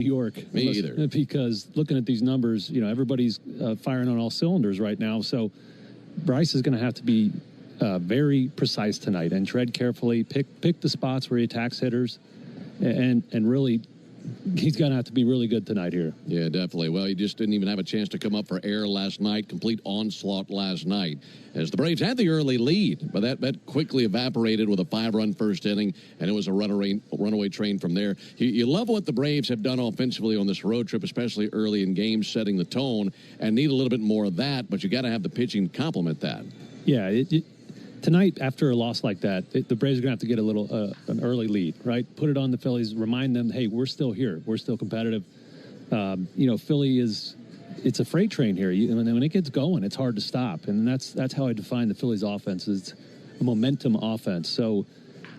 New York. Me either. Because looking at these numbers, everybody's firing on all cylinders right now. So Bryce is going to have to be very precise tonight and tread carefully, pick the spots where he attacks hitters, and really he's going to have to be really good tonight here. Yeah, definitely. Well, he just didn't even have a chance to come up for air last night. Complete onslaught last night as the Braves had the early lead, but that quickly evaporated with a 5-run first inning, and it was a runaway train from there. You love what the Braves have done offensively on this road trip, especially early in games, setting the tone, and need a little bit more of that, but you got to have the pitching complement that. Yeah, tonight, after a loss like that, the Braves are going to have to get an early lead, right? Put it on the Phillies, remind them, hey, we're still here. We're still competitive. Philly it's a freight train here. When it gets going, it's hard to stop. And that's how I define the Phillies offense. It's a momentum offense. So,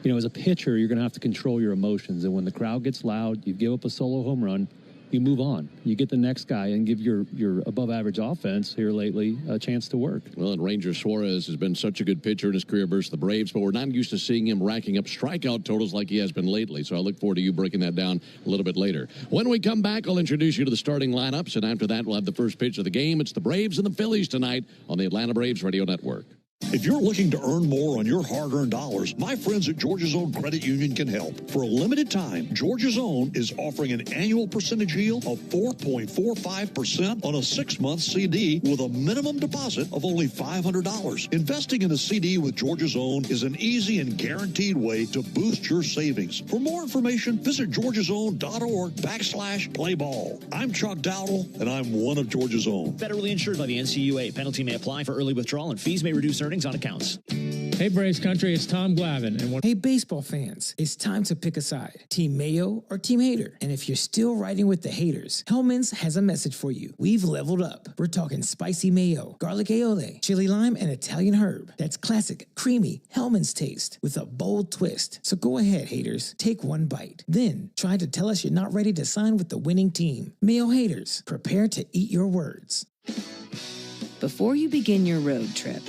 as a pitcher, you're going to have to control your emotions. And when the crowd gets loud, you give up a solo home run, you move on. You get the next guy and give your above-average offense here lately a chance to work. Well, and Ranger Suarez has been such a good pitcher in his career versus the Braves, but we're not used to seeing him racking up strikeout totals like he has been lately. So I look forward to you breaking that down a little bit later. When we come back, I'll introduce you to the starting lineups, and after that, we'll have the first pitch of the game. It's the Braves and the Phillies tonight on the Atlanta Braves Radio Network. If you're looking to earn more on your hard-earned dollars, my friends at Georgia's Own Credit Union can help. For a limited time, Georgia's Own is offering an annual percentage yield of 4.45% on a 6-month CD with a minimum deposit of only $500. Investing in a CD with Georgia's Own is an easy and guaranteed way to boost your savings. For more information, visit georgiasown.org/playball. I'm Chuck Dowdle, and I'm one of Georgia's Own. Federally insured by the NCUA. Penalty may apply for early withdrawal, and fees may reduce earnings on accounts. Hey, Braves country, it's Tom Glavine. Hey, baseball fans, it's time to pick a side. Team Mayo or Team Hater? And if you're still riding with the haters, Hellman's has a message for you. We've leveled up. We're talking spicy mayo, garlic aioli, chili lime, and Italian herb. That's classic, creamy Hellman's taste with a bold twist. So go ahead, haters. Take one bite. Then try to tell us you're not ready to sign with the winning team. Mayo haters, prepare to eat your words. Before you begin your road trip,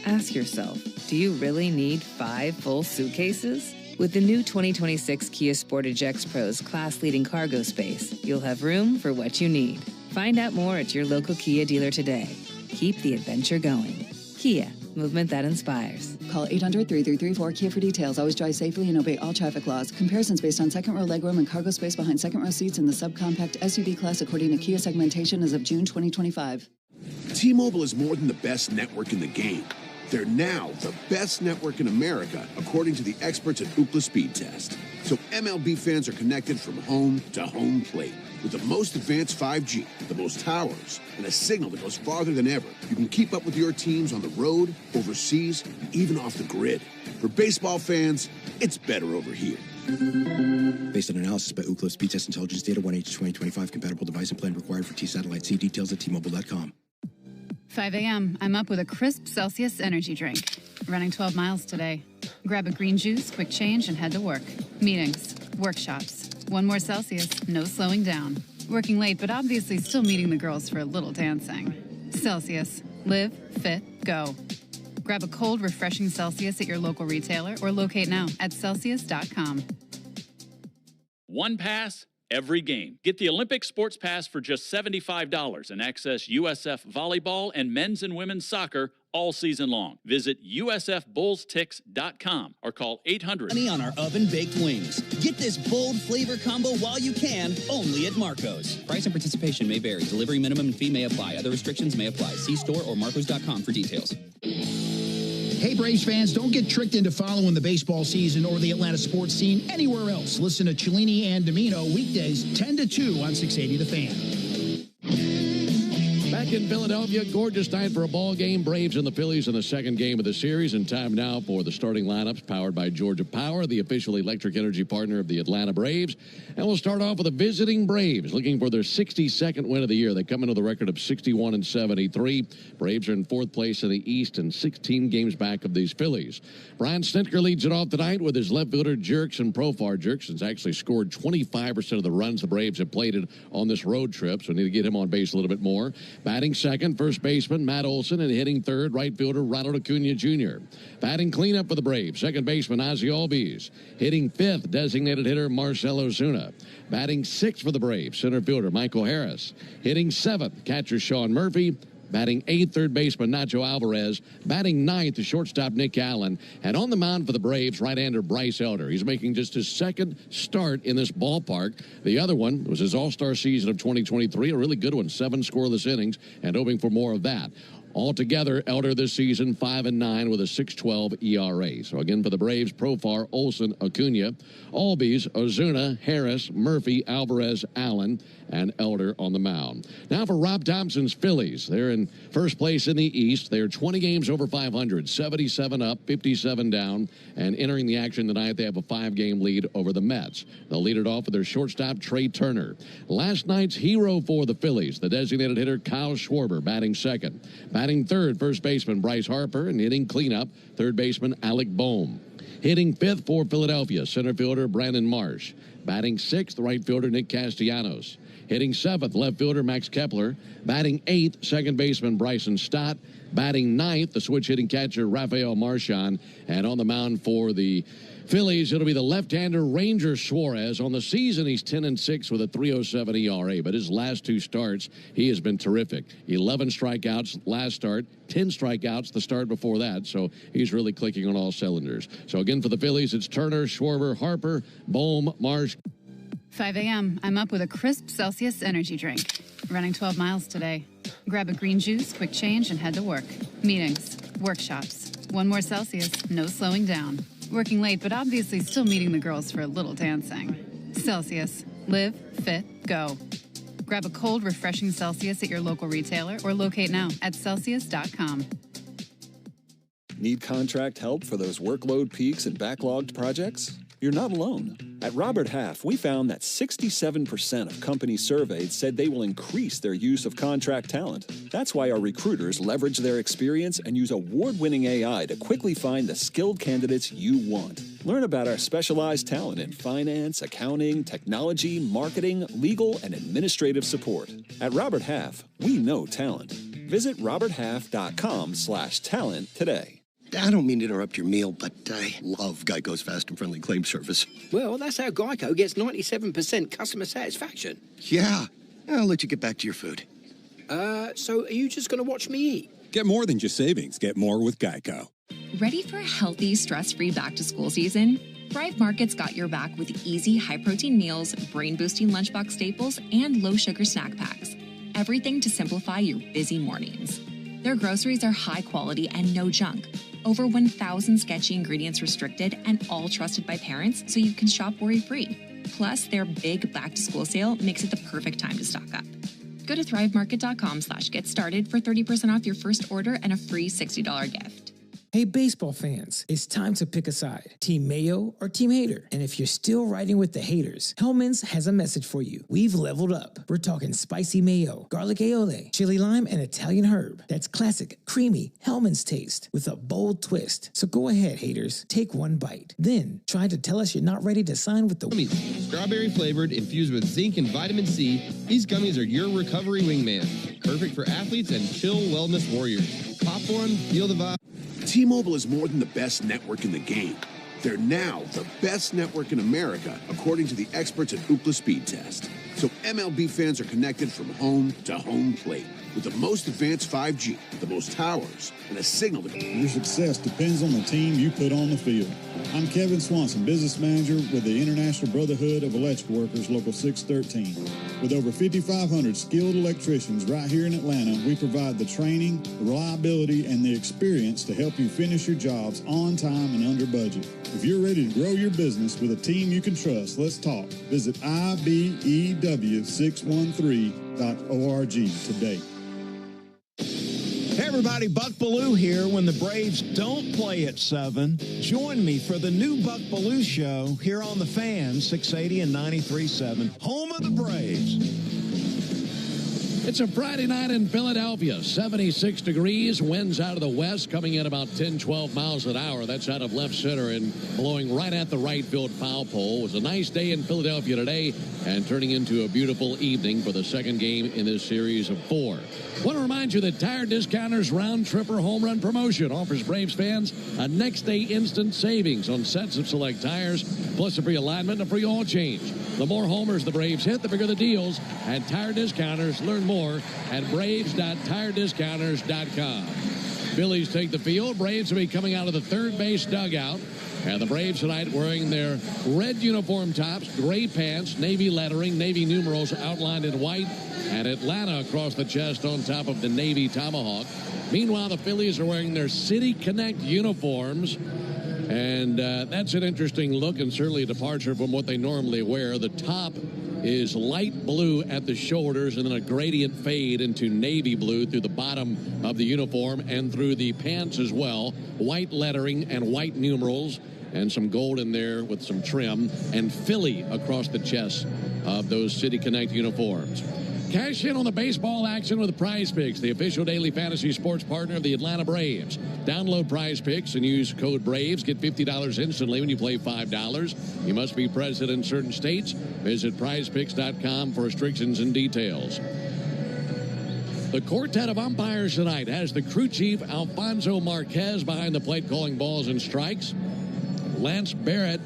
ask yourself, do you really need 5 full suitcases? With the new 2026 Kia Sportage X-Pro's class-leading cargo space, you'll have room for what you need. Find out more at your local Kia dealer today. Keep the adventure going. Kia, movement that inspires. Call 800-3334-KIA for details. Always drive safely and obey all traffic laws. Comparisons based on second-row legroom and cargo space behind second-row seats in the subcompact SUV class according to Kia segmentation as of June 2025. T-Mobile is more than the best network in the game. They're now the best network in America, according to the experts at Ookla Speed Test. So MLB fans are connected from home to home plate. With the most advanced 5G, the most towers, and a signal that goes farther than ever, you can keep up with your teams on the road, overseas, and even off the grid. For baseball fans, it's better over here. Based on analysis by Ookla Speed Test Intelligence Data 1H2025, compatible device and plan required for T-Satellite. See details at T-Mobile.com. 5 a.m. I'm up with a crisp Celsius energy drink. Running 12 miles today. Grab a green juice, quick change, and head to work. Meetings, workshops. One more Celsius, no slowing down. Working late, but obviously still meeting the girls for a little dancing. Celsius. Live, fit, go. Grab a cold, refreshing Celsius at your local retailer or locate now at Celsius.com. One pass, every game. Get the Olympic Sports Pass for just $75 and access USF volleyball and men's and women's soccer all season long. Visit usfbullstix.com or call 800. Money on our oven-baked wings. Get this bold flavor combo while you can, only at Marco's. Price and participation may vary. Delivery minimum and fee may apply. Other restrictions may apply. See store or marcos.com for details. Hey, Braves fans, don't get tricked into following the baseball season or the Atlanta sports scene anywhere else. Listen to Cellini and Domino weekdays 10 to 2 on 680 The Fan. Back in Philadelphia, gorgeous night for a ball game. Braves and the Phillies in the second game of the series. And time now for the starting lineups powered by Georgia Power, the official electric energy partner of the Atlanta Braves. And we'll start off with the visiting Braves, looking for their 62nd win of the year. They come into the record of 61-73. Braves are in fourth place in the East and 16 games back of these Phillies. Brian Snitker leads it off tonight with his left-footer Jurickson Profar. Jurickson's actually scored 25% of the runs the Braves have played on this road trip, so need to get him on base a little bit more. Back Batting second, first baseman Matt Olson, and hitting third, right fielder Ronald Acuna Jr. Batting cleanup for the Braves, second baseman Ozzie Albies. Hitting fifth, designated hitter Marcell Ozuna. Batting sixth for the Braves, center fielder Michael Harris. Hitting seventh, catcher Sean Murphy. Batting eighth, third baseman Nacho Alvarez. Batting ninth, the shortstop Nick Allen. And on the mound for the Braves, right-hander Bryce Elder. He's making just his second start in this ballpark. The other one was his all-star season of 2023, a really good one, 7 scoreless innings, and hoping for more of that. Altogether, Elder this season 5-9 with a 6.12 ERA. So again for the Braves, Profar, Olson, Acuna, Albies, Ozuna, Harris, Murphy, Alvarez, Allen, and Elder on the mound. Now for Rob Thompson's Phillies. They're in first place in the East. They're 20 games over 500, 77 up, 57 down, and entering the action tonight, they have a 5-game lead over the Mets. They'll lead it off with their shortstop, Trey Turner. Last night's hero for the Phillies, the designated hitter Kyle Schwarber, batting second. Batting third, first baseman Bryce Harper, and hitting cleanup, third baseman Alec Boehm. Hitting fifth for Philadelphia, center fielder Brandon Marsh. Batting sixth, right fielder Nick Castellanos. Hitting seventh, left fielder Max Kepler. Batting eighth, second baseman Bryson Stott. Batting ninth, the switch-hitting catcher Rafael Marchand. And on the mound for the Phillies, it'll be the left-hander Ranger Suarez. On the season, he's 10-6 with a 3.07 ERA, but his last 2 starts, he has been terrific. 11 strikeouts last start, 10 strikeouts the start before that, so he's really clicking on all cylinders. So again, for the Phillies, it's Turner, Schwarber, Harper, Boehm, Marsh. 5 a.m. I'm up with a crisp Celsius energy drink. Running 12 miles today. Grab a green juice, quick change, and head to work. Meetings, workshops. 1 more Celsius, no slowing down. Working late, but obviously still meeting the girls for a little dancing. Celsius. Live, fit, go. Grab a cold, refreshing Celsius at your local retailer or locate now at Celsius.com. Need contract help for those workload peaks and backlogged projects? You're not alone. At Robert Half, we found that 67% of companies surveyed said they will increase their use of contract talent. That's why our recruiters leverage their experience and use award-winning AI to quickly find the skilled candidates you want. Learn about our specialized talent in finance, accounting, technology, marketing, legal, and administrative support. At Robert Half, we know talent. Visit roberthalf.com/talent today. I don't mean to interrupt your meal, but I love Geico's fast and friendly claim service. Well, that's how Geico gets 97% customer satisfaction. Yeah. I'll let you get back to your food. So are you just going to watch me eat? Get more than just savings. Get more with Geico. Ready for a healthy, stress-free back-to-school season? Thrive Market's got your back with easy, high-protein meals, brain-boosting lunchbox staples, and low-sugar snack packs. Everything to simplify your busy mornings. Their groceries are high quality and no junk. Over 1,000 sketchy ingredients restricted and all trusted by parents so you can shop worry-free. Plus, their big back-to-school sale makes it the perfect time to stock up. Go to thrivemarket.com/get started for 30% off your first order and a free $60 gift. Hey, baseball fans, it's time to pick a side. Team Mayo or Team Hater. And if you're still riding with the haters, Hellman's has a message for you. We've leveled up. We're talking spicy mayo, garlic aioli, chili lime, and Italian herb. That's classic, creamy Hellman's taste with a bold twist. So go ahead, haters. Take one bite. Then try to tell us you're not ready to sign with the gummies. Strawberry flavored, infused with zinc and vitamin C, these gummies are your recovery wingman. Perfect for athletes and chill wellness warriors. Pop one, feel the vibe. T-Mobile is more than the best network in the game. They're now the best network in America, according to the experts at Ookla Speed Test. So MLB fans are connected from home to home plate with the most advanced 5G, the most towers, and a signal that... Your success depends on the team you put on the field. I'm Kevin Swanson, business manager with the International Brotherhood of Electrical Workers, Local 613. With over 5,500 skilled electricians right here in Atlanta, we provide the training, the reliability, and the experience to help you finish your jobs on time and under budget. If you're ready to grow your business with a team you can trust, let's talk. Visit IBEW613.org today. Hey everybody, Buck Bellew here. When the Braves don't play at 7, join me for the new Buck Bellew Show here on The Fan, 680 and 93.7, home of the Braves. It's a Friday night in Philadelphia, 76 degrees, winds out of the west coming in about 10, 12 miles an hour. That's out of left center and blowing right at the right field foul pole. It was a nice day in Philadelphia today. and turning into a beautiful evening for the second game in this series of 4. Want to remind you that Tire Discounters Round Tripper Home Run Promotion offers Braves fans a next-day instant savings on sets of select tires, plus a free alignment and a free oil change. The more homers the Braves hit, the bigger the deals. At Tire Discounters, learn more at braves.tirediscounters.com. Phillies take the field. Braves will be coming out of the third base dugout. And the Braves tonight wearing their red uniform tops, gray pants, navy lettering, navy numerals outlined in white, and Atlanta across the chest on top of the navy tomahawk. Meanwhile, the Phillies are wearing their City Connect uniforms. And that's an interesting look and certainly a departure from what they normally wear. The top is light blue at the shoulders and then a gradient fade into navy blue through the bottom of the uniform and through the pants as well. White lettering and white numerals and some gold in there with some trim, and Philly across the chest of those City Connect uniforms. Cash in on the baseball action with Prize Picks, the official daily fantasy sports partner of the Atlanta Braves. Download Prize Picks and use code BRAVES. Get $50 instantly when you play $5. You must be present in certain states. Visit prizepicks.com for restrictions and details. The quartet of umpires tonight has the crew chief Alfonso Marquez behind the plate calling balls and strikes. Lance Barrett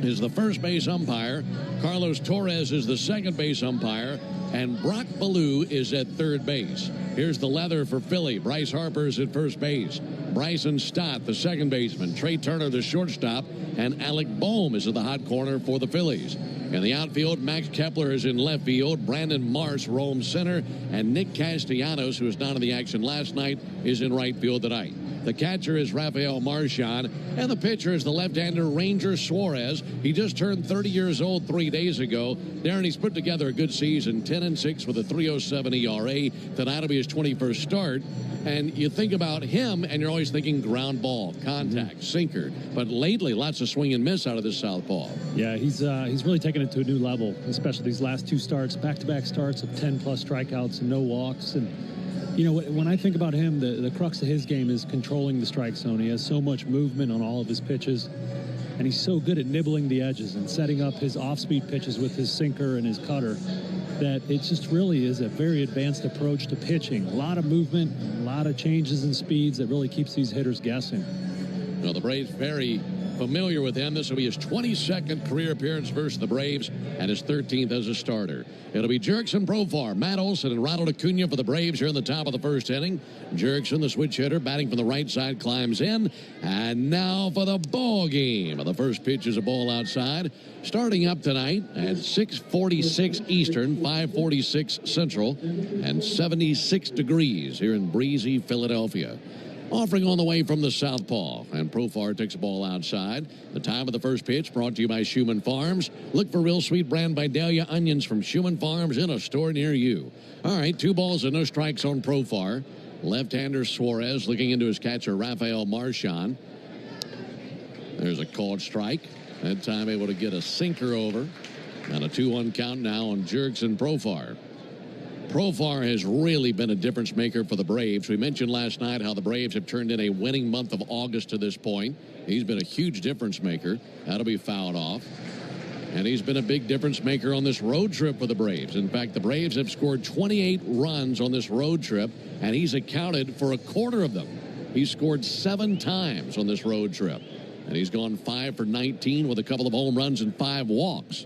is the first base umpire. Carlos Torres is the second base umpire. And Brock Ballou is at third base. Here's the leather for Philly. Bryce Harper is at first base. Bryson Stott, the second baseman. Trey Turner, the shortstop. And Alec Boehm is at the hot corner for the Phillies. In the outfield, Max Kepler is in left field. Brandon Marsh roams center. And Nick Castellanos, who was not in the action last night, is in right field tonight. The catcher is Rafael Marchand, and the pitcher is the left-hander Ranger Suarez. He just turned 30 years old 3 days ago. Darren, he's put together a good season, 10-6 with a 3.07 ERA. Tonight will be his 21st start. And you think about him, and you're always thinking ground ball, contact, sinker. But lately, lots of swing and miss out of this southpaw. Yeah, he's really taken it to a new level, especially these last two starts, back-to-back starts of 10-plus strikeouts and no walks. And you know, when I think about him, the crux of his game is controlling the strike zone. He has so much movement on all of his pitches, and he's so good at nibbling the edges and setting up his off-speed pitches with his sinker and his cutter that it just really is a very advanced approach to pitching. A lot of movement, a lot of changes in speeds that really keeps these hitters guessing. Well, the Braves very familiar with him. This will be his 22nd career appearance versus the Braves and his 13th as a starter. It'll be Jurickson Profar, Matt Olson, and Ronald Acuna for the Braves here in the top of the first inning. Jurickson, the switch hitter, batting from the right side, climbs in. And now for the ball game. The first pitch is a ball outside. Starting up tonight at 6:46 Eastern, 5:46 Central, and 76 degrees here in breezy Philadelphia. Offering on the way from the southpaw, and Profar takes a ball outside. The time of the first pitch brought to you by Schumann Farms. Look for real sweet brand Vidalia onions from Schumann Farms in a store near you. All right, 2 balls and no strikes on Profar. Left-hander Suarez looking into his catcher Rafael Marchand. There's a called strike. That time able to get a sinker over. And a 2-1 count now on Jurickson Profar. Profar has really been a difference maker for the Braves. We mentioned last night how the Braves have turned in a winning month of August to this point. He's been a huge difference maker. That'll be fouled off. And he's been a big difference maker on this road trip for the Braves. In fact, the Braves have scored 28 runs on this road trip, and he's accounted for a quarter of them. He's scored 7 times on this road trip. And he's gone 5 for 19 with a couple of home runs and 5 walks.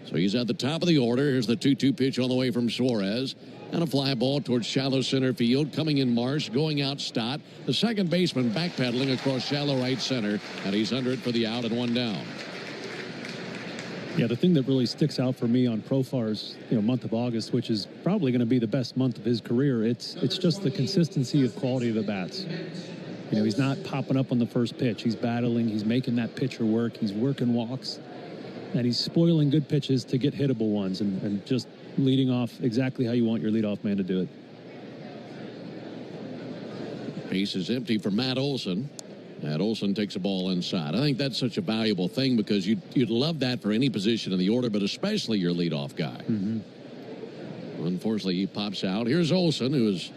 So he's at the top of the order. Here's the 2-2 pitch on the way from Suarez. And a fly ball towards shallow center field. Coming in Marsh, going out Stott. The second baseman backpedaling across shallow right center. And he's under it for the out and 1 down. Yeah, the thing that really sticks out for me on Profar's month of August, which is probably going to be the best month of his career, it's just the consistency of quality of the bats. He's not popping up on the first pitch. He's battling. He's making that pitcher work. He's working walks. And he's spoiling good pitches to get hittable ones and just leading off exactly how you want your leadoff man to do it. Base is empty for Matt Olson. Matt Olson takes a ball inside. I think that's such a valuable thing because you'd love that for any position in the order, but especially your leadoff guy. Mm-hmm. Unfortunately, he pops out. Here's Olson, who was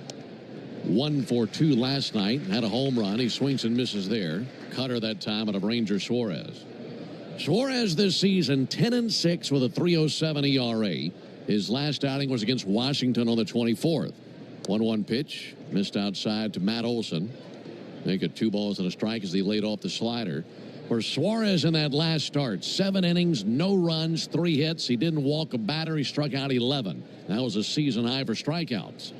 1 for 2 last night. Had a home run. He swings and misses there. Cutter that time out of Ranger Suarez. Suarez this season 10-6 with a 3.07 ERA. His last outing was against Washington on the 24th. 1-1 pitch, missed outside to Matt Olson. Make it 2 balls and a strike as he laid off the slider. For Suarez in that last start, 7 innings, no runs, 3 hits. He didn't walk a batter. He struck out 11. That was a season high for strikeouts.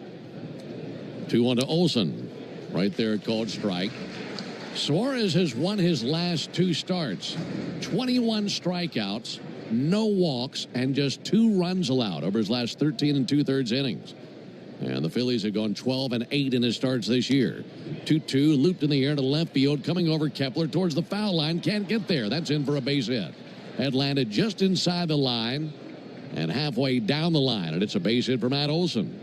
2-1 to Olson. Right there, called strike. Suarez has won his last 2 starts. 21 strikeouts, no walks, and just 2 runs allowed over his last 13 2/3 innings. And the Phillies have gone 12-8 in his starts this year. 2-2, looped in the air to left field, coming over Kepler towards the foul line. Can't get there. That's in for a base hit. Had landed just inside the line and halfway down the line, and it's a base hit for Matt Olson.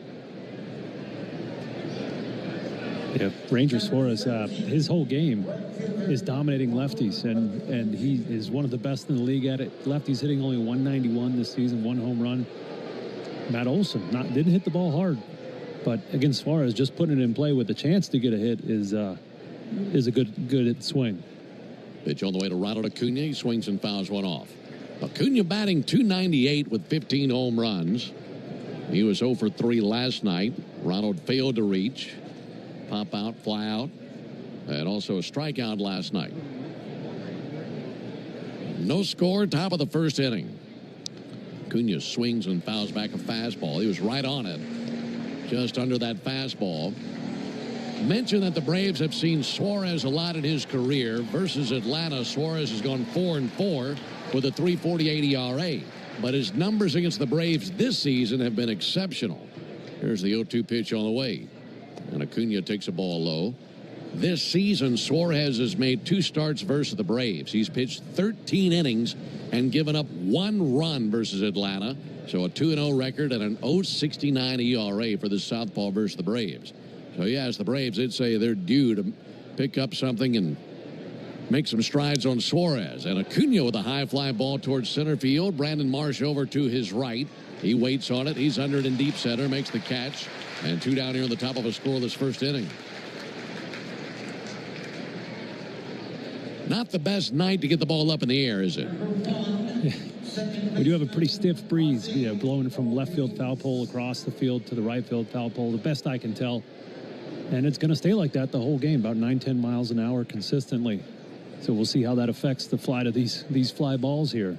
Yeah, Ranger Suarez, his whole game is dominating lefties, and he is one of the best in the league at it. Lefties hitting only 191 this season, 1 home run. Matt Olson didn't hit the ball hard, but against Suarez, just putting it in play with the chance to get a hit is a good swing. Pitch on the way to Ronald Acuna. He swings and fouls one off. Acuna batting .298 with 15 home runs. He was 0 for 3 last night. Ronald failed to reach. Pop out, fly out, and also a strikeout last night. No score, top of the first inning. Acuna swings and fouls back a fastball. He was right on it, just under that fastball. Mention that the Braves have seen Suarez a lot in his career. Versus Atlanta, Suarez has gone 4-4 with a 3.48 ERA. But his numbers against the Braves this season have been exceptional. Here's the 0-2 pitch on the way. And Acuna takes a ball low. This season, Suarez has made 2 starts versus the Braves. He's pitched 13 innings and given up 1 run versus Atlanta. So a 2-0 record and an 0.69 ERA for the southpaw versus the Braves. So, yes, the Braves, they'd say they're due to pick up something and make some strides on Suarez. And Acuna with a high fly ball towards center field. Brandon Marsh over to his right. He waits on it. He's under it in deep center, makes the catch. And 2 down here on the top of a scoreless first inning. Not the best night to get the ball up in the air, is it? We do have a pretty stiff breeze, blowing from left field foul pole across the field to the right field foul pole, the best I can tell. And it's going to stay like that the whole game, about 9-10 miles an hour consistently. So we'll see how that affects the flight of these fly balls here.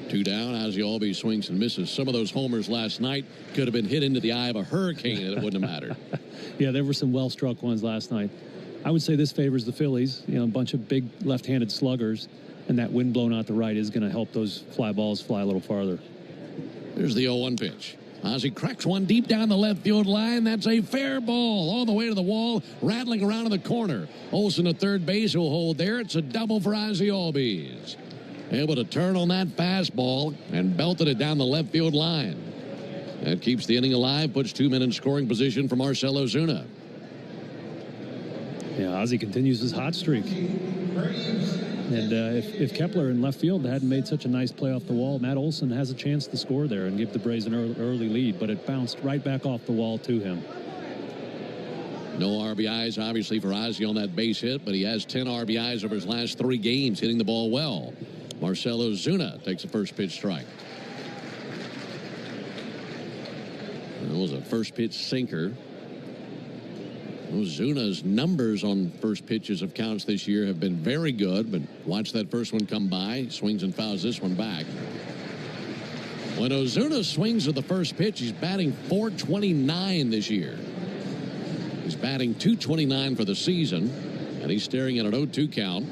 2 down. Ozzie Albies swings and misses. Some of those homers last night could have been hit into the eye of a hurricane and it wouldn't have mattered. Yeah, there were some well-struck ones last night. I would say this favors the Phillies. A bunch of big left-handed sluggers, and that wind blown out the right is going to help those fly balls fly a little farther. There's the 0-1 pitch. Ozzie cracks one deep down the left field line. That's a fair ball all the way to the wall, rattling around in the corner. Olson at third base will hold there. It's a double for Ozzie Albies. Able to turn on that fastball and belted it down the left field line. That keeps the inning alive, puts 2 men in scoring position for Marcell Ozuna. Yeah, Ozzie continues his hot streak. And if Kepler in left field hadn't made such a nice play off the wall, Matt Olson has a chance to score there and give the Braves an early lead, but it bounced right back off the wall to him. No RBIs, obviously, for Ozzie on that base hit, but he has 10 RBIs over his last 3 games, hitting the ball well. Marcell Ozuna takes a first pitch strike. That was a first pitch sinker. Ozuna's numbers on first pitches of counts this year have been very good, but watch that first one come by. Swings and fouls this one back. When Ozuna swings at the first pitch, he's batting .429 this year. He's batting .229 for the season, and he's staring at an 0-2 count.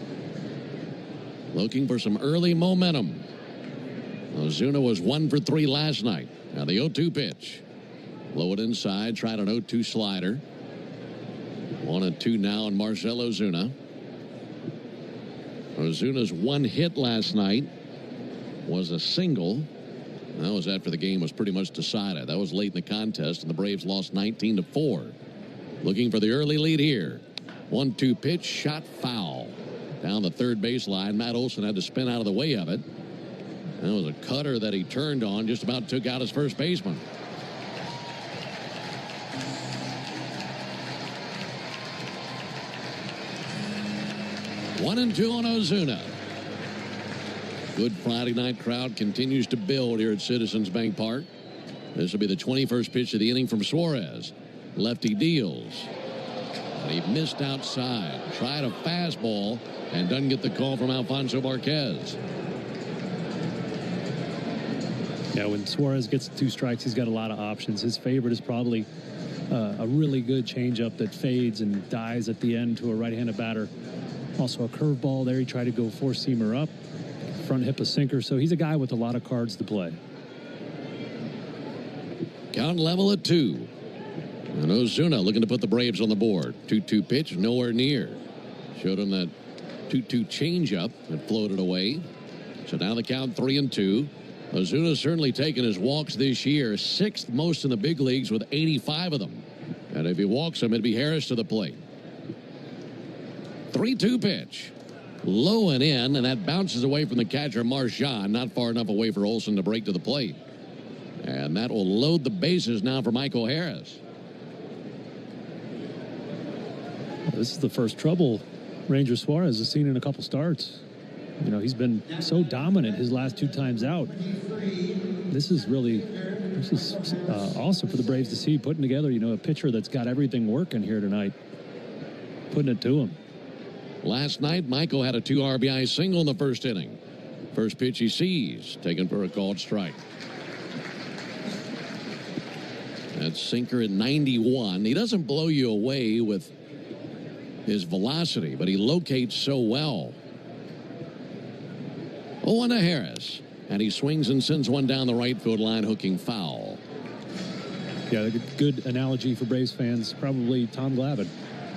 Looking for some early momentum. Ozuna was 1 for 3 last night. Now the 0-2 pitch. Low it inside, tried an 0-2 slider. 1-2 now on Marcell Ozuna. Ozuna's 1 hit last night was a single. That was after the game was pretty much decided. That was late in the contest, and the Braves lost 19-4. Looking for the early lead here. 1-2 pitch, shot foul. Down the third baseline, Matt Olson had to spin out of the way of it. That was a cutter that he turned on, just about took out his first baseman. 1-2 on Ozuna. Good Friday night crowd continues to build here at Citizens Bank Park. This will be the 21st pitch of the inning from Suarez. Lefty deals. And he missed outside. Tried a fastball and doesn't get the call from Alfonso Marquez. Yeah, when Suarez gets 2 strikes, he's got a lot of options. His favorite is probably a really good changeup that fades and dies at the end to a right-handed batter. Also a curveball there. He tried to go 4-seamer up. Front hip a sinker. So he's a guy with a lot of cards to play. Count level at 2. And Ozuna looking to put the Braves on the board. 2-2 pitch, nowhere near. Showed him that 2-2 changeup that floated away. So now the count 3-2. Ozuna's certainly taken his walks this year, 6th most in the big leagues with 85 of them. And if he walks him, it'd be Harris to the plate. 3-2 pitch. Low and in, and that bounces away from the catcher, Marchand. Not far enough away for Olsen to break to the plate. And that will load the bases now for Michael Harris. This is the first trouble Ranger Suarez has seen in a couple starts. You know, he's been so dominant his last 2 times out. This is awesome for the Braves to see, putting together, you know, a pitcher that's got everything working here tonight, putting it to him. Last night, Michael had a 2 RBI single in the first inning. First pitch he sees, taken for a called strike. That sinker at 91. He doesn't blow you away with his velocity, but he locates so well. 0-1 to Harris, and he swings and sends one down the right field line, hooking foul. Yeah, a good analogy for Braves fans, probably Tom Glavine.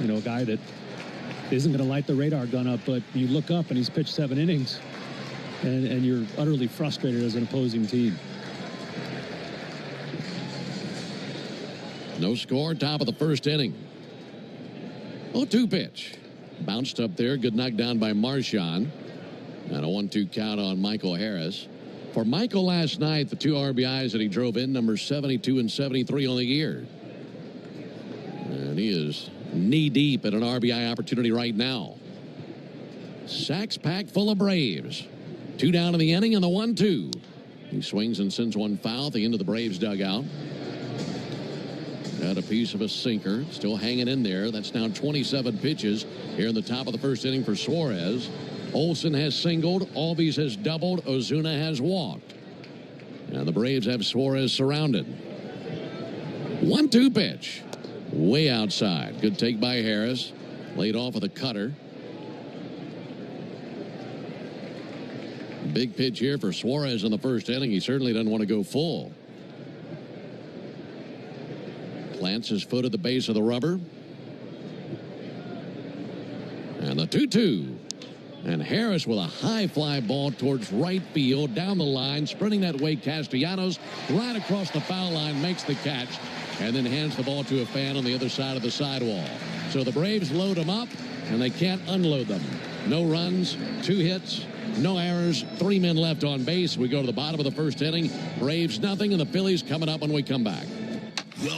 You know, a guy that isn't going to light the radar gun up, but you look up and he's pitched 7 innings, and you're utterly frustrated as an opposing team. No score, top of the first inning. 0-2 pitch. Bounced up there, good knockdown by Marchand. And a 1-2 count on Michael Harris. For Michael last night, the 2 RBIs that he drove in, numbers 72 and 73 on the year. And he is knee-deep in an RBI opportunity right now. Sacks packed full of Braves. 2 down in the inning and the 1-2. He swings and sends one foul at the end of the Braves dugout. Got a piece of a sinker, still hanging in there. That's now 27 pitches here in the top of the first inning for Suarez. Olsen has singled, Albies has doubled, Ozuna has walked. And the Braves have Suarez surrounded. 1-2 pitch. Way outside. Good take by Harris. Laid off with a cutter. Big pitch here for Suarez in the first inning. He certainly doesn't want to go full. Plants his foot at the base of the rubber. And the 2-2. And Harris with a high fly ball towards right field, down the line, sprinting that way. Castellanos right across the foul line, makes the catch, and then hands the ball to a fan on the other side of the sidewall. So the Braves load them up, and they can't unload them. No runs, 2 hits, no errors, 3 men left on base. We go to the bottom of the first inning. Braves nothing, and the Phillies coming up when we come back.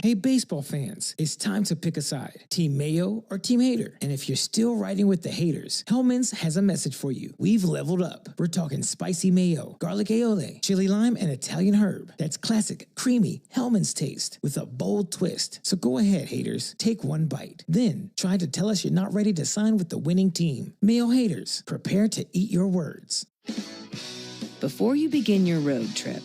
Hey, baseball fans, it's time to pick a side. Team Mayo or Team Hater. And if you're still riding with the haters, Hellman's has a message for you. We've leveled up. We're talking spicy mayo, garlic aioli, chili lime, and Italian herb. That's classic, creamy Hellman's taste with a bold twist. So go ahead, haters, take one bite. Then try to tell us you're not ready to sign with the winning team. Mayo haters, prepare to eat your words. Before you begin your road trip,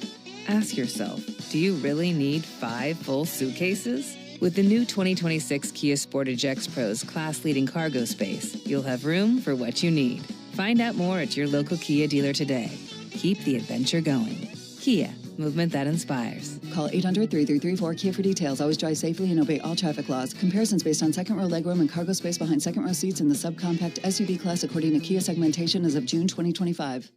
ask yourself, do you really need 5 full suitcases? With the new 2026 Kia Sportage X-Pro's class-leading cargo space, you'll have room for what you need. Find out more at your local Kia dealer today. Keep the adventure going. Kia, movement that inspires. Call 800-3334-KIA for details. Always drive safely and obey all traffic laws. Comparisons based on second row legroom and cargo space behind second row seats in the subcompact SUV class according to Kia segmentation as of June 2025.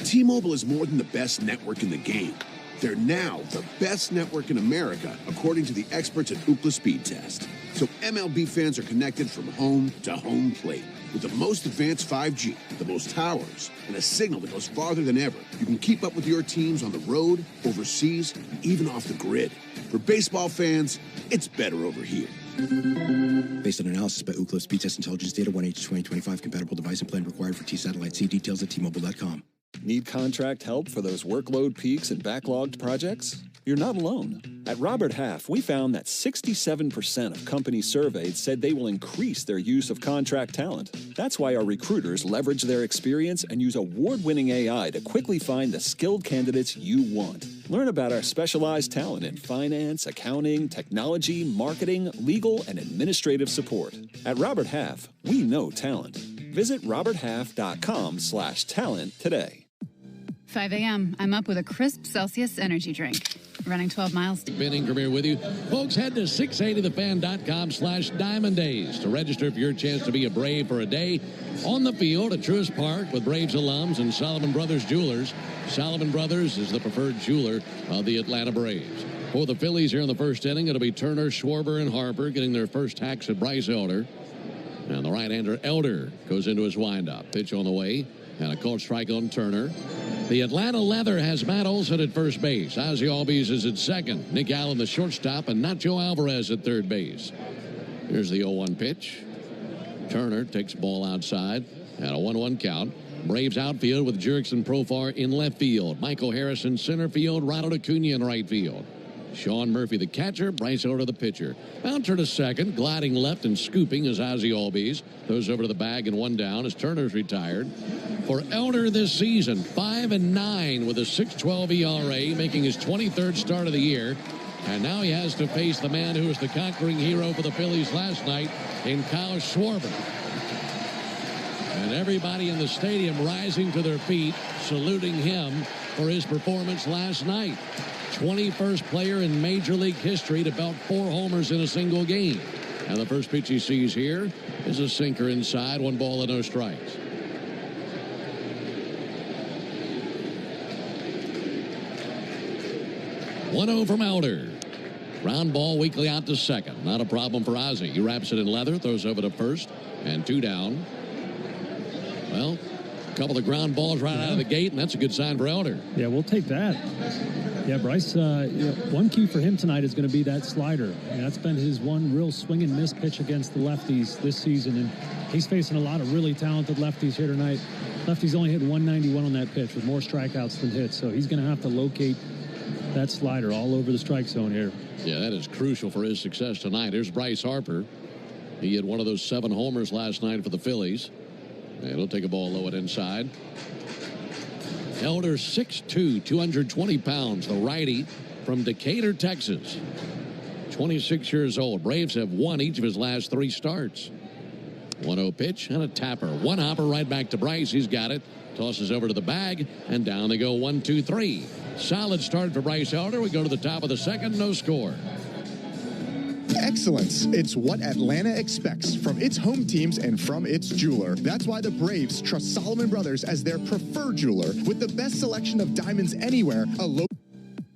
T-Mobile is more than the best network in the game. They're now the best network in America, according to the experts at Ookla Speed Test. So MLB fans are connected from home to home plate. With the most advanced 5G, the most towers, and a signal that goes farther than ever, you can keep up with your teams on the road, overseas, and even off the grid. For baseball fans, it's better over here. Based on analysis by Ookla Speed Test Intelligence Data 1H2025, compatible device and plan required for T-Satellite. See details at T-Mobile.com. Need contract help for those workload peaks and backlogged projects? You're not alone. At Robert Half, we found that 67% of companies surveyed said they will increase their use of contract talent. That's why our recruiters leverage their experience and use award-winning AI to quickly find the skilled candidates you want. Learn about our specialized talent in finance, accounting, technology, marketing, legal, and administrative support. At Robert Half, we know talent. Visit roberthalf.com/talent today. 5 a.m. I'm up with a crisp Celsius energy drink. Running 12 miles. Ben Ingram here with you. Folks, head to 680thefan.com/Diamond Days to register for your chance to be a Brave for a day on the field at Truist Park with Braves alums and Solomon Brothers Jewelers. Solomon Brothers is the preferred jeweler of the Atlanta Braves. For the Phillies here in the first inning, it'll be Turner, Schwarber, and Harper getting their first hacks at Bryce Elder. And the right-hander Elder goes into his windup. Pitch on the way, and a called strike on Turner. The Atlanta Leather has Matt Olson at first base. Ozzie Albies is at second. Nick Allen, the shortstop, and Nacho Alvarez at third base. Here's the 0-1 pitch. Turner takes ball outside, and a 1-1 count. Braves outfield with Jurickson Profar in left field. Michael Harrison center field. Ronald Acuna in right field. Sean Murphy, the catcher. Bryce Elder, the pitcher. Bouncer to second, gliding left and scooping is Ozzie Albies. Throws over to the bag and one down as Turner's retired. For Elder this season, 5-9 with a 6.12 ERA, making his 23rd start of the year. And now he has to face the man who was the conquering hero for the Phillies last night in Kyle Schwarber. And everybody in the stadium rising to their feet, saluting him for his performance last night. 21st player in Major League history to belt 4 homers in a single game. And the first pitch he sees here is a sinker inside, 1 ball and no strikes. One-0 from Elder. Ground ball weakly out to second. Not a problem for Ozzie. He wraps it in leather, throws over to first, and 2 down. Well, a couple of ground balls right out of the gate, and that's a good sign for Elder. Yeah, we'll take that. Yeah, Bryce, one key for him tonight is going to be that slider. And that's been his one real swing and miss pitch against the lefties this season. And he's facing a lot of really talented lefties here tonight. Lefties only hit 191 on that pitch with more strikeouts than hits. So he's going to have to locate that slider all over the strike zone here. Yeah, that is crucial for his success tonight. Here's Bryce Harper. He had one of those 7 homers last night for the Phillies. And he'll take a ball low and inside. Elder, 6'2", 220 pounds, the righty from Decatur, Texas. 26 years old. Braves have won each of his last 3 starts. 1-0 pitch and a tapper. One hopper right back to Bryce. He's got it. Tosses over to the bag, and down they go 1, 2, 3. Solid start for Bryce Elder. We go to the top of the second. No score. Excellence. It's what Atlanta expects from its home teams and from its jeweler. That's why the Braves trust Solomon Brothers as their preferred jeweler with the best selection of diamonds anywhere.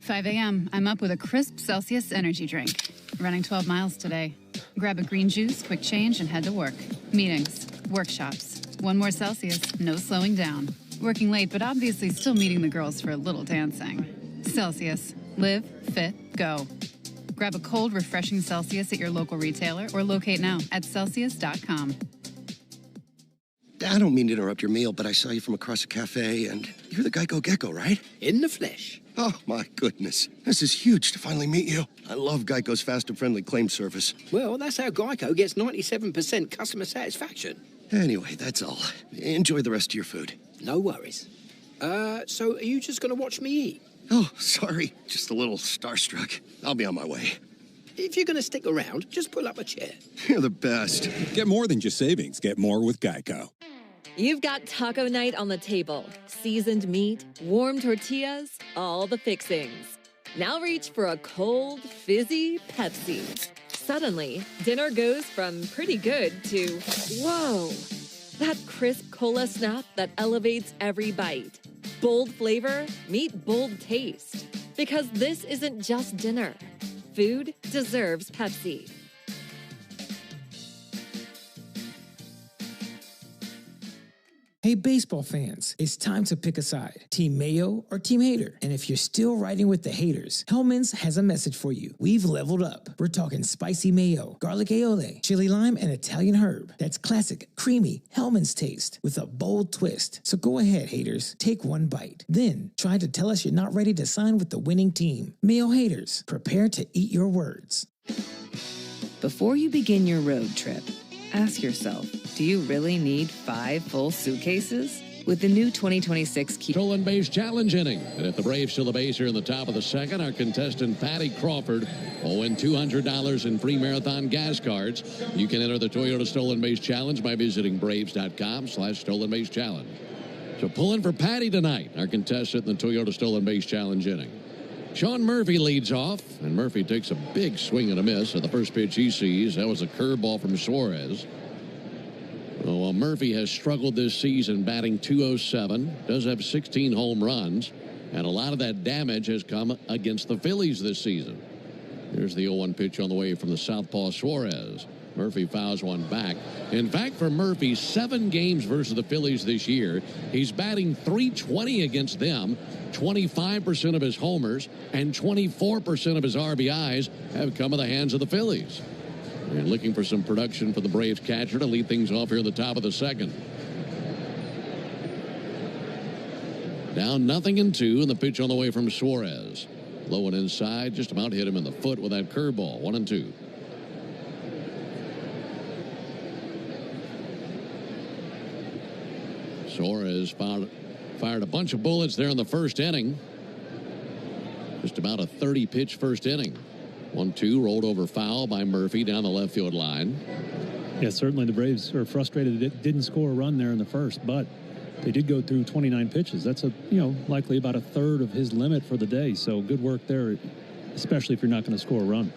5 a.m. I'm up with a crisp Celsius energy drink. Running 12 miles today. Grab a green juice, quick change, and head to work. Meetings, workshops. 1 more Celsius, no slowing down. Working late, but obviously still meeting the girls for a little dancing. Celsius. Live, fit, go. Grab a cold, refreshing Celsius at your local retailer or locate now at Celsius.com. I don't mean to interrupt your meal, but I saw you from across a cafe, and you're the Geico Gecko, right? In the flesh. Oh, my goodness. This is huge to finally meet you. I love Geico's fast and friendly claim service. Well, that's how Geico gets 97% customer satisfaction. Anyway, that's all. Enjoy the rest of your food. No worries. So are you just going to watch me eat? Oh, sorry. Just a little starstruck. I'll be on my way. If you're going to stick around, just pull up a chair. You're the best. Get more than just savings. Get more with Geico. You've got taco night on the table. Seasoned meat, warm tortillas, all the fixings. Now reach for a cold, fizzy Pepsi. Suddenly, dinner goes from pretty good to, whoa, that crisp cola snap that elevates every bite. Bold flavor, meet bold taste. Because this isn't just dinner. Food deserves Pepsi. Hey, baseball fans, it's time to pick a side. Team Mayo or Team Hater? And if you're still riding with the haters, Hellman's has a message for you. We've leveled up. We're talking spicy mayo, garlic aioli, chili lime, and Italian herb. That's classic, creamy Hellman's taste with a bold twist. So go ahead, haters, take one bite. Then try to tell us you're not ready to sign with the winning team. Mayo haters, prepare to eat your words. Before you begin your road trip, ask yourself, do you really need 5 full suitcases? With the new 2026 Stolen Base Challenge inning. And if the Braves steal the base here in the top of the second, our contestant Patty Crawford will win $200 in free marathon gas cards. You can enter the Toyota Stolen Base Challenge by visiting Braves.com/Stolen Base Challenge. So pulling for Patty tonight, our contestant in the Toyota Stolen Base Challenge inning. Sean Murphy leads off, and Murphy takes a big swing and a miss at the first pitch he sees. That was a curveball from Suarez. Well, Murphy has struggled this season, batting .207, does have 16 home runs, and a lot of that damage has come against the Phillies this season. Here's the 0-1 pitch on the way from the southpaw Suarez. Murphy fouls one back. In fact, for Murphy, 7 games versus the Phillies this year, he's batting .320 against them. 25% of his homers and 24% of his RBIs have come in the hands of the Phillies. And looking for some production for the Braves catcher to lead things off here in the top of the second. Down 0-2, and the pitch on the way from Suarez. Low and inside, just about hit him in the foot with that curveball. 1-2. Suarez fired a bunch of bullets there in the first inning. Just about a 30-pitch first inning. 1-2, rolled over foul by Murphy down the left field line. Yeah, certainly the Braves are frustrated that it didn't score a run there in the first, but they did go through 29 pitches. That's likely about a third of his limit for the day. So good work there, especially if you're not going to score a run.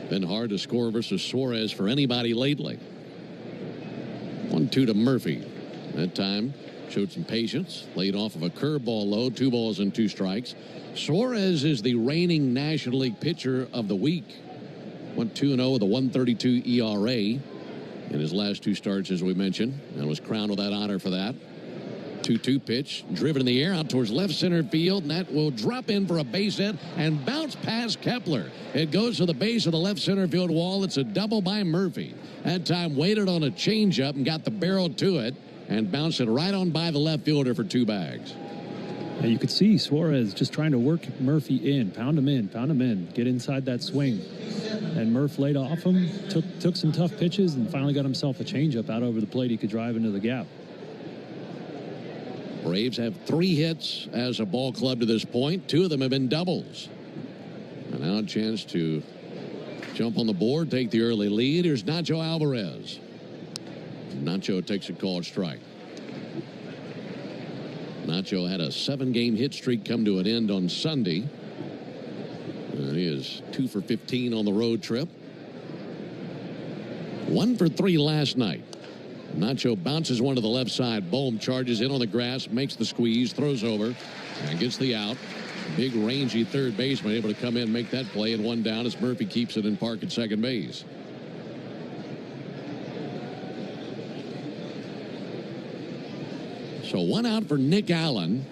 Been hard to score versus Suarez for anybody lately. 1-2 to Murphy. That time showed some patience, laid off of a curveball low, 2 balls and 2 strikes. Suarez is the reigning National League pitcher of the week. Went 2-0 with a 1.32 ERA in his last 2 starts, as we mentioned, and was crowned with that honor for that. 2-2 pitch, driven in the air out towards left center field, and that will drop in for a base hit and bounce past Kepler. It goes to the base of the left center field wall. It's a double by Murphy. That time waited on a changeup and got the barrel to it and bounced it right on by the left fielder for 2 bags. And you could see Suarez just trying to work Murphy in, pound him in, get inside that swing. And Murph laid off him, took some tough pitches, and finally got himself a changeup out over the plate he could drive into the gap. Braves have 3 hits as a ball club to this point. 2 of them have been doubles. And now a chance to jump on the board, take the early lead. Here's Nacho Alvarez. Nacho takes a called strike. Nacho had a 7-game hit streak come to an end on Sunday. He is 2 for 15 on the road trip. 1 for 3 last night. Nacho bounces one to the left side. Bohm charges in on the grass, makes the squeeze, throws over, and gets the out. Big, rangy third baseman able to come in, make that play, and 1 down as Murphy keeps it in park at second base. So 1 out for Nick Allen.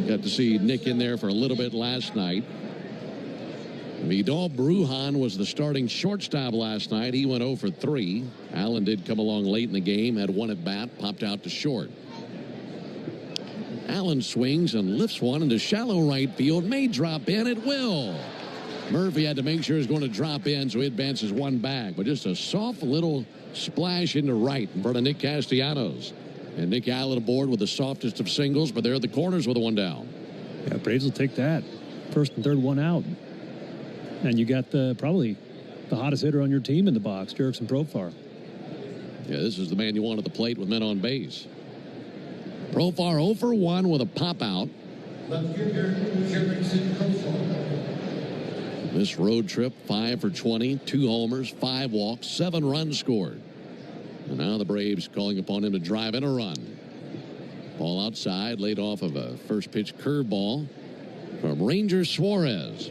Got to see Nick in there for a little bit last night. Vidal Brujan was the starting shortstop last night. He went 0 for 3. Allen did come along late in the game, had 1 at bat, popped out to short. Allen swings and lifts one into shallow right field. May drop in. It will. Murphy had to make sure he was going to drop in, so he advances 1 back. But just a soft little splash into right in front of Nick Castellanos. And Nick Allen aboard with the softest of singles, but they're at the corners with a 1 down. Yeah, Braves will take that. First and third, 1 out. And you got probably the hottest hitter on your team in the box, Jurickson Profar. Yeah, this is the man you want at the plate with men on base. Profar 0 for 1 with a pop out. This road trip, 5 for 20, 2 homers, 5 walks, 7 runs scored. And now the Braves calling upon him to drive in a run. Ball outside, laid off of a first pitch curveball from Ranger Suarez.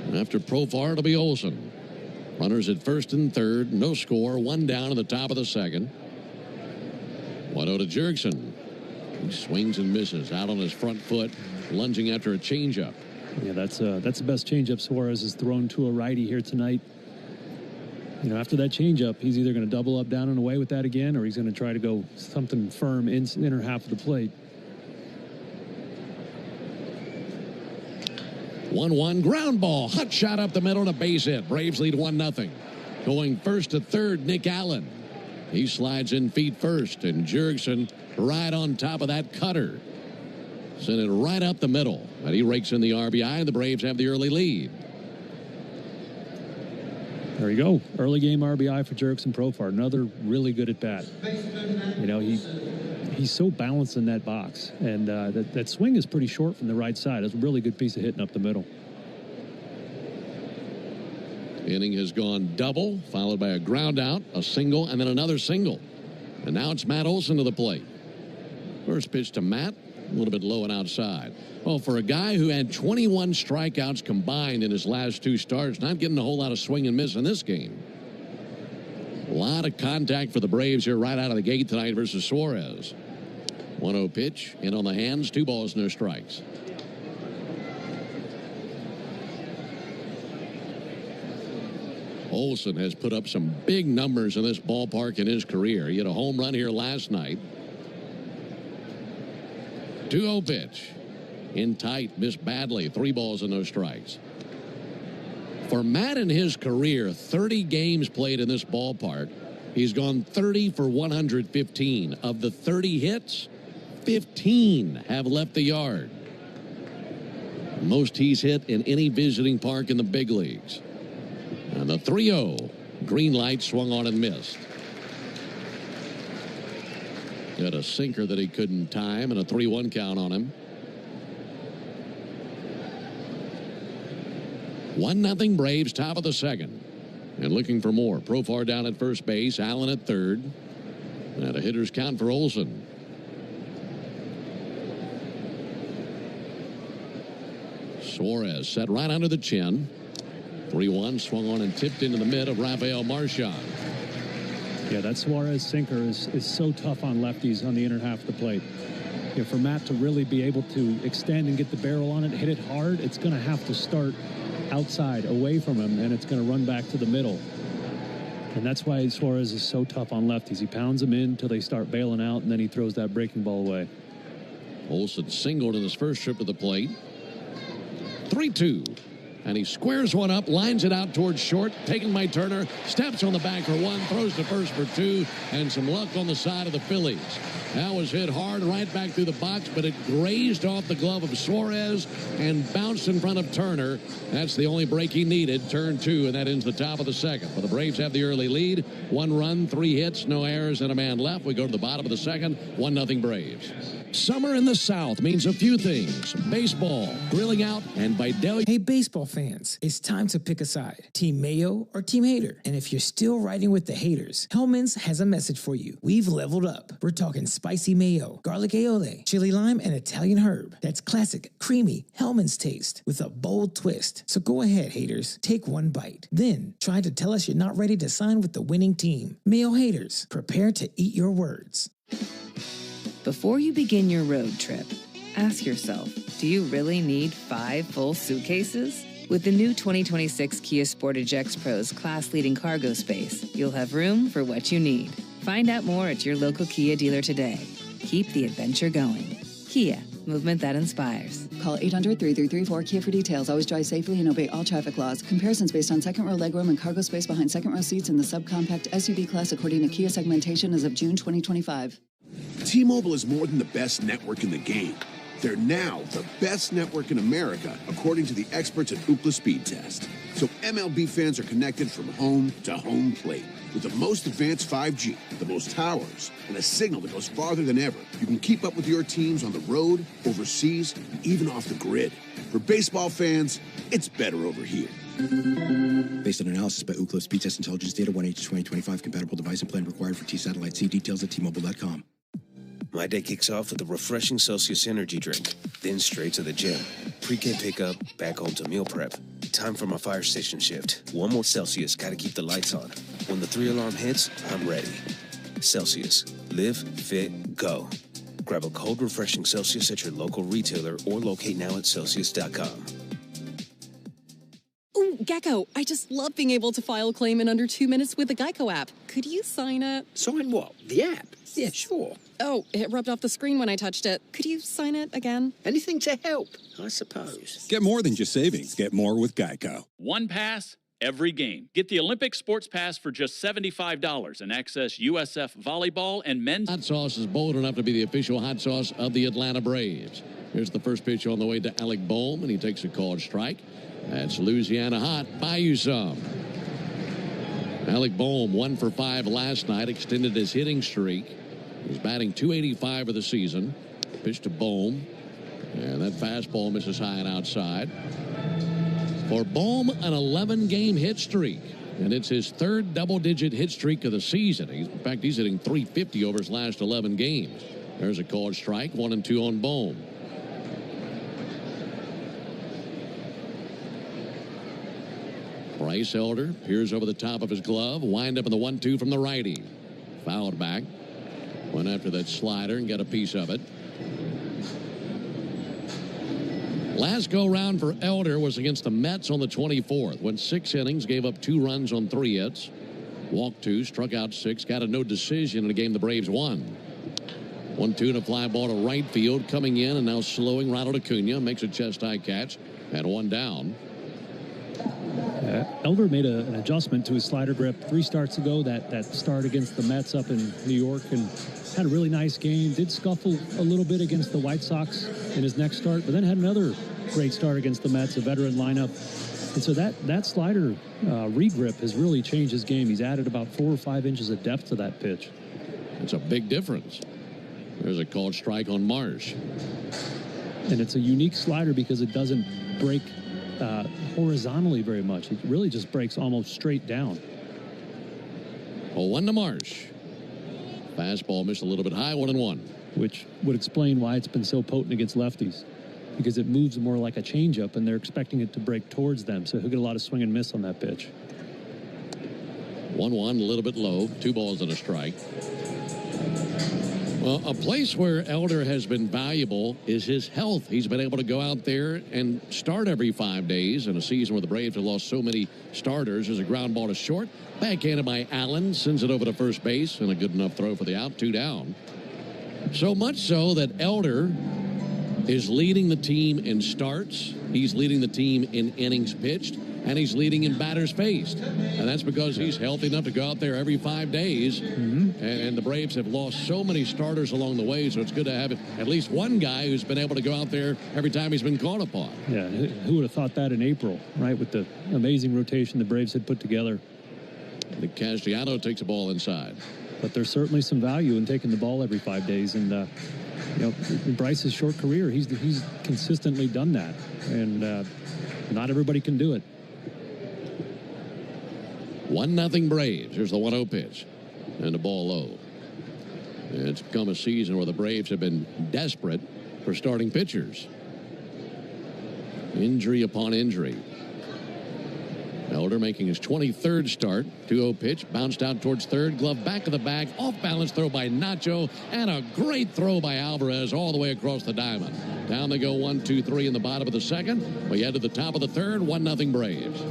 And after Profar, it'll be Olsen. Runners at first and third. No score. One down in the top of the second. 1-0 to Jurickson. He swings and misses out on his front foot, lunging after a changeup. Yeah, that's the best changeup Suarez has thrown to a righty here tonight. You know, after that changeup, he's either going to double up, down, and away with that again, or he's going to try to go something firm in inner half of the plate. 1-1 ground ball. Hot shot up the middle and a base hit. Braves lead 1-0. Going first to third, Nick Allen. He slides in feet first, and Jurickson right on top of that cutter. Sent it right up the middle. And he rakes in the RBI, and the Braves have the early lead. There you go. Early game RBI for Jurickson Profar. Another really good at bat. You know, he's so balanced in that box. And that swing is pretty short from the right side. It's a really good piece of hitting up the middle. Inning has gone double, followed by a ground out, a single, and then another single. And now it's Matt Olson to the plate. First pitch to Matt, a little bit low and outside. Well, for a guy who had 21 strikeouts combined in his last two starts, not getting a whole lot of swing and miss in this game. A lot of contact for the Braves here right out of the gate tonight versus Suarez. 1-0 pitch, in on the hands, 2 balls, no strikes. Olson has put up some big numbers in this ballpark in his career. He had a home run here last night. 2-0 pitch. In tight, missed badly. 3 balls and no strikes. For Matt in his career, 30 games played in this ballpark. He's gone 30 for 115. Of the 30 hits, 15 have left the yard. Most he's hit in any visiting park in the big leagues. And the 3-0, green light swung on and missed. Got a sinker that he couldn't time and a 3-1 count on him. 1-0 Braves, top of the second. And looking for more. Profar down at first base, Allen at third. And a hitter's count for Olson. Suarez set right under the chin. 3-1 swung on and tipped into the mid of Rafael Marchand. Yeah, that Suarez sinker is so tough on lefties on the inner half of the plate. You know, for Matt to really be able to extend and get the barrel on it, hit it hard, it's going to have to start outside, away from him, and it's going to run back to the middle. And that's why Suarez is so tough on lefties. He pounds them in until they start bailing out, and then he throws that breaking ball away. Olson singled in his first trip to the plate. 3-2. And he squares one up, lines it out towards short, taken by Turner, steps on the back for 1, throws to first for 2, and some luck on the side of the Phillies. That was hit hard right back through the box, but it grazed off the glove of Suarez and bounced in front of Turner. That's the only break he needed, turn 2, and that ends the top of the second. But the Braves have the early lead, 1 run, 3 hits, no errors, and a man left. We go to the bottom of the second, 1-0 Braves. Summer in the South means a few things. Baseball, grilling out, and Vidalia. Hey, baseball fans, it's time to pick a side. Team Mayo or Team Hater. And if you're still riding with the haters, Hellman's has a message for you. We've leveled up. We're talking spicy mayo, garlic aioli, chili lime, and Italian herb. That's classic, creamy Hellman's taste with a bold twist. So go ahead, haters. Take one bite. Then try to tell us you're not ready to sign with the winning team. Mayo haters, prepare to eat your words. Before you begin your road trip, ask yourself, do you really need 5 full suitcases? With the new 2026 Kia Sportage X-Pro's class-leading cargo space, you'll have room for what you need. Find out more at your local Kia dealer today. Keep the adventure going. Kia, movement that inspires. Call 800-3334-KIA for details. Always drive safely and obey all traffic laws. Comparisons based on second row legroom and cargo space behind second row seats in the subcompact SUV class according to Kia segmentation as of June 2025. T-Mobile is more than the best network in the game. They're now the best network in America, according to the experts at Ookla Speed Test. So MLB fans are connected from home to home plate. With the most advanced 5G, the most towers, and a signal that goes farther than ever, you can keep up with your teams on the road, overseas, and even off the grid. For baseball fans, it's better over here. Based on analysis by Ookla Speed Test Intelligence Data 1H2025, compatible device and plan required for T-Satellite. See details at T-Mobile.com. My day kicks off with a refreshing Celsius energy drink. then straight to the gym. Pre-K pickup, back home to meal prep. Time for my fire station shift. One more Celsius, gotta keep the lights on. When the 3-alarm hits, I'm ready. Celsius. Live, fit, go. Grab a cold, refreshing Celsius at your local retailer or locate now at Celsius.com. Ooh, Gecko, I just love being able to file a claim in under 2 minutes with the Geico app. Could you sign it? Sign what? The app? Yeah, sure. Oh, it rubbed off the screen when I touched it. Could you sign it again? Anything to help, I suppose. Get more than just savings. Get more with Geico. One pass, every game. Get the Olympic Sports Pass for just $75 and access USF volleyball and men's. Hot Sauce is bold enough to be the official hot sauce of the Atlanta Braves. Here's the first pitch on the way to Alec Bohm, and he takes a called strike. That's Louisiana hot. Buy you some. Alec Bohm, 1 for 5 last night, extended his hitting streak. He's batting .285 of the season. Pitch to Bohm, and that fastball misses high and outside. For Bohm, an 11-game hit streak, and it's his third double-digit hit streak of the season. In fact, he's hitting .350 over his last 11 games. There's a called strike, 1-2 on Bohm. Bryce Elder peers over the top of his glove. Wind up in the 1-2 from the righty. Fouled back. Went after that slider and got a piece of it. Last go-round for Elder was against the Mets on the 24th. Went 6 innings, gave up 2 runs on 3 hits. Walked 2, struck out 6, got a no decision in a game the Braves won. 1-2 and a fly ball to right field. Coming in and now slowing Ronald Acuna. Makes a chest-high catch. And 1 down. Elder made an adjustment to his slider grip 3 starts ago, that start against the Mets up in New York, and had a really nice game. Did scuffle a little bit against the White Sox in his next start, but then had another great start against the Mets, a veteran lineup. And so that slider regrip has really changed his game. He's added about 4 or 5 inches of depth to that pitch. It's a big difference. There's a called strike on Marsh. And it's a unique slider because it doesn't break horizontally very much. It really just breaks almost straight down. 0-1 to Marsh. Fastball missed a little bit high, 1-1. Which would explain why it's been so potent against lefties. Because it moves more like a changeup, and they're expecting it to break towards them. So he'll get a lot of swing and miss on that pitch. 1-1, a little bit low. 2 balls and a strike. Well, a place where Elder has been valuable is his health. He's been able to go out there and start every 5 days in a season where the Braves have lost so many starters. There's a ground ball to short. Backhanded by Allen. Sends it over to first base. And a good enough throw for the out. 2 down. So much so that Elder is leading the team in starts. He's leading the team in innings pitched. And he's leading in batters faced. And that's because he's healthy enough to go out there every 5 days. And the Braves have lost so many starters along the way, so it's good to have at least one guy who's been able to go out there every time he's been called upon. Yeah, who would have thought that in April, right, with the amazing rotation the Braves had put together. The Castellano takes the ball inside. But there's certainly some value in taking the ball every 5 days. And, in Bryce's short career, he's consistently done that. And not everybody can do it. 1-0 Braves. Here's the 1-0 pitch. And the ball low. And it's become a season where the Braves have been desperate for starting pitchers. Injury upon injury. Elder making his 23rd start. 2-0 pitch. Bounced out towards third. Glove back of the bag. Off balance throw by Nacho. And a great throw by Alvarez all the way across the diamond. Down they go 1-2-3 in the bottom of the second. We head to the top of the third. 1-0 Braves.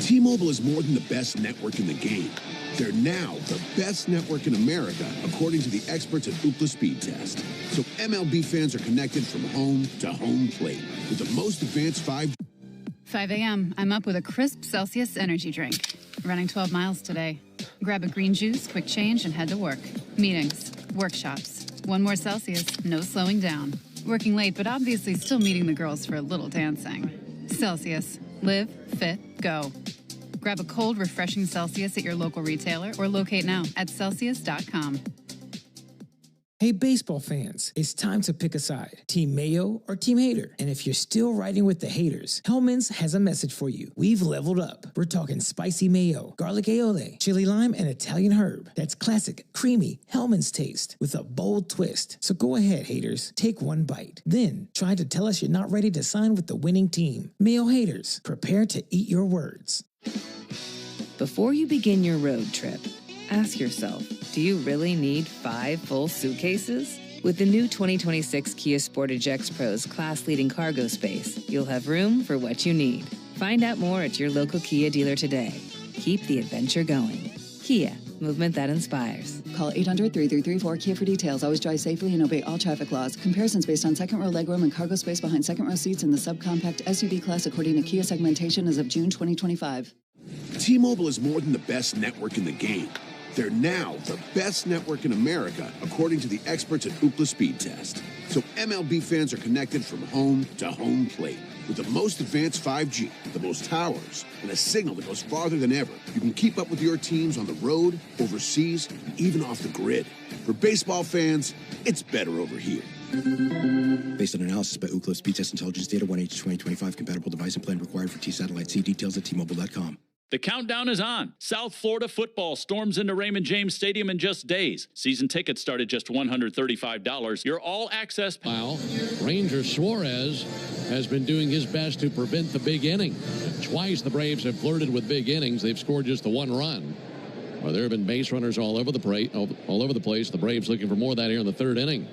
T-Mobile is more than the best network in the game. They're now the best network in America, according to the experts at Ookla Speed Test. So MLB fans are connected from home to home plate with the most advanced 5G. 5 a.m. I'm up with a crisp Celsius energy drink. Running 12 miles today. Grab a green juice, quick change, and head to work. Meetings, workshops. 1 more Celsius, no slowing down. Working late, but obviously still meeting the girls for a little dancing. Celsius. Live, fit, go. Grab a cold, refreshing Celsius at your local retailer or locate now at Celsius.com. Hey, baseball fans, it's time to pick a side. Team Mayo or Team Hater? And if you're still riding with the haters, Hellman's has a message for you. We've leveled up. We're talking spicy mayo, garlic aioli, chili lime, and Italian herb. That's classic, creamy Hellman's taste with a bold twist. So go ahead, haters. Take one bite. Then try to tell us you're not ready to sign with the winning team. Mayo haters, prepare to eat your words. Before you begin your road trip, ask yourself, do you really need 5 full suitcases? With the new 2026 Kia Sportage X Pro's class-leading cargo space, you'll have room for what you need. Find out more at your local Kia dealer today. Keep the adventure going. Kia, movement that inspires. Call 800-3334-KIA for details. Always drive safely and obey all traffic laws. Comparisons based on second row legroom and cargo space behind second row seats in the subcompact SUV class according to Kia segmentation as of June 2025. T-Mobile is more than the best network in the game. They're now the best network in America, according to the experts at Ookla Speed Test. So MLB fans are connected from home to home plate. With the most advanced 5G, the most towers, and a signal that goes farther than ever, you can keep up with your teams on the road, overseas, and even off the grid. For baseball fans, it's better over here. Based on analysis by Ookla Speed Test Intelligence Data 1H2025, compatible device and plan required for T-Satellite. See details at T-Mobile.com. The countdown is on. South Florida football storms into Raymond James Stadium in just days. Season tickets start at just $135. Your all-access... Wow. Ranger Suarez has been doing his best to prevent the big inning. Twice the Braves have flirted with big innings. They've scored just the one run. Well, there have been base runners all over the place. The Braves looking for more of that here in the third inning.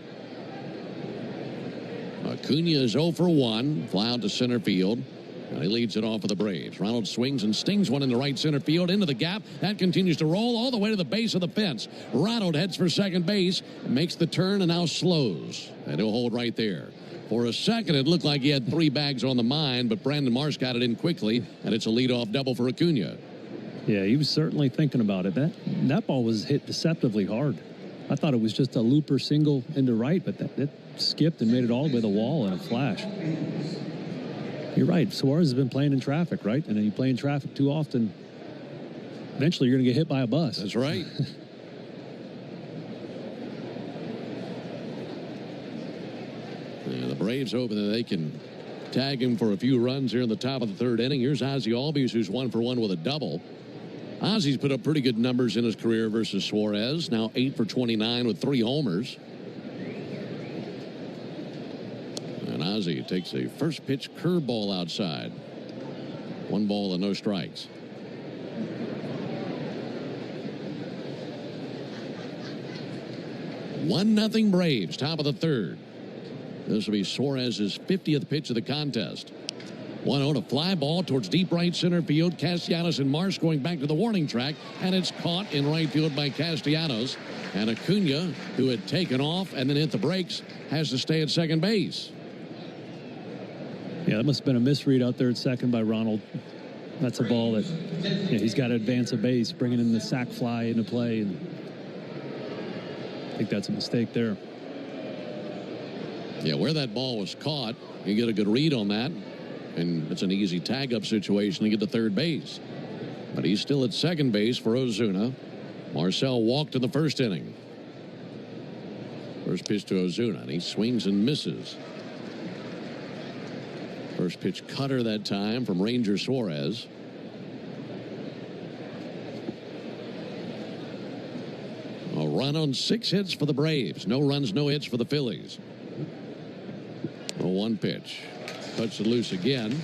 Acuna is 0 for 1. Fly out to center field. And he leads it off for the Braves. Ronald swings and stings one in the right center field into the gap. That continues to roll all the way to the base of the fence. Ronald heads for second base, makes the turn, and now slows. And he'll hold right there. For a second, it looked like he had 3 bags on the mind, but Brandon Marsh got it in quickly, and it's a leadoff double for Acuna. Yeah, he was certainly thinking about it. That ball was hit deceptively hard. I thought it was just a looper single into right, but that skipped and made it all the way to the wall in a flash. You're right. Suarez has been playing in traffic, right? And then you play in traffic too often, eventually you're going to get hit by a bus. That's right. The Braves hoping that they can tag him for a few runs here in the top of the third inning. Here's Ozzie Albies, who's 1 for 1 with a double. Ozzie's put up pretty good numbers in his career versus Suarez. Now 8 for 29 with 3 homers. And Ozzie takes a first pitch curveball outside. 1 ball and no strikes. One nothing Braves, top of the third. This will be Suarez's 50th pitch of the contest. 1-0 to fly ball towards deep right center field. Castellanos and Marsh going back to the warning track, and it's caught in right field by Castellanos. And Acuna, who had taken off and then hit the brakes, has to stay at second base. Yeah, that must have been a misread out there at second by Ronald. That's a ball that he's got to advance a base, bringing in the sac fly into play. And I think that's a mistake there. Yeah, where that ball was caught, you get a good read on that. And it's an easy tag-up situation to get to third base. But he's still at second base for Ozuna. Marcel walked in the first inning. First pitch to Ozuna, and he swings and misses. First pitch cutter that time from Ranger Suarez. A run on 6 hits for the Braves. No runs, no hits for the Phillies. A 1 pitch. Touched it loose again.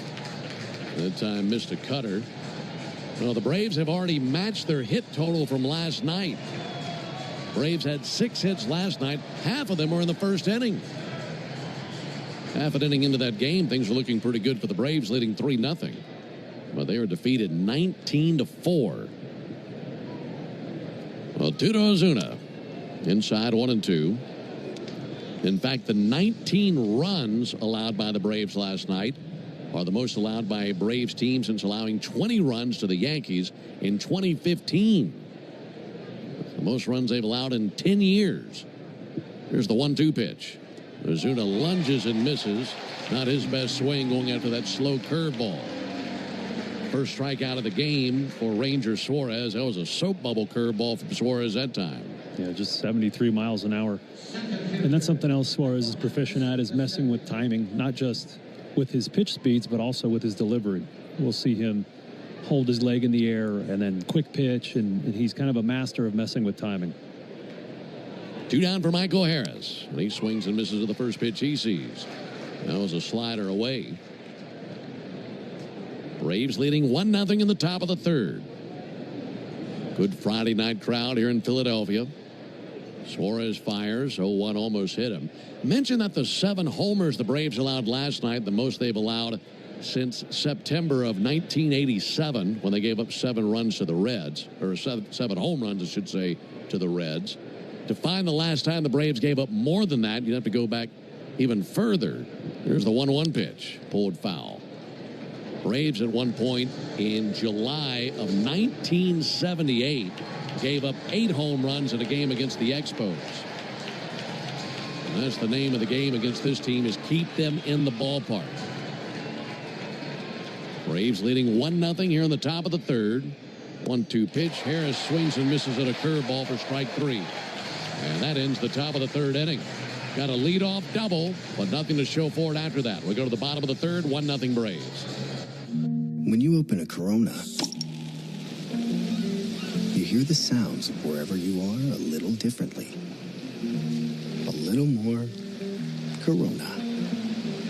That time missed a cutter. Well, the Braves have already matched their hit total from last night. Braves had 6 hits last night. Half of them were in the first inning. Half an inning into that game, things were looking pretty good for the Braves, leading 3-0. But they were defeated 19-4. Well, 2 to Ozuna. Inside 1-2. In fact, the 19 runs allowed by the Braves last night are the most allowed by a Braves team since allowing 20 runs to the Yankees in 2015. The most runs they've allowed in 10 years. Here's the 1-2 pitch. Ozuna lunges and misses. Not his best swing going after that slow curveball. First strikeout of the game for Ranger Suarez. That was a soap bubble curveball from Suarez that time. Yeah, just 73 miles an hour. And that's something else Suarez is proficient at, is messing with timing, not just with his pitch speeds, but also with his delivery. We'll see him hold his leg in the air and then quick pitch, and he's kind of a master of messing with timing. 2 down for Michael Harris. And he swings and misses at the first pitch he sees. That was a slider away. Braves leading 1-0 in the top of the third. Good Friday night crowd here in Philadelphia. Suarez fires. 0-1 almost hit him. Mention that the 7 homers the Braves allowed last night, the most they've allowed since September of 1987, when they gave up 7 runs to the Reds, or 7 home runs, I should say, to the Reds. To find the last time the Braves gave up more than that, you'd have to go back even further. There's the 1-1 pitch, pulled foul. Braves at one point in July of 1978 gave up 8 home runs in a game against the Expos. And that's the name of the game against this team, is keep them in the ballpark. Braves leading 1-0 here in the top of the third. 1-2 pitch. Harris swings and misses at a curveball for strike 3. And that ends the top of the third inning. Got a leadoff double, but nothing to show for it after that. We go to the bottom of the third, 1-0 Braves. When you open a Corona, you hear the sounds of wherever you are a little differently. A little more Corona.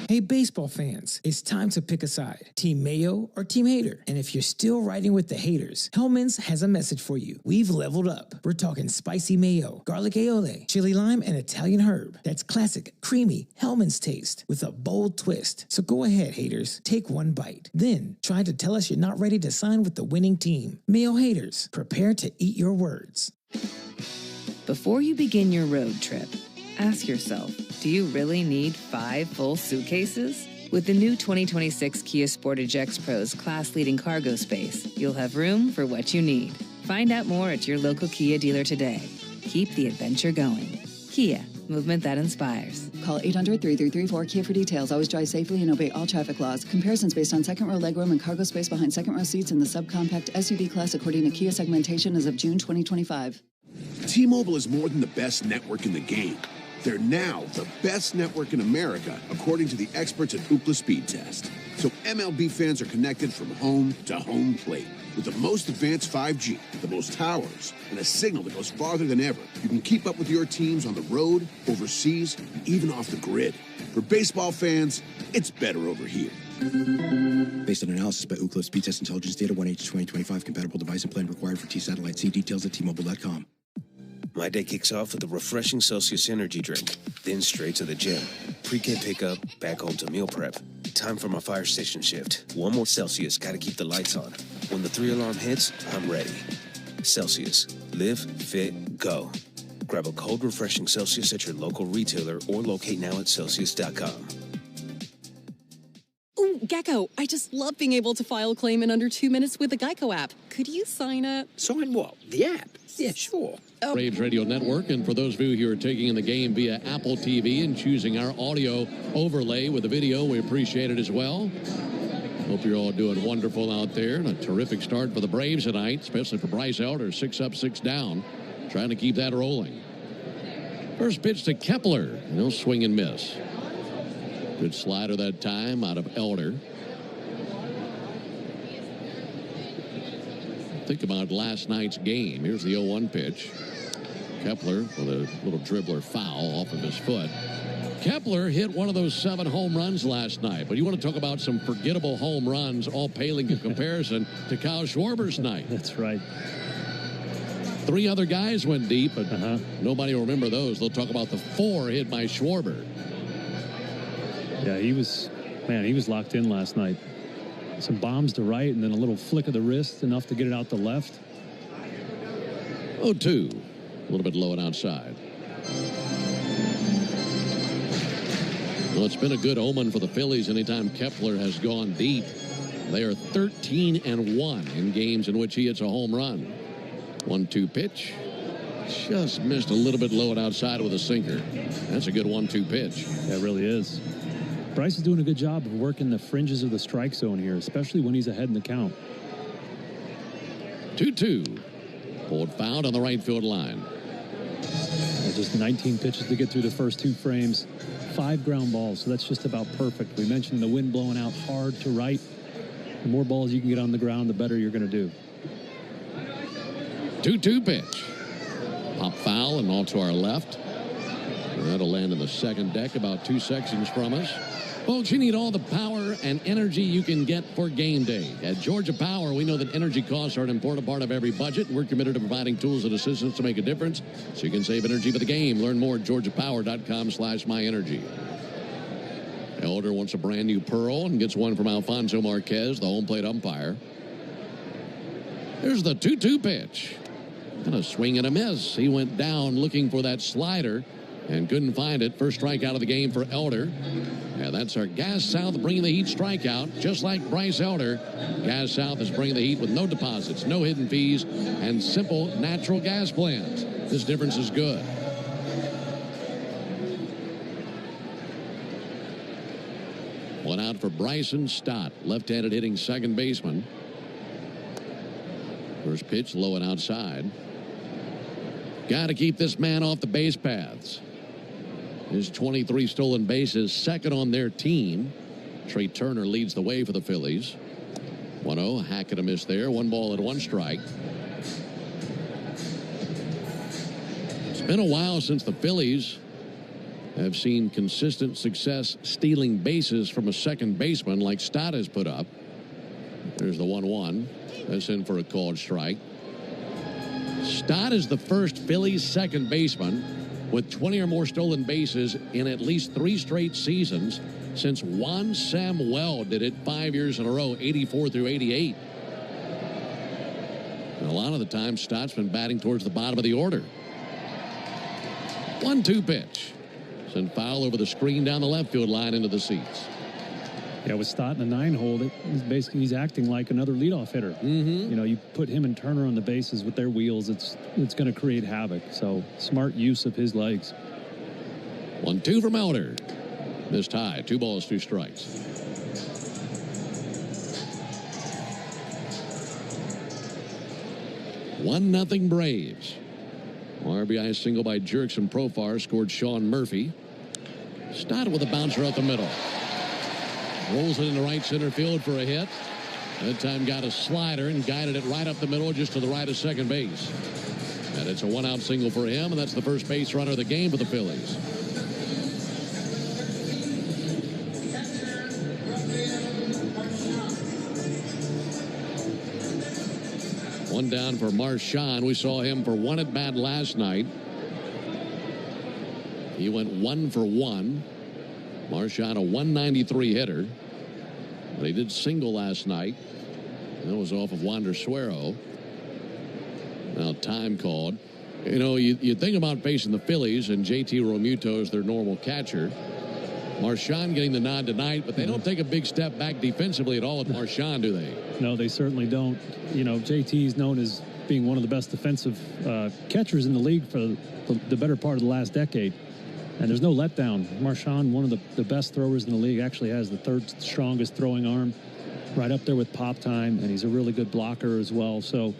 Hey, baseball fans, it's time to pick a side. Team Mayo or Team Hater? And if you're still riding with the haters, Hellman's has a message for you. We've leveled up. We're talking spicy mayo, garlic aioli, chili lime, and Italian herb. That's classic, creamy Hellman's taste with a bold twist. So go ahead, haters, take one bite. Then try to tell us you're not ready to sign with the winning team. Mayo haters, prepare to eat your words. Before you begin your road trip, ask yourself, do you really need 5 full suitcases? With the new 2026 Kia Sportage X Pro's class-leading cargo space, you'll have room for what you need. Find out more at your local Kia dealer today. Keep the adventure going. Kia, movement that inspires. Call 800-3334-KIA for details. Always drive safely and obey all traffic laws. Comparisons based on second row legroom and cargo space behind second row seats in the subcompact SUV class according to Kia segmentation as of June 2025. T-Mobile is more than the best network in the game. They're now the best network in America, according to the experts at Ookla Speed Test. So MLB fans are connected from home to home plate. With the most advanced 5G, the most towers, and a signal that goes farther than ever, you can keep up with your teams on the road, overseas, and even off the grid. For baseball fans, it's better over here. Based on analysis by Ookla Speed Test Intelligence Data 1H2025, compatible device and plan required for T-Satellite. See details at T-Mobile.com. My day kicks off with a refreshing Celsius energy drink, then straight to the gym. Pre-game pickup, back home to meal prep. Time for my fire station shift. 1 more Celsius, gotta keep the lights on. When the 3-alarm hits, I'm ready. Celsius. Live, fit, go. Grab a cold, refreshing Celsius at your local retailer or locate now at Celsius.com. Ooh, Gecko, I just love being able to file a claim in under 2 minutes with the Geico app. Could you sign up? Sign what? The app? Yeah, sure. Braves Radio Network, and for those of you who are taking in the game via Apple TV and choosing our audio overlay with the video, we appreciate it as well. Hope you're all doing wonderful out there, and a terrific start for the Braves tonight, especially for Bryce Elder, 6 up, 6 down, trying to keep that rolling. First pitch to Kepler, and he'll swing and miss. Good slider that time out of Elder. Think about last night's game. Here's the 0-1 pitch. Kepler with a little dribbler foul off of his foot. Kepler hit one of those 7 home runs last night. But you want to talk about some forgettable home runs, all paling in comparison to Kyle Schwarber's night. That's right. 3 other guys went deep, but nobody will remember those. They'll talk about the 4 hit by Schwarber. Yeah, he was locked in last night. Some bombs to right and then a little flick of the wrist, enough to get it out to left. 0-2. A little bit low and outside. Well, it's been a good omen for the Phillies anytime Kepler has gone deep. They are 13-1 in games in which he hits a home run. 1-2 pitch. Just missed a little bit low and outside with a sinker. That's a good 1-2 pitch. That really is. Bryce is doing a good job of working the fringes of the strike zone here, especially when he's ahead in the count. 2-2. Pulled foul on the right field line. just 19 pitches to get through the first 2 frames, 5 ground balls, so that's just about perfect. We mentioned the wind blowing out hard to right. The more balls you can get on the ground, the better you're going to do. 2-2 pitch. Pop foul and all to our left. That'll land in the second deck about 2 sections from us. Folks, you need all the power and energy you can get for game day. At Georgia Power, we know that energy costs are an important part of every budget. We're committed to providing tools and assistance to make a difference so you can save energy for the game. Learn more at georgiapower.com/myenergy. Elder wants a brand new pearl and gets one from Alfonso Marquez, the home plate umpire. Here's the 2-2 pitch. And a swing and a miss. He went down looking for that slider and couldn't find it. First strikeout of the game for Elder. Yeah, that's our Gas South bringing the Heat strikeout. Just like Bryce Elder, Gas South is bringing the Heat with no deposits, no hidden fees, and simple natural gas plans. This difference is good. One out for Bryson Stott, left-handed hitting second baseman. First pitch low and outside. Got to keep this man off the base paths. His 23 stolen bases, second on their team. Trey Turner leads the way for the Phillies. 1-0, Hackett a miss there. 1 ball and 1 strike. It's been a while since the Phillies have seen consistent success stealing bases from a second baseman like Stott has put up. There's the 1-1. That's in for a called strike. Stott is the first Phillies second baseman with 20 or more stolen bases in at least 3 straight seasons since Juan Samuel did it 5 years in a row, 84 through 88. And a lot of the time, Stott's been batting towards the bottom of the order. 1-2 pitch. Sent foul over the screen down the left field line into the seats. Yeah, with Stott in the 9-hole, he's acting like another leadoff hitter. Mm-hmm. You know, you put him and Turner on the bases with their wheels, it's going to create havoc. So smart use of his legs. 1-2 from Elder. Missed high. 2 balls, 2 strikes. One nothing Braves. RBI single by Jerks and Profar scored Sean Murphy. Stott with a bouncer out the middle. Rolls it into right center field for a hit. That time got a slider and guided it right up the middle just to the right of second base. And it's a 1-out single for him, and that's the first base runner of the game for the Phillies. One down for Marchand. We saw him for 1 at bat last night. He went 1 for 1. Marchand, a 193 hitter. But he did single last night. That was off of Wander Suero. Now time called. You know, you think about facing the Phillies, and JT Realmuto is their normal catcher. Marchand getting the nod tonight, but they don't take a big step back defensively at all with Marchand, do they? No, they certainly don't. You know, JT is known as being one of the best defensive catchers in the league for the better part of the last decade. And there's no letdown. Marchand, one of the best throwers in the league, actually has the 3rd strongest throwing arm, right up there with Pop Time, and he's a really good blocker as well. So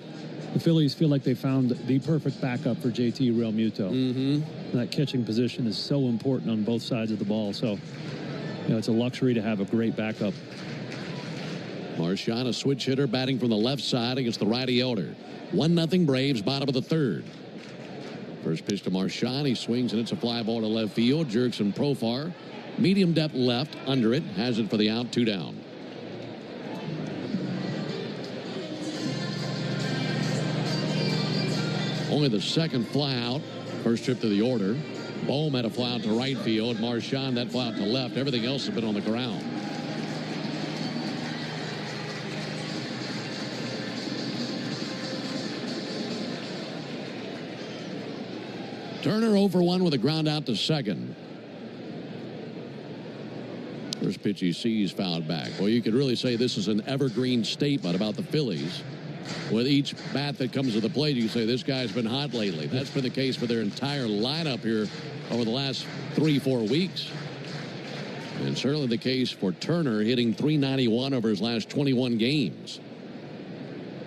the Phillies feel like they found the perfect backup for JT Realmuto. Mm-hmm. That catching position is so important on both sides of the ball. So, you know, it's a luxury to have a great backup. Marchand, a switch hitter, batting from the left side against the righty Elder. 1-0 Braves, bottom of the 3rd. First pitch to Marchand. He swings, and it's a fly ball to left field. Jerks and Profar. Medium depth left, under it. Has it for the out, 2 down. Only the second fly out. First trip to the order. Bohm had a fly out to right field. Marchand, that fly out to left. Everything else has been on the ground. Turner 0 for 1 with a ground out to second. First pitch he sees fouled back. Well, you could really say this is an evergreen statement about the Phillies. With each bat that comes to the plate, you can say this guy's been hot lately. That's been the case for their entire lineup here over the last 3-4 weeks. And certainly the case for Turner, hitting .391 over his last 21 games.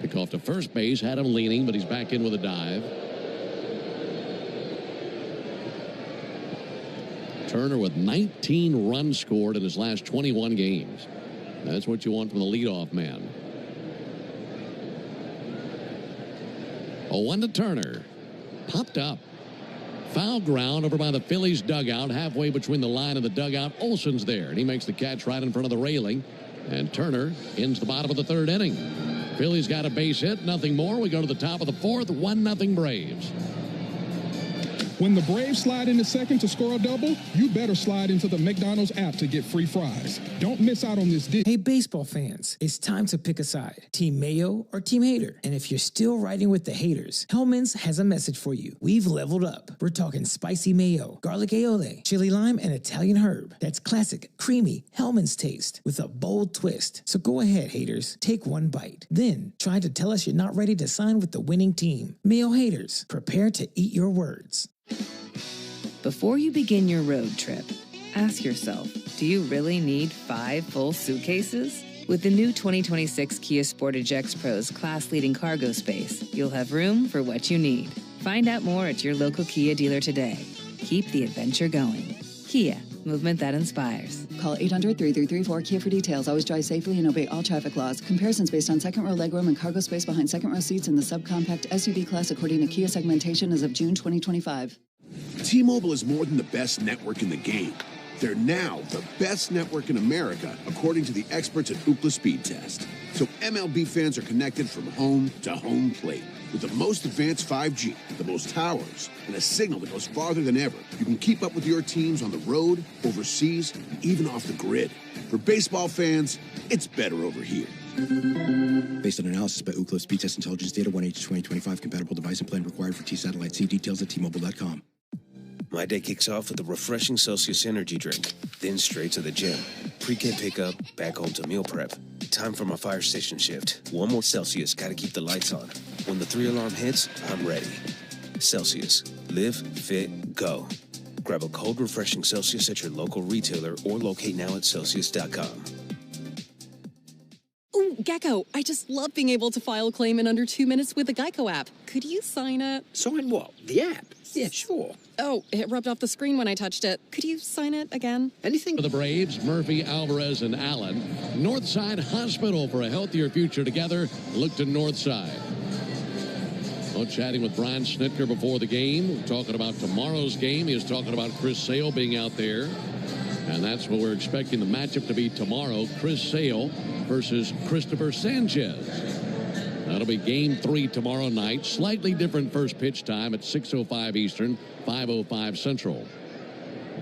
Pick off to first base, had him leaning, but he's back in with a dive. Turner with 19 runs scored in his last 21 games. That's what you want from the leadoff man. 0-1 to Turner. Popped up. Foul ground over by the Phillies dugout, halfway between the line and the dugout. Olsen's there, and he makes the catch right in front of the railing. And Turner ends the bottom of the third inning. Phillies got a base hit, nothing more. We go to the top of the fourth, 1-0 Braves. When the Braves slide into second to score a double, you better slide into the McDonald's app to get free fries. Don't miss out on this deal. Hey, baseball fans, it's time to pick a side. Team Mayo or Team Hater. And if you're still riding with the haters, Hellman's has a message for you. We've leveled up. We're talking spicy mayo, garlic aioli, chili lime, and Italian herb. That's classic, creamy Hellman's taste with a bold twist. So go ahead, haters. Take one bite. Then try to tell us you're not ready to sign with the winning team. Mayo haters, prepare to eat your words. Before you begin your road trip, ask yourself, do you really need 5 full suitcases? With the new 2026 Kia Sportage X Pro's class-leading cargo space, you'll have room for what you need. Find out more at your local Kia dealer today. Keep the adventure going. Kia, movement that inspires. Call 800-3334-KIA for details. Always drive safely and obey all traffic laws. Comparisons based on second row legroom and cargo space behind second row seats in the subcompact SUV class according to Kia segmentation as of June 2025. T-Mobile is more than the best network in the game. They're now the best network in America, according to the experts at Ookla Speed Test. So MLB fans are connected from home to home plate. With the most advanced 5G, the most towers, and a signal that goes farther than ever, you can keep up with your teams on the road, overseas, and even off the grid. For baseball fans, it's better over here. Based on analysis by Ookla Speed Test Intelligence Data 1H2025, compatible device and plan required for T-Satellite. See details at T-Mobile.com. My day kicks off with a refreshing Celsius energy drink, then straight to the gym. Pre-game pickup, back home to meal prep. Time for my fire station shift. One more Celsius, gotta keep the lights on. When the 3-alarm hits, I'm ready. Celsius. Live, fit, go. Grab a cold, refreshing Celsius at your local retailer or locate now at Celsius.com. Ooh, Gecko, I just love being able to file a claim in under 2 minutes with the Geico app. Could you sign it? Sign what? The app? Yeah, sure. Oh, it rubbed off the screen when I touched it. Could you sign it again? Anything? For the Braves, Murphy, Alvarez, and Allen. Northside Hospital for a healthier future together. Look to Northside. Well, chatting with Brian Snitker before the game. We're talking about tomorrow's game. He was talking about Chris Sale being out there. And that's what we're expecting the matchup to be tomorrow. Chris Sale versus Christopher Sanchez. That'll be game 3 tomorrow night. Slightly different first pitch time at 6:05 Eastern, 5:05 Central.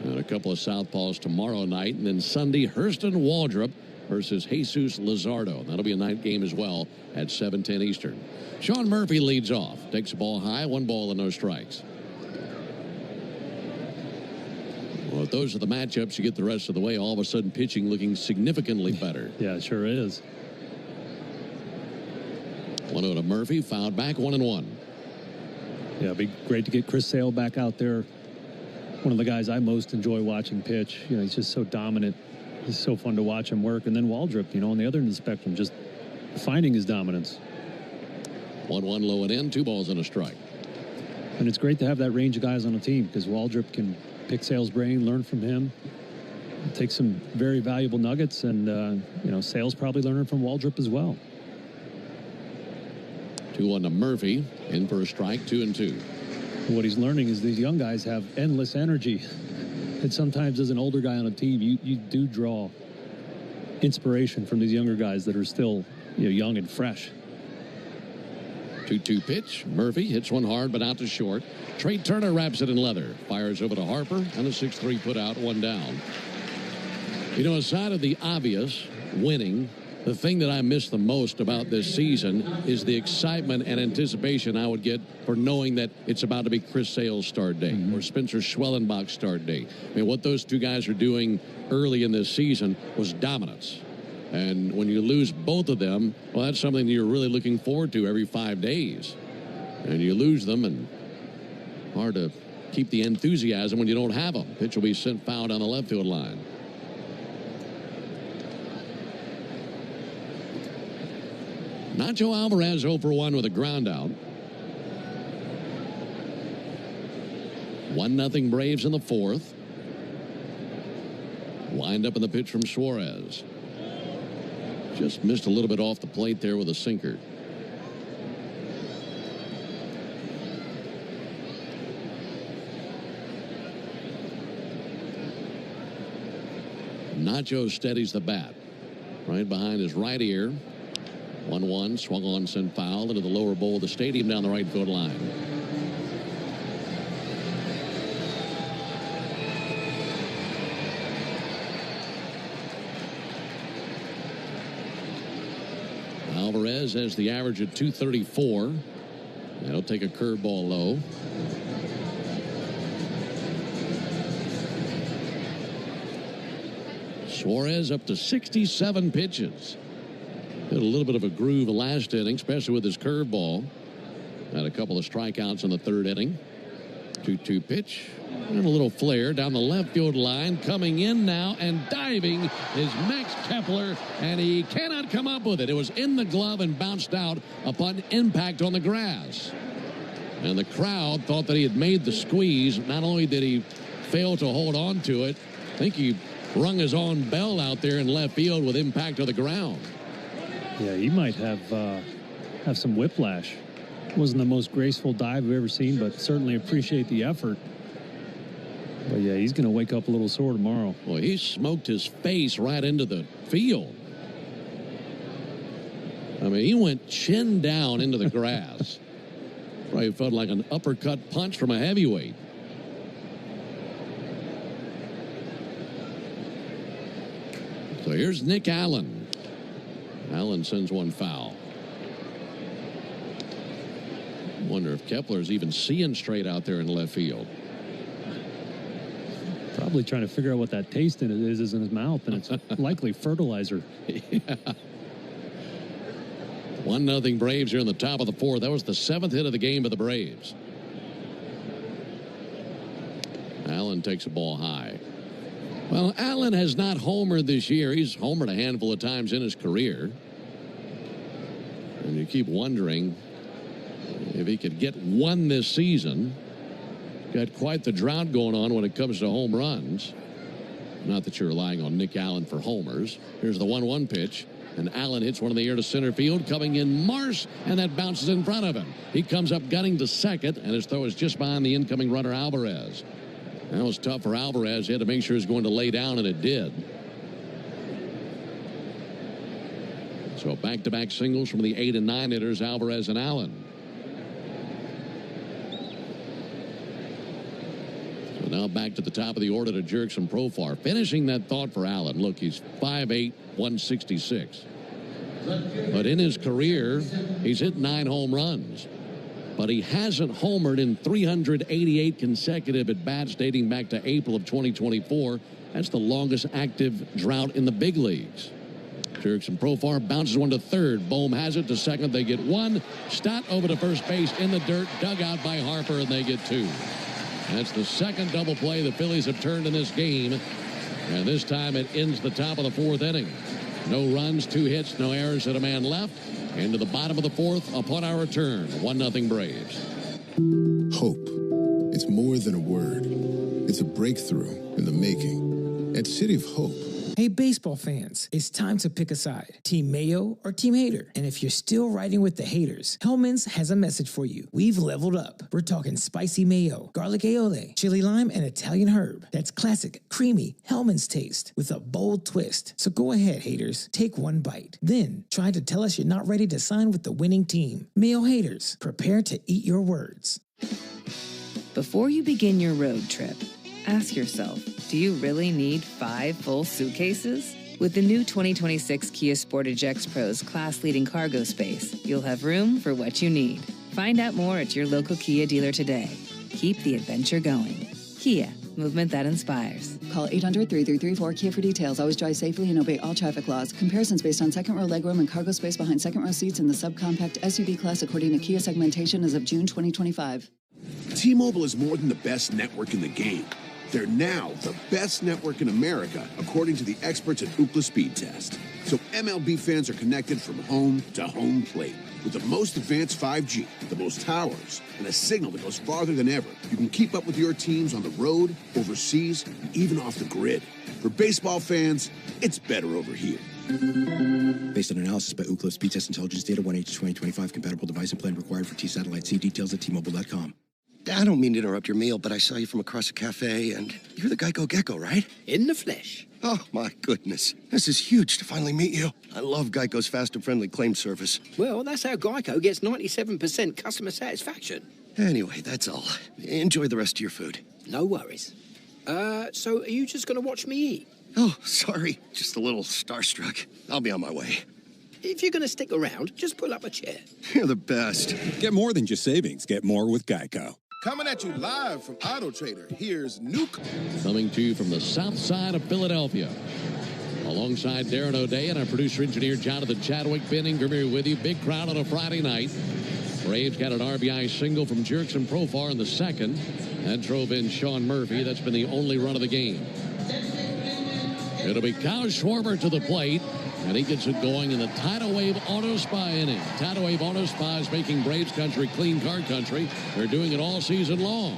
And a couple of southpaws tomorrow night. And then Sunday, Hurston Waldrop versus Jesus Luzardo. That'll be a night game as well at 7:10 Eastern. Sean Murphy leads off. Takes the ball high, 1 ball and no strikes. Well, if those are the matchups, you get the rest of the way. All of a sudden, pitching looking significantly better. Yeah, it sure is. 1-0 to Murphy, fouled back, 1-1. Yeah, it'd be great to get Chris Sale back out there. One of the guys I most enjoy watching pitch. You know, he's just so dominant. He's so fun to watch him work. And then Waldrop, you know, on the other end of the spectrum, just finding his dominance. 1-1 low and in, 2 balls and a strike. And it's great to have that range of guys on a team because Waldrop can pick Sale's brain, learn from him, take some very valuable nuggets, and, you know, Sale's probably learning from Waldrop as well. 2-1 to Murphy, in for a strike, 2-2. What he's learning is these young guys have endless energy. And sometimes as an older guy on a team, you do draw inspiration from these younger guys that are still, you know, young and fresh. 2-2 pitch. Murphy hits one hard, but out to short. Trey Turner wraps it in leather. Fires over to Harper, and a 6-3 put out, 1 down. You know, aside of the obvious, winning, the thing that I miss the most about this season is the excitement and anticipation I would get for knowing that it's about to be Chris Sale's start day or Spencer Schwellenbach's start day. I mean, what those two guys are doing early in this season was dominance. And when you lose both of them, well, that's something you're really looking forward to every 5 days. And you lose them, and hard to keep the enthusiasm when you don't have them. Pitch will be sent foul down the left field line. Nacho Alvarez 0 for 1 with a ground out. 1-0 Braves in the 4th. Lined up in the pitch from Suarez. Just missed a little bit off the plate there with a sinker. Nacho steadies the bat. Right behind his right ear. 1-1, swung on, sent foul into the lower bowl of the stadium down the right field line. Alvarez has the average at 234. That'll take a curveball low. Suarez up to 67 pitches. Had a little bit of a groove last inning, especially with his curveball. Had a couple of strikeouts in the third inning. 2-2 pitch. And a little flare down the left field line. Coming in now and diving is Max Kepler, and he cannot come up with it. It was in the glove and bounced out upon impact on the grass. And the crowd thought that he had made the squeeze. Not only did he fail to hold on to it, I think he rung his own bell out there in left field with impact to the ground. Yeah, he might have some whiplash. Wasn't the most graceful dive I've ever seen, but certainly appreciate the effort. But yeah, he's going to wake up a little sore tomorrow. Well, he smoked his face right into the field. I mean, he went chin down into the grass. Probably felt like an uppercut punch from a heavyweight. So here's Nick Allen. Allen sends one foul. Wonder if Kepler's even seeing straight out there in left field. Probably trying to figure out what that taste in it is in his mouth, and it's likely fertilizer. Yeah. 1-0 Braves here in the top of the fourth. That was the 7th hit of the game by the Braves. Allen takes a ball high. Well, Allen has not homered this year. He's homered a handful of times in his career. And you keep wondering if he could get one this season. Got quite the drought going on when it comes to home runs. Not that you're relying on Nick Allen for homers. Here's the 1-1 pitch. And Allen hits one in the air to center field. Coming in Marsh, and that bounces in front of him. He comes up gunning to second, and his throw is just behind the incoming runner, Alvarez. That was tough for Alvarez. He had to make sure he was going to lay down, and it did. So back-to-back singles from the 8 and 9 hitters, Alvarez and Allen. So now back to the top of the order to Jurickson Profar. Finishing that thought for Allen. Look, he's 5'8", 166. But in his career, he's hit 9 home runs. But he hasn't homered in 388 consecutive at-bats dating back to April of 2024. That's the longest active drought in the big leagues. Jurickson Profar bounces one to third. Bohm has it to second. They get one. Stott over to first base in the dirt. Dug out by Harper, and they get 2. That's the second double play the Phillies have turned in this game. And this time it ends the top of the 4th inning. No runs, 2 hits, no errors, and a man left. Into the bottom of the 4th upon our return. 1-0 Braves. Hope. It's more than a word. It's a breakthrough in the making. At City of Hope. Hey, baseball fans, it's time to pick a side. Team Mayo or Team Hater. And if you're still riding with the haters, Hellman's has a message for you. We've leveled up. We're talking spicy mayo, garlic aioli, chili lime, and Italian herb. That's classic, creamy Hellman's taste with a bold twist. So go ahead, haters. Take one bite. Then try to tell us you're not ready to sign with the winning team. Mayo haters, prepare to eat your words. Before you begin your road trip, ask yourself, do you really need 5 full suitcases? With the new 2026 Kia Sportage X Pro's class-leading cargo space, you'll have room for what you need. Find out more at your local Kia dealer today. Keep the adventure going. Kia, movement that inspires. Call 800-3334-KIA for details. Always drive safely and obey all traffic laws. Comparisons based on second row legroom and cargo space behind second row seats in the subcompact SUV class according to Kia segmentation as of June 2025. T-Mobile is more than the best network in the game. They're now the best network in America, according to the experts at Ookla Speed Test. So MLB fans are connected from home to home plate, With the most advanced 5G, the most towers, and a signal that goes farther than ever, you can keep up with your teams on the road, overseas, and even off the grid. For baseball fans, it's better over here. Based on analysis by Ookla Speed Test Intelligence Data 1H2025, compatible device and plan required for T-Satellite. See details at T-Mobile.com. I don't mean to interrupt your meal, but I saw you from across a cafe, and you're the Geico Gecko, right? In the flesh. Oh, my goodness. This is huge to finally meet you. I love Geico's fast and friendly claim service. Well, that's how Geico gets 97% customer satisfaction. Anyway, that's all. Enjoy the rest of your food. No worries. So are you just going to watch me eat? Oh, sorry. Just a little starstruck. I'll be on my way. If you're going to stick around, just pull up a chair. You're the best. Get more than just savings. Get more with Geico. Coming at you live from Auto Trader, here's Nuke. Coming to you from the south side of Philadelphia. Alongside Darren O'Day and our producer-engineer Jonathan Chadwick, Ben Ingram here with you. Big crowd on a Friday night. Braves got an RBI single from Jurickson Profar in the second. That drove in Sean Murphy. That's been the only run of the game. It'll be Kyle Schwarber to the plate. And he gets it going in the Tidal Wave Auto Spa inning. Tidal Wave Auto Spa is making Braves country clean car country. They're doing it all season long.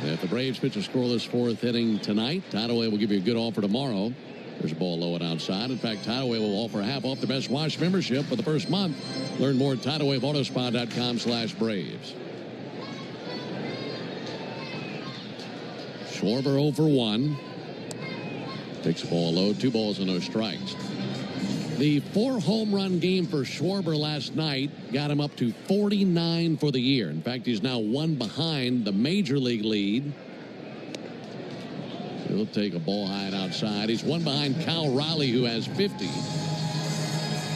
If the Braves pitch a scoreless fourth inning tonight, Tidal Wave will give you a good offer tomorrow. There's a ball low and outside. In fact, Tidal Wave will offer half off the Best Wash membership for the first month. Learn more at TidalWaveAutospa.com/Braves. Schwarber 0 for 1. Takes the ball low. 2 balls and no strikes. The 4 home run game for Schwarber last night got him up to 49 for the year. In fact, he's now 1 behind the major league lead. He'll take a ball high and outside. He's 1 behind Kyle Riley, who has 50.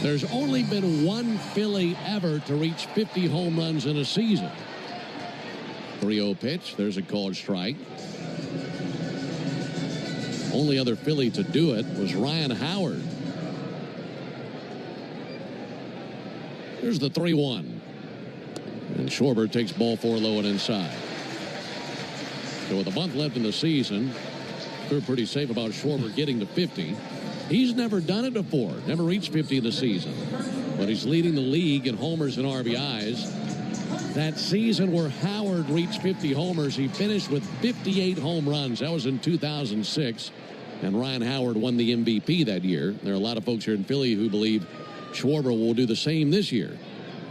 There's only been 1 Philly ever to reach 50 home runs in a season. 3-0 pitch. There's a called strike. Only other Philly to do it was Ryan Howard. Here's the 3-1. And Schwarber takes ball 4 low and inside. So with a month left in the season, we're pretty safe about Schwarber getting to 50. He's never done it before. Never reached 50 in the season. But he's leading the league in homers and RBIs. That season where Howard reached 50 homers, he finished with 58 home runs. That was in 2006. And Ryan Howard won the MVP that year. There are a lot of folks here in Philly who believe Schwarber will do the same this year.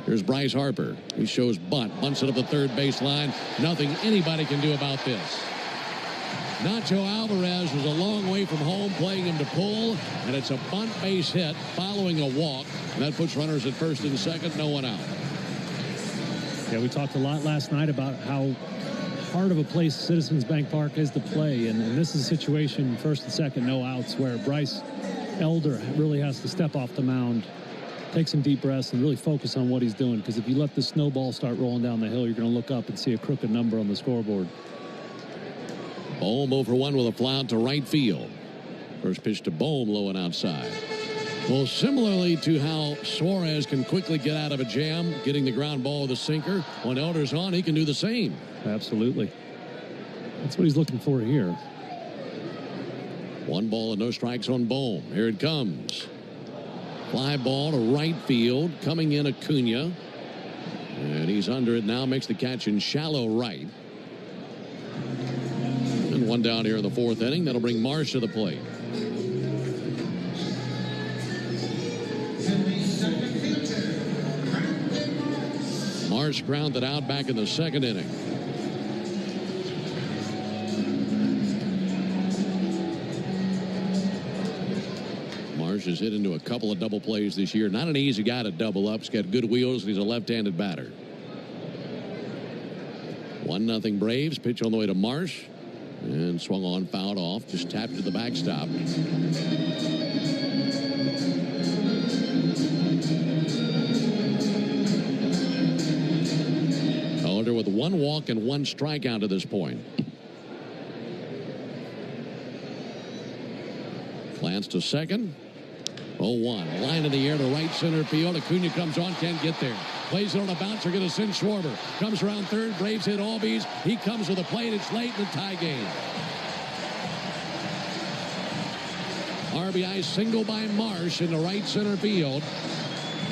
Here's Bryce Harper. He shows bunt. Bunts it up the third baseline. Nothing anybody can do about this. Nacho Alvarez was a long way from home playing him to pull. And it's a bunt base hit following a walk. And that puts runners at first and second. No one out. Yeah, we talked a lot last night about how hard of a place Citizens Bank Park is to play. And this is a situation, first and second, no outs, where Bryce Elder really has to step off the mound, take some deep breaths, and really focus on what he's doing. Because if you let the snowball start rolling down the hill, you're going to look up and see a crooked number on the scoreboard. Bohm 0 for 1 with a fly out to right field. First pitch to Bohm, low and outside. Well, similarly to how Suarez can quickly get out of a jam, getting the ground ball with a sinker, when Elder's on, he can do the same. Absolutely. That's what he's looking for here. 1 ball and no strikes on Bohm. Here it comes. Fly ball to right field. Coming in Acuna. And he's under it now. Makes the catch in shallow right. And 1 down here in the 4th inning. That'll bring Marsh to the plate. Marsh grounded out back in the 2nd inning. Marsh has hit into a couple of double plays this year. Not an easy guy to double up. He's got good wheels, and he's a left-handed batter. 1-0 Braves. Pitch on the way to Marsh. And swung on, fouled off. Just tapped to the backstop. Elder with 1 walk and 1 strikeout to this point. Glance to second. 0-1. Line in the air to right center field. Acuna comes on, can't get there. Plays it on a bouncer, going to send Schwarber. Comes around third. Braves hit Albies. He comes to the plate. It's late in the tie game. RBI single by Marsh in the right center field.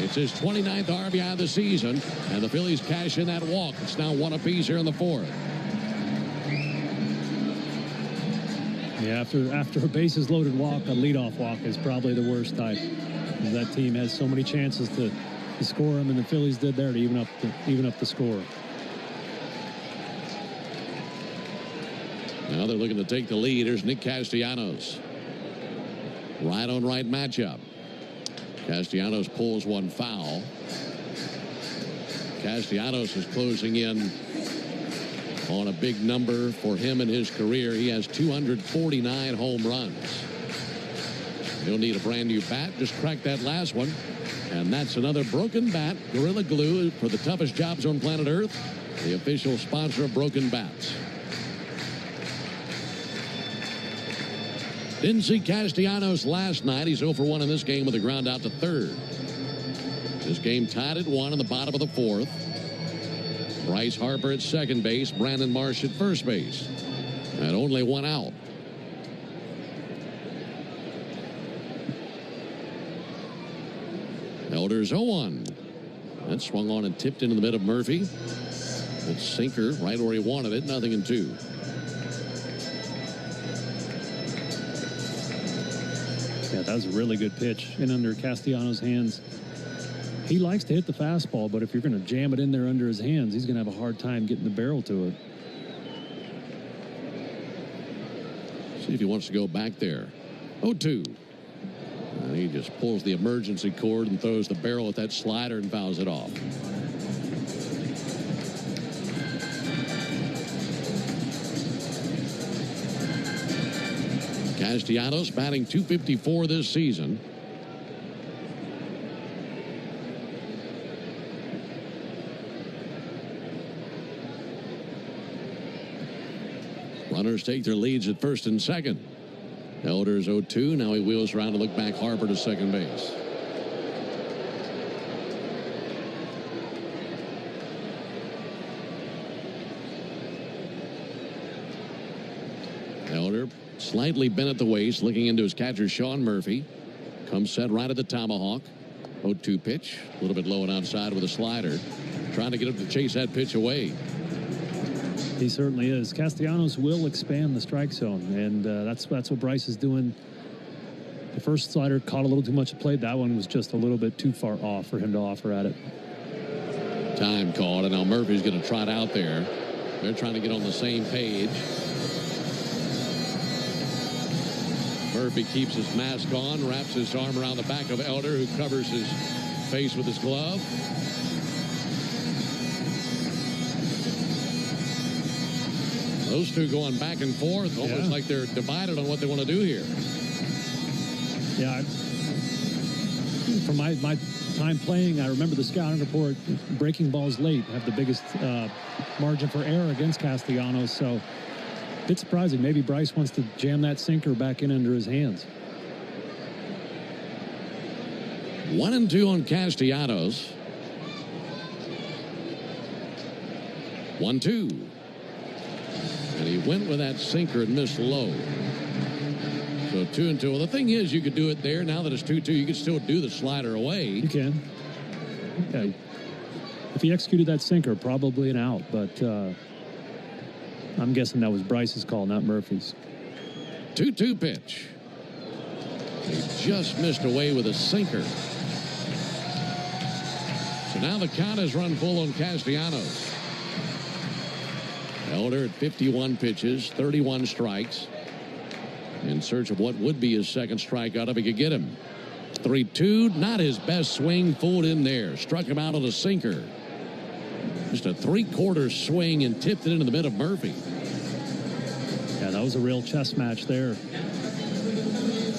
It's his 29th RBI of the season, and the Phillies cash in that walk. It's now 1 apiece here in the 4th. Yeah, after a bases-loaded walk, a leadoff walk is probably the worst type. That team has so many chances to score them, and the Phillies did there to even up the score. Now they're looking to take the lead. Here's Nick Castellanos. Right-on-right matchup. Castellanos pulls one foul. Castellanos is closing in on a big number for him in his career. He has 249 home runs. He'll need a brand new bat. Just crack that last one. And that's another broken bat. Gorilla Glue for the toughest jobs on planet Earth. The official sponsor of broken bats. Didn't see Castellanos last night. He's 0 for 1 in this game with a ground out to third. This game tied at 1 in the bottom of the 4th. Bryce Harper at second base. Brandon Marsh at first base. And only 1 out. Elders 0-1. That swung on and tipped into the mid of Murphy. It's sinker right where he wanted it. 0-2. Yeah, that was a really good pitch in under Castellanos' hands. He likes to hit the fastball, but if you're going to jam it in there under his hands, he's going to have a hard time getting the barrel to it. See if he wants to go back there. 0-2. And he just pulls the emergency cord and throws the barrel at that slider and fouls it off. Castellanos batting .254 this season. Runners take their leads at first and second. Elders 0-2. Now he wheels around to look back. Harper to second base. Elder slightly bent at the waist, looking into his catcher, Sean Murphy. Comes set right at the tomahawk. 0-2 pitch. A little bit low and outside with a slider. Trying to get him to chase that pitch away. He certainly is. Castellanos will expand the strike zone, and that's what Bryce is doing. The first slider caught a little too much play. That one was just a little bit too far off for him to offer at it. Time called, and now Murphy's going to trot out there. They're trying to get on the same page. Murphy keeps his mask on, wraps his arm around the back of Elder, who covers his face with his glove. Those two going back and forth, almost like they're divided on what they want to do here. Yeah, from my time playing, I remember the scouting report, breaking balls late have the biggest margin for error against Castellanos, so a bit surprising. Maybe Bryce wants to jam that sinker back in under his hands. 1-2 on Castellanos. 1-2. And he went with that sinker and missed low. So 2-2. Well, the thing is, you could do it there. Now that it's 2-2, you can still do the slider away. You can. Okay. If he executed that sinker, probably an out. But I'm guessing that was Bryce's call, not Murphy's. 2-2 pitch. He just missed away with a sinker. So now the count has run full on Castellanos. Elder at 51 pitches, 31 strikes. In search of what would be his second strikeout if he could get him. 3-2, not his best swing, fooled in there. Struck him out on a sinker. Just a three-quarter swing and tipped it into the mid of Murphy. Yeah, that was a real chess match there.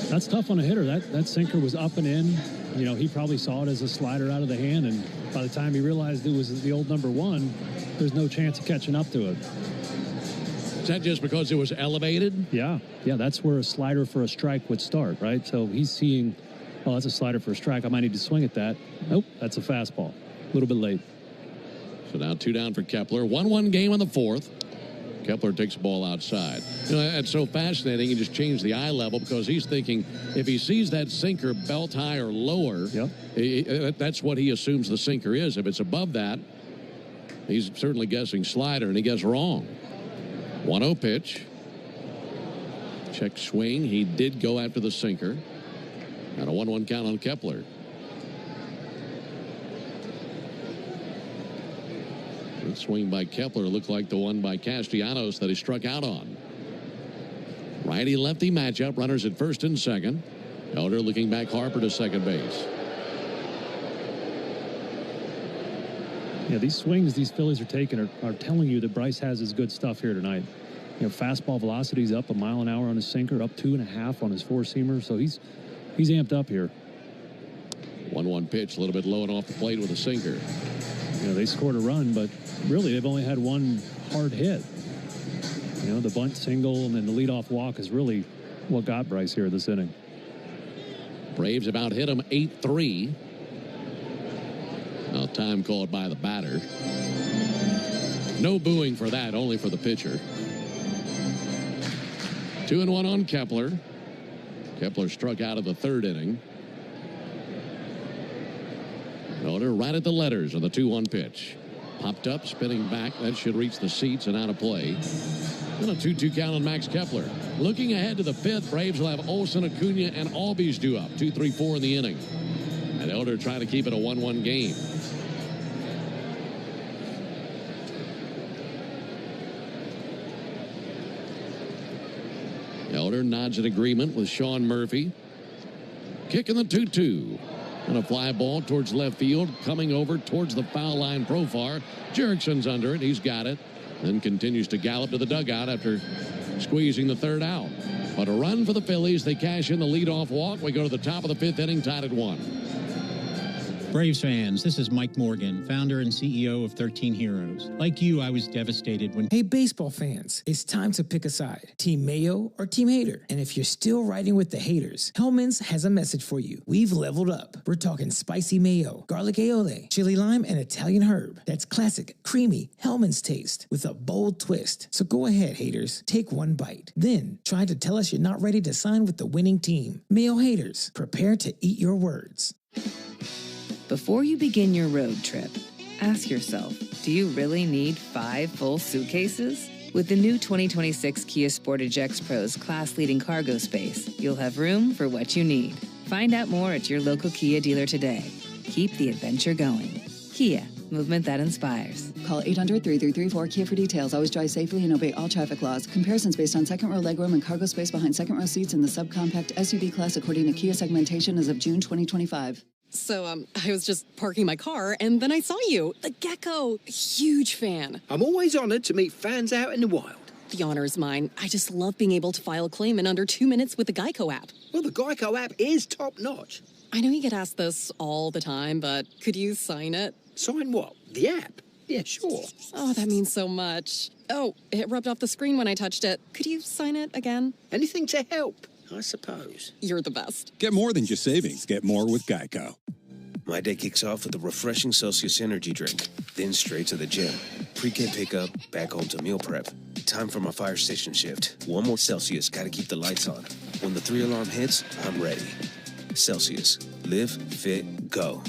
That's tough on a hitter. That sinker was up and in. You know, he probably saw it as a slider out of the hand, and by the time he realized it was the old number one, there's no chance of catching up to it. Is that just because it was elevated? Yeah, that's where a slider for a strike would start, right? So he's seeing, oh, that's a slider for a strike. I might need to swing at that. Nope, that's a fastball. A little bit late. So now 2 down for Kepler. 1-1 game in the 4th. Kepler takes the ball outside. You know, that's so fascinating. He just changed the eye level because he's thinking if he sees that sinker belt high or lower, that's what he assumes the sinker is. If it's above that, he's certainly guessing slider, and he gets wrong. 1-0 pitch. Check swing. He did go after the sinker. And a 1-1 count on Kepler. That swing by Kepler looked like the one by Castellanos that he struck out on. Righty-lefty matchup. Runners at first and second. Elder looking back Harper to second base. Yeah, these swings these Phillies are taking are telling you that Bryce has his good stuff here tonight. You know, fastball velocity's up 1 mile an hour on his sinker, up 2.5 on his four-seamer, so he's amped up here. 1-1 pitch, a little bit low and off the plate with a sinker. You know, they scored a run, but really they've only had one hard hit. You know, the bunt single and then the leadoff walk is really what got Bryce here this inning. Braves about hit him 8-3. Now time called by the batter. No booing for that, only for the pitcher. 2-1 on Kepler. Kepler struck out of the third inning. Elder right at the letters on the 2-1 pitch. Popped up, spinning back. That should reach the seats and out of play. And a 2-2 count on Max Kepler. Looking ahead to the fifth, Braves will have Olsen, Acuna, and Albies due up. 2, 3, 4 in the inning. And Elder trying to keep it a 1-1 game. Elder nods in agreement with Sean Murphy. Kicking the 2-2. And a fly ball towards left field, coming over towards the foul line Profar. Jerickson's under it. He's got it. Then continues to gallop to the dugout after squeezing the third out. But a run for the Phillies. They cash in the leadoff walk. We go to the top of the fifth inning, tied at 1. Braves fans, this is Mike Morgan, founder and CEO of 13 Heroes. Like you, I was devastated when... Hey, baseball fans, it's time to pick a side. Team Mayo or Team Hater. And if you're still riding with the haters, Hellman's has a message for you. We've leveled up. We're talking spicy mayo, garlic aioli, chili lime, and Italian herb. That's classic, creamy Hellman's taste with a bold twist. So go ahead, haters. Take one bite. Then try to tell us you're not ready to sign with the winning team. Mayo haters, prepare to eat your words. Before you begin your road trip, ask yourself, do you really need 5 full suitcases? With the new 2026 Kia Sportage X Pro's class-leading cargo space, you'll have room for what you need. Find out more at your local Kia dealer today. Keep the adventure going. Kia, movement that inspires. Call 800-3334-KIA for details. Always drive safely and obey all traffic laws. Comparisons based on second row legroom and cargo space behind second row seats in the subcompact SUV class according to Kia segmentation as of June 2025. So, I was just parking my car, and then I saw you. The gecko. Huge fan. I'm always honored to meet fans out in the wild. The honor is mine. I just love being able to file a claim in under 2 minutes with the Geico app. Well, the Geico app is top-notch. I know you get asked this all the time, but could you sign it? Sign what? The app? Yeah, sure. Oh, that means so much. Oh, it rubbed off the screen when I touched it. Could you sign it again? Anything to help, I suppose. You're the best. Get more than just savings. Get more with Geico. My day kicks off with a refreshing Celsius energy drink, then straight to the gym. Pre-K pickup, back home to meal prep. Time for my fire station shift. 1 more Celsius, gotta keep the lights on. When the 3-alarm hits, I'm ready. Celsius. Live, fit, go.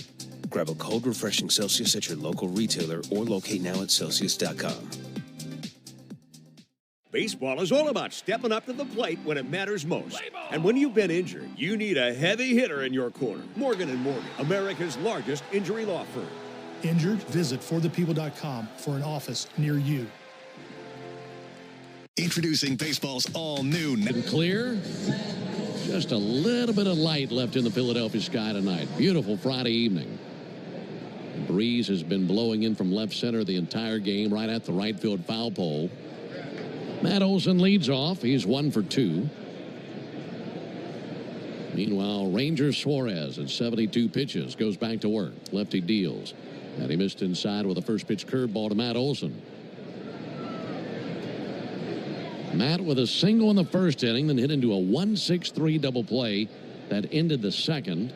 Grab a cold, refreshing Celsius at your local retailer or locate now at Celsius.com. Baseball is all about stepping up to the plate when it matters most. And when you've been injured, you need a heavy hitter in your corner. Morgan & Morgan, America's largest injury law firm. Injured? Visit forthepeople.com for an office near you. Introducing baseball's all-new... Clear. Just a little bit of light left in the Philadelphia sky tonight. Beautiful Friday evening. The breeze has been blowing in from left center the entire game, right at the right field foul pole. Matt Olson leads off. He's 1 for 2. Meanwhile, Ranger Suarez at 72 pitches goes back to work. Lefty deals. And he missed inside with a first pitch curveball to Matt Olson. Matt with a single in the first inning, then hit into a 1-6-3 double play that ended the second.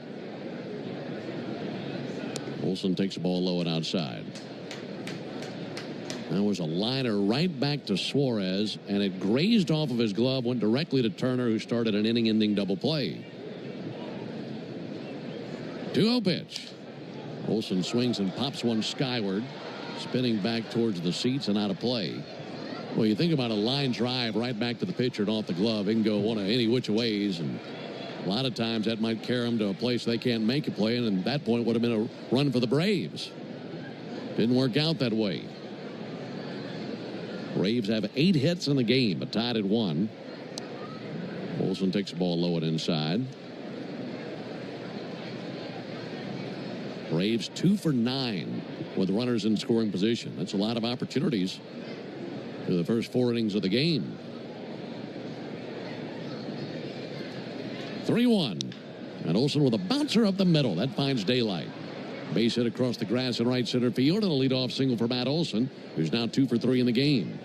Olson takes the ball low and outside. That was a liner right back to Suarez, and it grazed off of his glove, went directly to Turner, who started an inning-ending double play. 2-0 pitch. Olson swings and pops one skyward, spinning back towards the seats and out of play. Well, you think about a line drive right back to the pitcher and off the glove. It can go one of any which ways, and a lot of times that might carry them to a place they can't make a play, and at that point would have been a run for the Braves. Didn't work out that way. Braves have 8 hits in the game, but tied at 1. Olson takes the ball low and inside. Braves 2 for 9 with runners in scoring position. That's a lot of opportunities through the first 4 innings of the game. 3-1. And Olson with a bouncer up the middle. That finds daylight. Base hit across the grass in right center field, and a leadoff single for Matt Olson, who's now 2 for 3 in the game.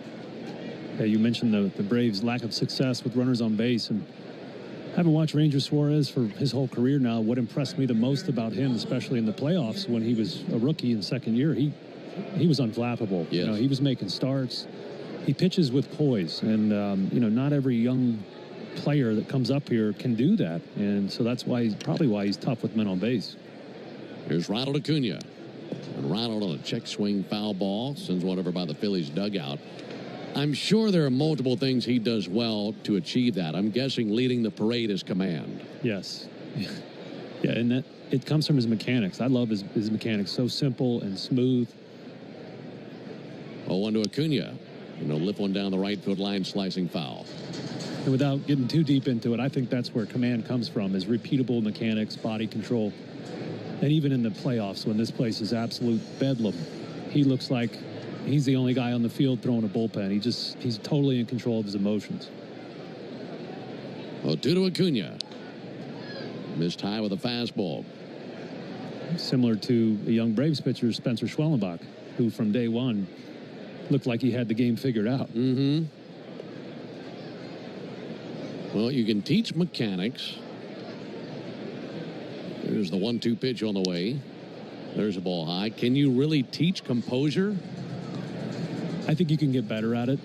Yeah, you mentioned the Braves' lack of success with runners on base, and having watched Ranger Suarez for his whole career now, what impressed me the most about him, especially in the playoffs when he was a rookie in second year, he was unflappable. Yes. You know, he was making starts. He pitches with poise, and not every young player that comes up here can do that, and so that's why he's tough with men on base. Here's Ronald Acuna. And Ronald on a check swing foul ball sends one over by the Phillies dugout. I'm sure there are multiple things he does well to achieve that. I'm guessing leading the parade is command. Yes. Yeah, and that it comes from his mechanics. I love his mechanics. So simple and smooth. 0-1 to Acuna. Lift one down the right field line, slicing foul. And without getting too deep into it, I think that's where command comes from, is repeatable mechanics, body control. And even in the playoffs, when this place is absolute bedlam, he looks like he's the only guy on the field throwing a bullpen. He's totally in control of his emotions. 0-2 to Acuna. Missed high with a fastball. Similar to a young Braves pitcher, Spencer Schwellenbach, who from day one looked like he had the game figured out. Mm-hmm. Well, you can teach mechanics. There's the 1-2 pitch on the way. There's a ball high. Can you really teach composure? I think you can get better at it.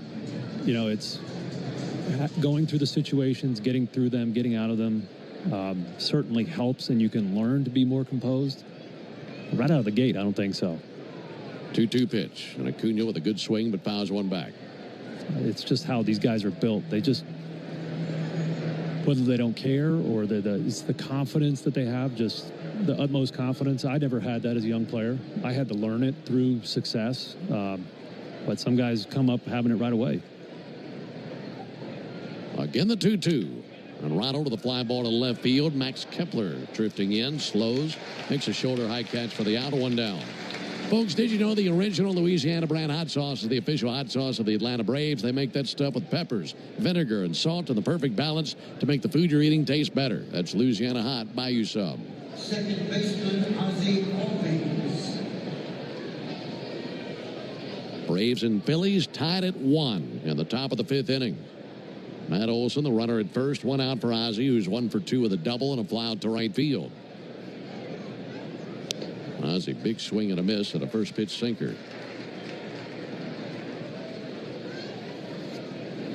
It's going through the situations, getting through them, getting out of them certainly helps, and you can learn to be more composed. Right out of the gate, I don't think so. 2-2 pitch. And Acuna with a good swing, but fouls one back. It's just how these guys are built. They just, whether they don't care or it's the confidence that they have, just the utmost confidence. I never had that as a young player. I had to learn it through success. But some guys come up having it right away. Again, the 2-2. And Ronald to the fly ball to left field. Max Kepler drifting in, slows, makes a shoulder high catch for the out, 1 down. Folks, did you know the original Louisiana brand hot sauce is the official hot sauce of the Atlanta Braves? They make that stuff with peppers, vinegar, and salt in the perfect balance to make the food you're eating taste better. That's Louisiana Hot. Buy you some. Second baseman, Ozzie Albies. Braves and Phillies tied at 1 in the top of the 5th inning. Matt Olson, the runner at first, 1 out for Ozzie, who's 1 for 2 with a double and a fly out to right field. Ozzie, big swing and a miss at a first pitch sinker.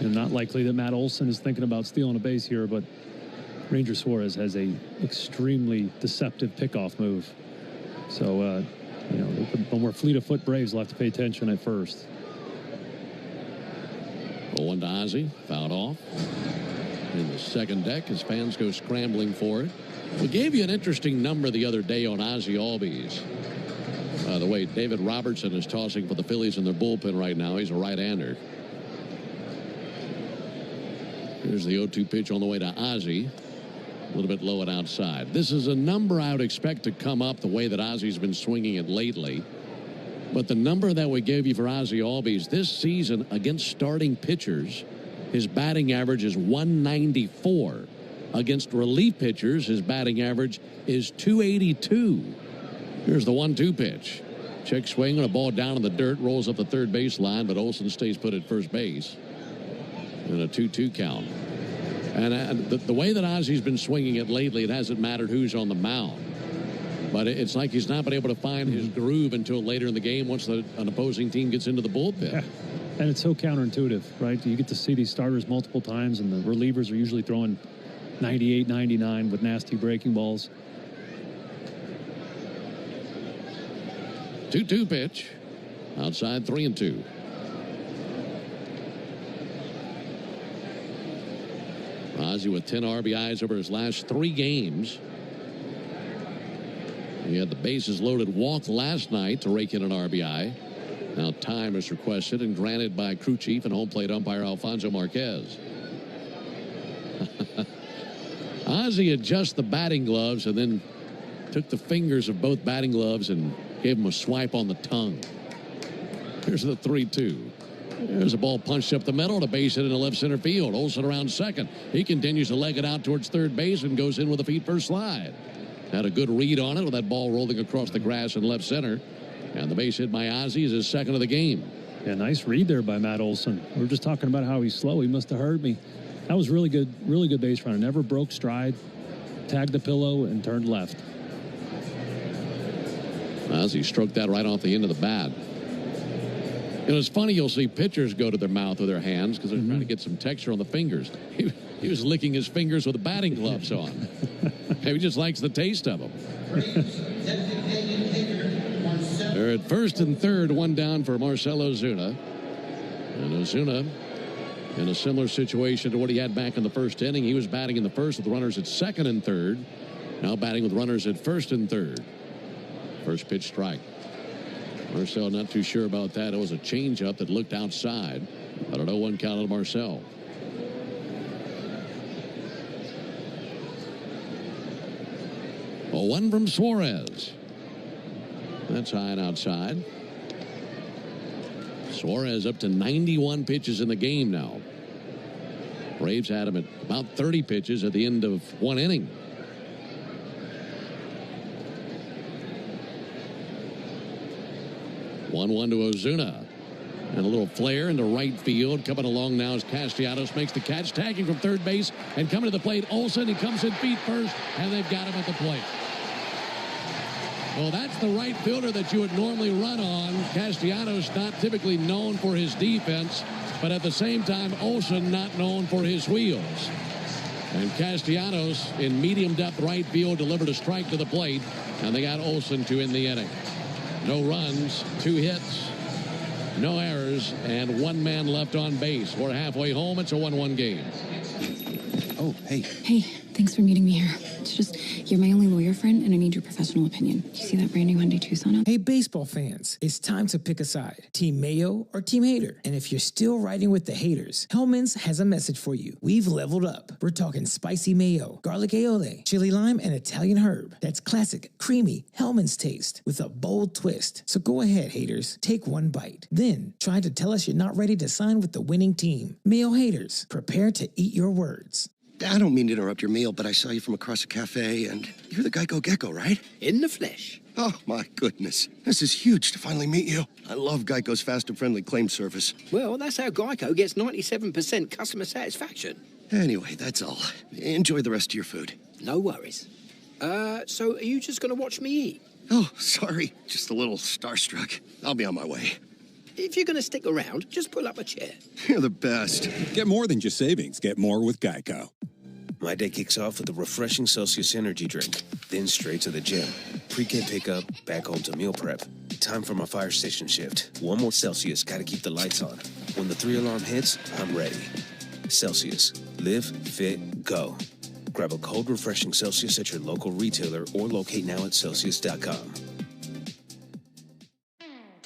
And not likely that Matt Olson is thinking about stealing a base here, but Ranger Suarez has a extremely deceptive pickoff move. So, the more fleet-of-foot Braves will have to pay attention at first. 0-1 to Ozzie, fouled off. In the second deck as fans go scrambling for it. We gave you an interesting number the other day on Ozzie Albies. By the way, David Robertson is tossing for the Phillies in their bullpen right now. He's a right-hander. Here's the 0-2 pitch on the way to Ozzie. A little bit low and outside. This is a number I would expect to come up the way that Ozzie's been swinging it lately. But the number that we gave you for Ozzie Albies this season against starting pitchers, his batting average is 194. Against relief pitchers, his batting average is 282. Here's the 1-2 pitch. Check swing on a ball down in the dirt, rolls up the third baseline, but Olson stays put at first base. And a 2-2 count. And the way that Ozzie's been swinging it lately, it hasn't mattered who's on the mound. But it's like he's not been able to find his groove until later in the game once an opposing team gets into the bullpen. Yeah. And it's so counterintuitive, right? You get to see these starters multiple times, and the relievers are usually throwing 98, 99 with nasty breaking balls. 2-2 pitch. Outside 3-2. Ozzie with 10 RBIs over his last 3 games. He had the bases loaded walk last night to rake in an RBI. Now time is requested and granted by crew chief and home plate umpire Alfonso Marquez. Ozzie adjusts the batting gloves and then took the fingers of both batting gloves and gave him a swipe on the tongue. Here's the 3-2. There's a ball punched up the middle and a base hit in the left center field. Olsen around second. He continues to leg it out towards third base and goes in with a feet first slide. Had a good read on it with that ball rolling across the grass in left center. And the base hit by Ozzie is his second of the game. Yeah, nice read there by Matt Olson. We were just talking about how he's slow. He must have heard me. That was really good base runner. Never broke stride, tagged the pillow, and turned left. Ozzie stroked that right off the end of the bat. You know, it's funny, you'll see pitchers go to their mouth with their hands because they're trying to get some texture on the fingers. He was licking his fingers with the batting gloves on. Maybe he just likes the taste of them. They're at first and third, one down for Marcell Ozuna. And Ozuna in a similar situation to what he had back in the first inning. He was batting in the first with runners at second and third. Now batting with runners at first and third. First pitch strike. Marcell not too sure about that. It was a changeup that looked outside. But a 0-1 count on Marcell. A 1 from Suarez. That's high and outside. Suarez up to 91 pitches in the game now. Braves had him at about 30 pitches at the end of 1 inning. One to Ozuna. And a little flare into right field. Coming along now as Castellanos makes the catch. Tagging from third base and coming to the plate. Olsen, he comes in feet first, and they've got him at the plate. Well, that's the right fielder that you would normally run on. Castellanos not typically known for his defense, but at the same time, Olsen not known for his wheels. And Castellanos in medium depth right field delivered a strike to the plate, and they got Olsen to end the inning. No runs, 2 hits, no errors, and 1 man left on base. We're halfway home. It's a 1-1 game. Oh, hey. Hey, thanks for meeting me here. It's just, you're my only lawyer friend, and I need your professional opinion. You see that brand new Hyundai Tucson out? Hey, baseball fans, it's time to pick a side. Team Mayo or Team Hater? And if you're still riding with the haters, Hellman's has a message for you. We've leveled up. We're talking spicy mayo, garlic aioli, chili lime, and Italian herb. That's classic, creamy Hellman's taste with a bold twist. So go ahead, haters. Take 1 bite. Then try to tell us you're not ready to sign with the winning team. Mayo haters, prepare to eat your words. I don't mean to interrupt your meal, but I saw you from across a cafe, and you're the Geico Gecko, right? In the flesh. Oh, my goodness. This is huge to finally meet you. I love Geico's fast and friendly claim service. Well, that's how Geico gets 97% customer satisfaction. Anyway, that's all. Enjoy the rest of your food. No worries. So are you just going to watch me eat? Oh, sorry. Just a little starstruck. I'll be on my way. If you're going to stick around, just pull up a chair. You're the best. Get more than just savings. Get more with Geico. My day kicks off with a refreshing Celsius energy drink, then straight to the gym. Pre-game pickup, back home to meal prep. Time for my fire station shift. 1 more Celsius, gotta keep the lights on. When the 3-alarm hits, I'm ready. Celsius. Live, fit, go. Grab a cold, refreshing Celsius at your local retailer or locate now at Celsius.com.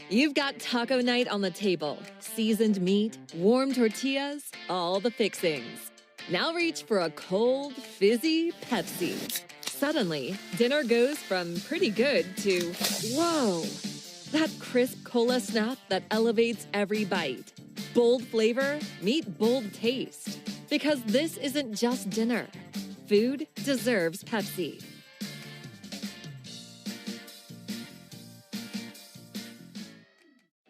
You've got taco night on the table. Seasoned meat, warm tortillas, all the fixings. Now reach for a cold, fizzy Pepsi. Suddenly, dinner goes from pretty good to, whoa, that crisp cola snap that elevates every bite. Bold flavor, meet bold taste. Because this isn't just dinner. Food deserves Pepsi.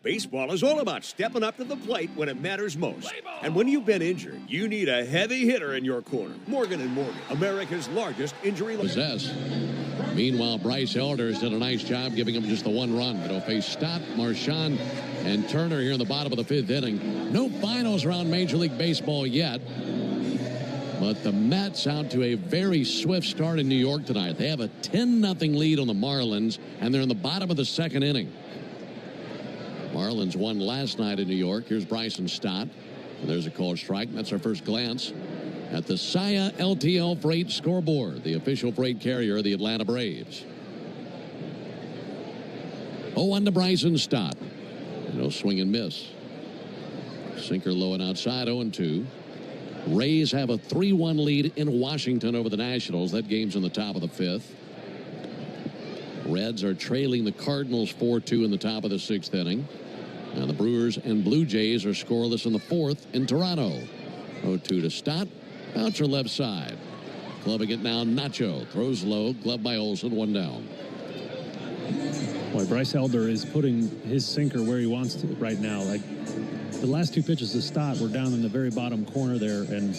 Baseball is all about stepping up to the plate when it matters most. And when you've been injured, you need a heavy hitter in your corner. Morgan & Morgan, America's largest injury... Possess. Meanwhile, Bryce Elder has done a nice job giving him just the one run. But he'll face Stott, Marchand, and Turner here in the bottom of the 5th inning. No finals around Major League Baseball yet. But the Mets out to a very swift start in New York tonight. They have a 10-0 lead on the Marlins, and they're in the bottom of the 2nd inning. Marlins won last night in New York. Here's Bryson Stott. And there's a called strike. That's our first glance at the Saia LTL Freight scoreboard, the official freight carrier of the Atlanta Braves. 0-1 to Bryson Stott. No swing and miss. Sinker low and outside, 0-2. Rays have a 3-1 lead in Washington over the Nationals. That game's in the top of the 5th. Reds are trailing the Cardinals 4-2 in the top of the 6th inning. And the Brewers and Blue Jays are scoreless in the 4th in Toronto. 0-2 to Stott. Bouncer left side. Clubbing it now, Nacho. Throws low. Glove by Olsen. 1 down. Boy, Bryce Elder is putting his sinker where he wants to right now. Like the last 2 pitches to Stott were down in the very bottom corner there, and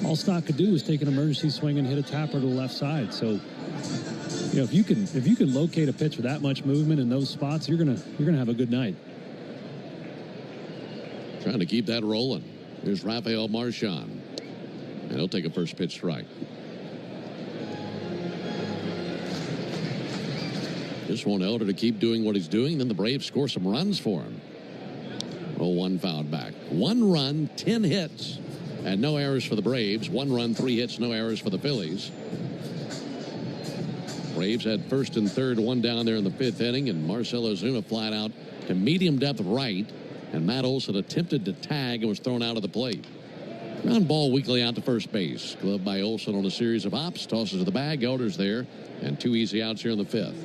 all Stott could do was take an emergency swing and hit a tapper to the left side. So, you know, if you can locate a pitch with that much movement in those spots, you're gonna have a good night. Trying to keep that rolling. Here's Rafael Marchand. And he'll take a first pitch strike. Just want Elder to keep doing what he's doing. Then the Braves score some runs for him. 0-1 fouled back. 1 run, 10 hits, and no errors for the Braves. 1 run, 3 hits, no errors for the Phillies. Braves had 1st and 3rd, 1 down there in the 5th inning, and Marcell Ozuna flat out to medium depth right, and Matt Olson attempted to tag and was thrown out of the plate. Ground ball weakly out to first base. Glove by Olson on a series of hops. Tosses to the bag. Elder's there. And 2 easy outs here in the 5th.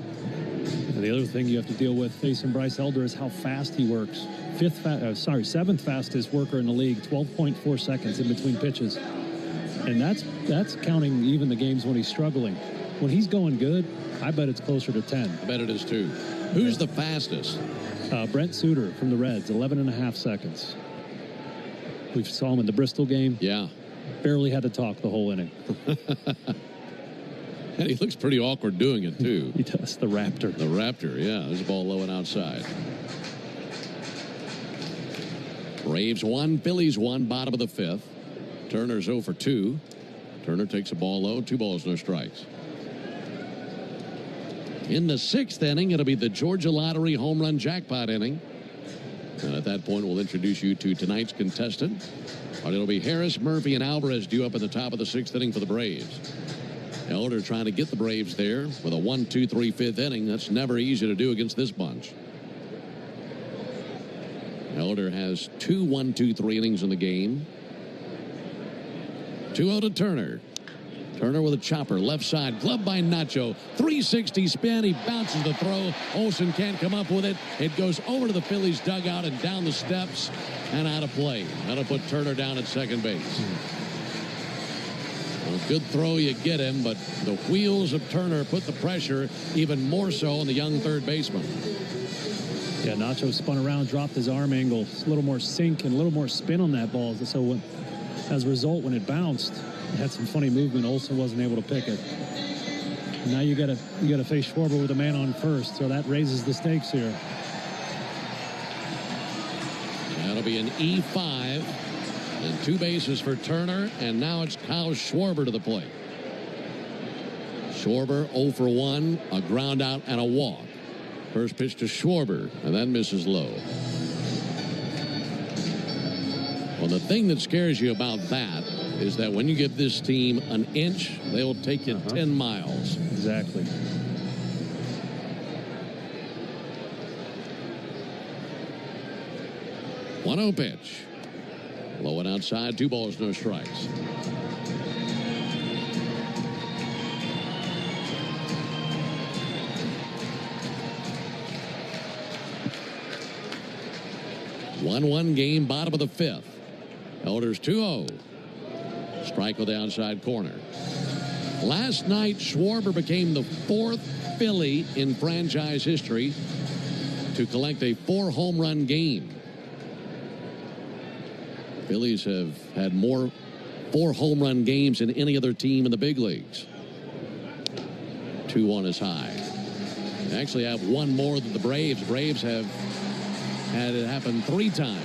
And the other thing you have to deal with facing Bryce Elder is how fast he works. 7th fastest worker in the league. 12.4 seconds in between pitches. And that's counting even the games when he's struggling. When he's going good, I bet it's closer to 10. I bet it is too. Who's the fastest? Brent Suter from the Reds. 11.5 seconds. We saw him in the Bristol game. Yeah. Barely had to talk the whole inning. And he looks pretty awkward doing it, too. He does. The Raptor. The Raptor, yeah. There's a ball low and outside. Braves 1, Phillies 1, bottom of the 5th. Turner's 0 for 2. Turner takes a ball low, 2 balls, no strikes. In the 6th inning, it'll be the Georgia Lottery home run jackpot inning. And at that point, we'll introduce you to tonight's contestant. But it'll be Harris, Murphy, and Alvarez due up at the top of the 6th inning for the Braves. Elder trying to get the Braves there with a 1-2-3 5th inning. That's never easy to do against this bunch. Elder has 2 1-2-3 innings in the game. 2-0 to Turner. Turner with a chopper, left side, glove by Nacho. 360 spin, he bounces the throw. Olsen can't come up with it. It goes over to the Phillies dugout and down the steps and out of play. That'll put Turner down at second base. Well, good throw, you get him, but the wheels of Turner put the pressure even more so on the young third baseman. Yeah, Nacho spun around, dropped his arm angle. A little more sink and a little more spin on that ball. So as a result, when it bounced, it had some funny movement. Olsen wasn't able to pick it. Now you got to face Schwarber with a man on first, so that raises the stakes here. That'll be an E5 and 2 bases for Turner, and now it's Kyle Schwarber to the plate. Schwarber 0 for 1, a ground out and a walk. First pitch to Schwarber, and that misses low. Well, the thing that scares you about that is that when you give this team an inch, they'll take you 10 miles. Exactly. One-0 pitch. Low and outside, 2 balls, no strikes. One game, bottom of the 5th. Elder's 2-0. Strike with the outside corner. Last night, Schwarber became the 4th Philly in franchise history to collect a 4 home run game. Phillies have had more 4 home run games than any other team in the big leagues. 2-1 is high. They actually have one more than the Braves. Braves have had it happen 3 times.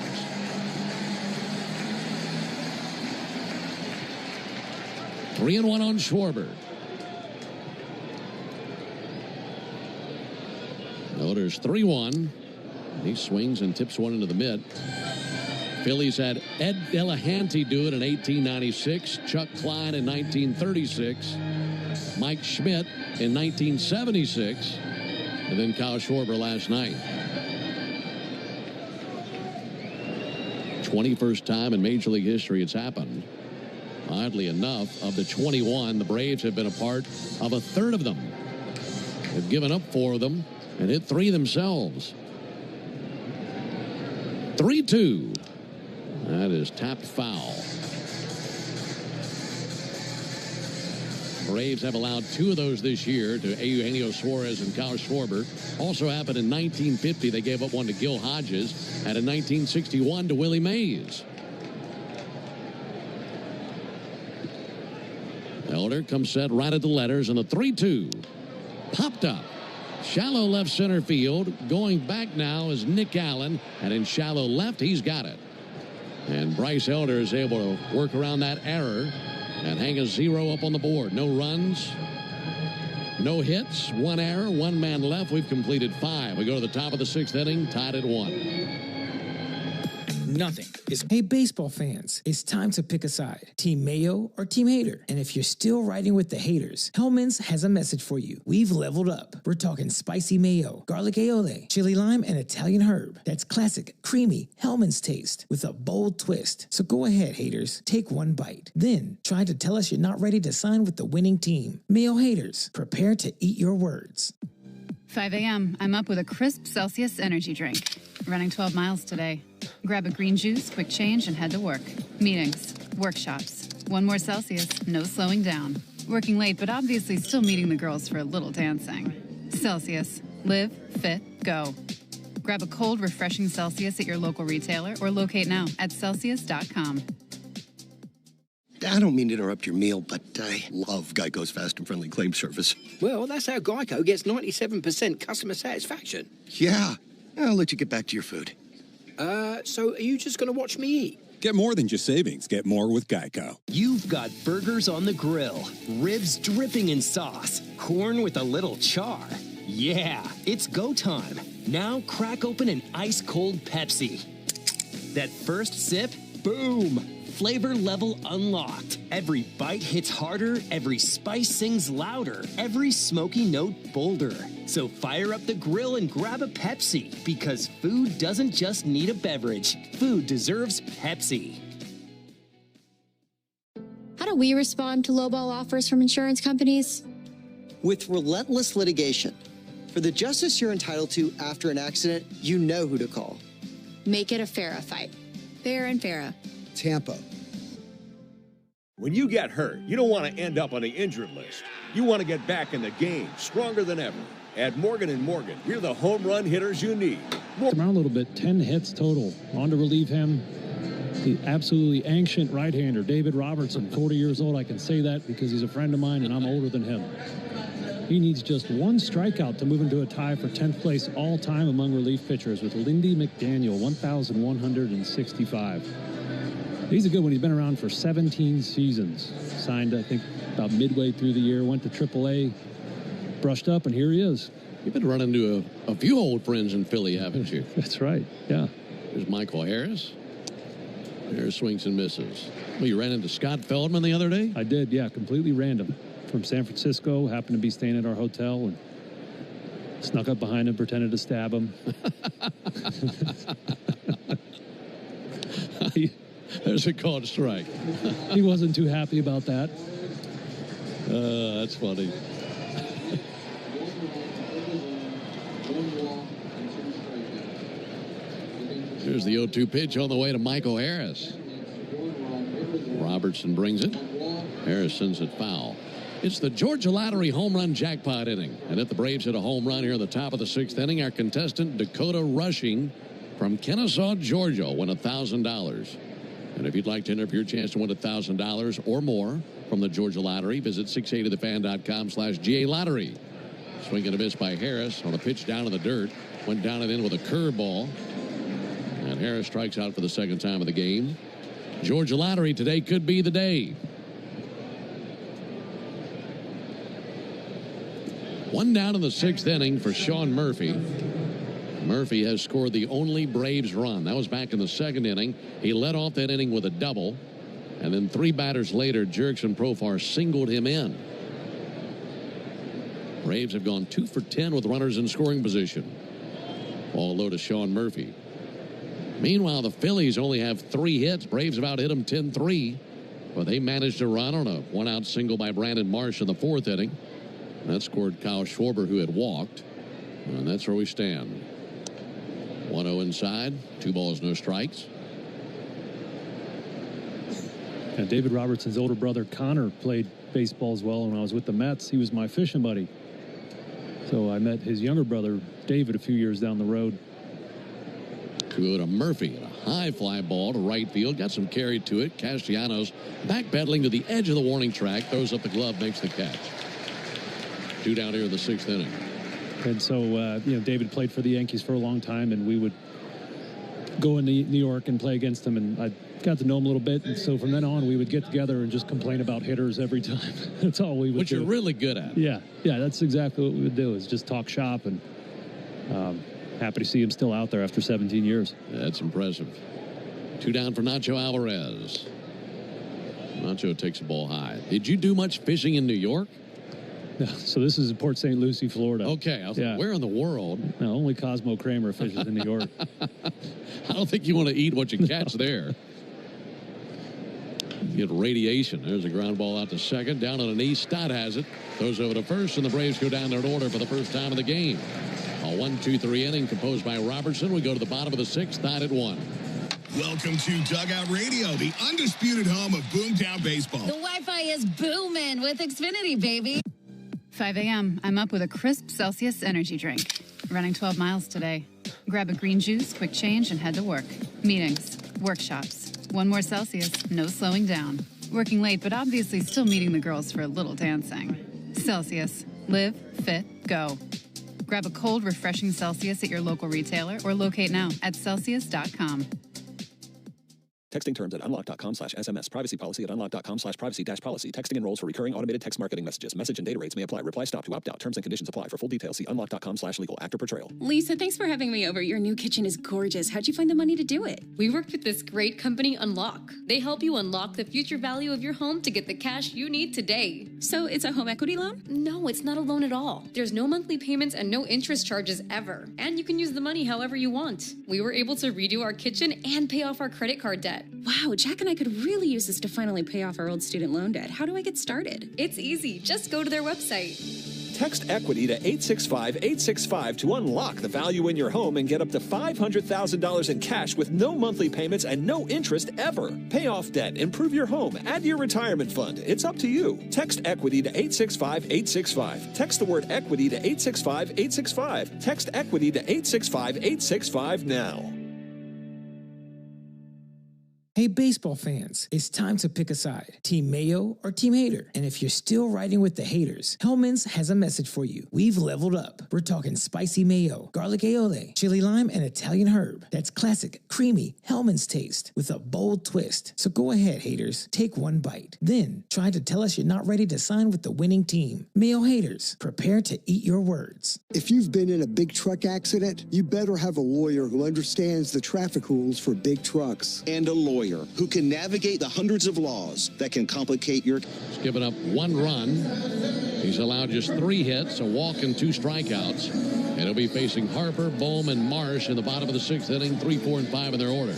3-1 on Schwarber. The order's 3-1. He swings and tips one into the mid. Phillies had Ed Delahanty do it in 1896, Chuck Klein in 1936, Mike Schmidt in 1976, and then Kyle Schwarber last night. 21st time in Major League history it's happened. Oddly enough, of the 21, the Braves have been a part of a third of them. They've given up 4 of them and hit 3 themselves. 3-2. That is tapped foul. Braves have allowed 2 of those this year to Eugenio Suarez and Kyle Schwarber. Also happened in 1950. They gave up one to Gil Hodges, and in 1961 to Willie Mays. Elder comes set right at the letters, and the 3-2 popped up. Shallow left center field. Going back now is Nick Allen, and in shallow left, he's got it. And Bryce Elder is able to work around that error and hang a 0 up on the board. No runs, no hits, 1 error, 1 man left. We've completed 5. We go to the top of the 6th inning, tied at 1. Nothing is. Hey, baseball fans, it's time to pick a side. Team Mayo or Team Hater. And if you're still riding with the haters, Hellman's has a message for you. We've leveled up. We're talking spicy mayo, garlic aioli, chili lime, and Italian herb. That's classic, creamy Hellman's taste with a bold twist. So go ahead, haters. Take 1 bite. Then try to tell us you're not ready to sign with the winning team. Mayo haters, prepare to eat your words. 5 a.m. I'm up with a crisp Celsius energy drink. Running 12 miles today. Grab a green juice, quick change, and head to work. Meetings, workshops. 1 more Celsius, no slowing down. Working late, but obviously still meeting the girls for a little dancing. Celsius. Live, fit, go. Grab a cold, refreshing Celsius at your local retailer or locate now at Celsius.com. I don't mean to interrupt your meal, but I love Geico's fast and friendly claim service. Well, that's how Geico gets 97% customer satisfaction. Yeah. I'll let you get back to your food. So are you just going to watch me eat? Get more than just savings. Get more with Geico. You've got burgers on the grill, ribs dripping in sauce, corn with a little char. Yeah, it's go time. Now crack open an ice-cold Pepsi. That first sip, boom! Flavor level unlocked. Every bite hits harder, every spice sings louder, every smoky note bolder. So fire up the grill and grab a Pepsi, because food doesn't just need a beverage. Food deserves Pepsi. How do we respond to lowball offers from insurance companies? With relentless litigation. For the justice you're entitled to after an accident, you know who to call. Make it a FARA fight. Fair and FARA. Tampa. When you get hurt, you don't want to end up on the injured list. You want to get back in the game, stronger than ever. At Morgan & Morgan, we're the home run hitters you need. Around a little bit, 10 hits total. On to relieve him, the absolutely ancient right-hander, David Robertson, 40 years old. I can say that because he's a friend of mine and I'm older than him. He needs just 1 strikeout to move into a tie for 10th place all-time among relief pitchers with Lindy McDaniel, 1,165. He's a good one. He's been around for 17 seasons. Signed, I think, about midway through the year. Went to AAA, brushed up, and here he is. You've been running into a few old friends in Philly, haven't you? That's right, yeah. There's Michael Harris. There's swings and misses. Well, you ran into Scott Feldman the other day? I did, yeah, completely random. From San Francisco, happened to be staying at our hotel, and snuck up behind him, pretended to stab him. There's a called strike. He wasn't too happy about that. That's funny. Here's the 0-2 pitch on the way to Michael Harris. Robertson brings it. Harris sends it foul. It's the Georgia Lottery home run jackpot inning. And if the Braves hit a home run here in the top of the 6th inning, our contestant Dakota Rushing from Kennesaw, Georgia, will win $1,000. And if you'd like to enter for your chance to win $1,000 or more from the Georgia Lottery, visit 680thefan.com/GA Lottery. Swing and a miss by Harris on a pitch down in the dirt. Went down and in with a curveball. And Harris strikes out for the second time of the game. Georgia Lottery today could be the day. One down in the sixth inning for Sean Murphy. Murphy has scored the only Braves run. That was back in the second inning. He led off that inning with a double. And then 3 batters later, Jerks and Profar singled him in. Braves have gone 2 for 10 with runners in scoring position. Ball low to Sean Murphy. Meanwhile, the Phillies only have 3 hits. Braves have out-hit them 10-3. But they managed to run on a one-out single by Brandon Marsh in the 4th inning. That scored Kyle Schwarber, who had walked. And that's where we stand. 1-0 inside. 2 balls, no strikes. And David Robertson's older brother, Connor, played baseball as well when I was with the Mets. He was my fishing buddy. So I met his younger brother, David, a few years down the road. To go to Murphy. A high fly ball to right field. Got some carry to it. Castellanos backpedaling to the edge of the warning track. Throws up the glove, makes the catch. 2 down here in the 6th inning. And so, David played for the Yankees for a long time, and we would go into New York and play against him, and I got to know him a little bit. And so from then on, we would get together and just complain about hitters every time. That's all we would do. Which you're really good at. Yeah, that's exactly what we would do, is just talk shop. And happy to see him still out there after 17 years. That's impressive. 2 down for Nacho Alvarez. Nacho takes the ball high. Did you do much fishing in New York? No, so this is Port St. Lucie, Florida. Okay, I was like, where in the world? No, only Cosmo Kramer fishes in New York. I don't think you want to eat what you catch there. You get radiation. There's a ground ball out to second. Down on a knee. Stott has it. Throws over to first, and the Braves go down their order for the first time of the game. A 1-2-3 inning composed by Robertson. We go to the bottom of the 6th, tied at 1. Welcome to Dugout Radio, the undisputed home of Boomtown Baseball. The Wi-Fi is booming with Xfinity, baby. 5 a.m. I'm up with a crisp Celsius energy drink. Running 12 miles today. Grab a green juice, quick change, and head to work. Meetings, workshops. 1 more Celsius, no slowing down. Working late, but obviously still meeting the girls for a little dancing. Celsius. Live, fit, go. Grab a cold, refreshing Celsius at your local retailer or locate now at Celsius.com. Texting terms at unlock.com/SMS. Privacy policy at unlock.com/privacy-policy. Texting enrolls for recurring automated text marketing messages. Message and data rates may apply. Reply stop to opt out. Terms and conditions apply. For full details, see unlock.com/legal. Actor portrayal. Lisa, thanks for having me over. Your new kitchen is gorgeous. How'd you find the money to do it? We worked with this great company, Unlock. They help you unlock the future value of your home to get the cash you need today. So it's a home equity loan? No, it's not a loan at all. There's no monthly payments and no interest charges ever. And you can use the money however you want. We were able to redo our kitchen and pay off our credit card debt. Wow, Jack and I could really use this to finally pay off our old student loan debt. How do I get started? It's easy. Just go to their website. Text EQUITY to 865-865 to unlock the value in your home and get up to $500,000 in cash with no monthly payments and no interest ever. Pay off debt, improve your home, add to your retirement fund. It's up to you. Text EQUITY to 865-865. Text the word EQUITY to 865-865. Text EQUITY to 865-865 now. Hey, baseball fans, it's time to pick a side. Team Mayo or Team Hater? And if you're still riding with the haters, Hellman's has a message for you. We've leveled up. We're talking spicy mayo, garlic aioli, chili lime, and Italian herb. That's classic, creamy Hellman's taste with a bold twist. So go ahead, haters, take one bite. Then try to tell us you're not ready to sign with the winning team. Mayo haters, prepare to eat your words. If you've been in a big truck accident, you better have a lawyer who understands the traffic rules for big trucks. And a lawyer who can navigate the hundreds of laws that can complicate your... He's given up 1 run. He's allowed just 3 hits, a walk and 2 strikeouts. And he'll be facing Harper, Bohm, and Marsh in the bottom of the 6th inning, 3, 4, and 5 in their order.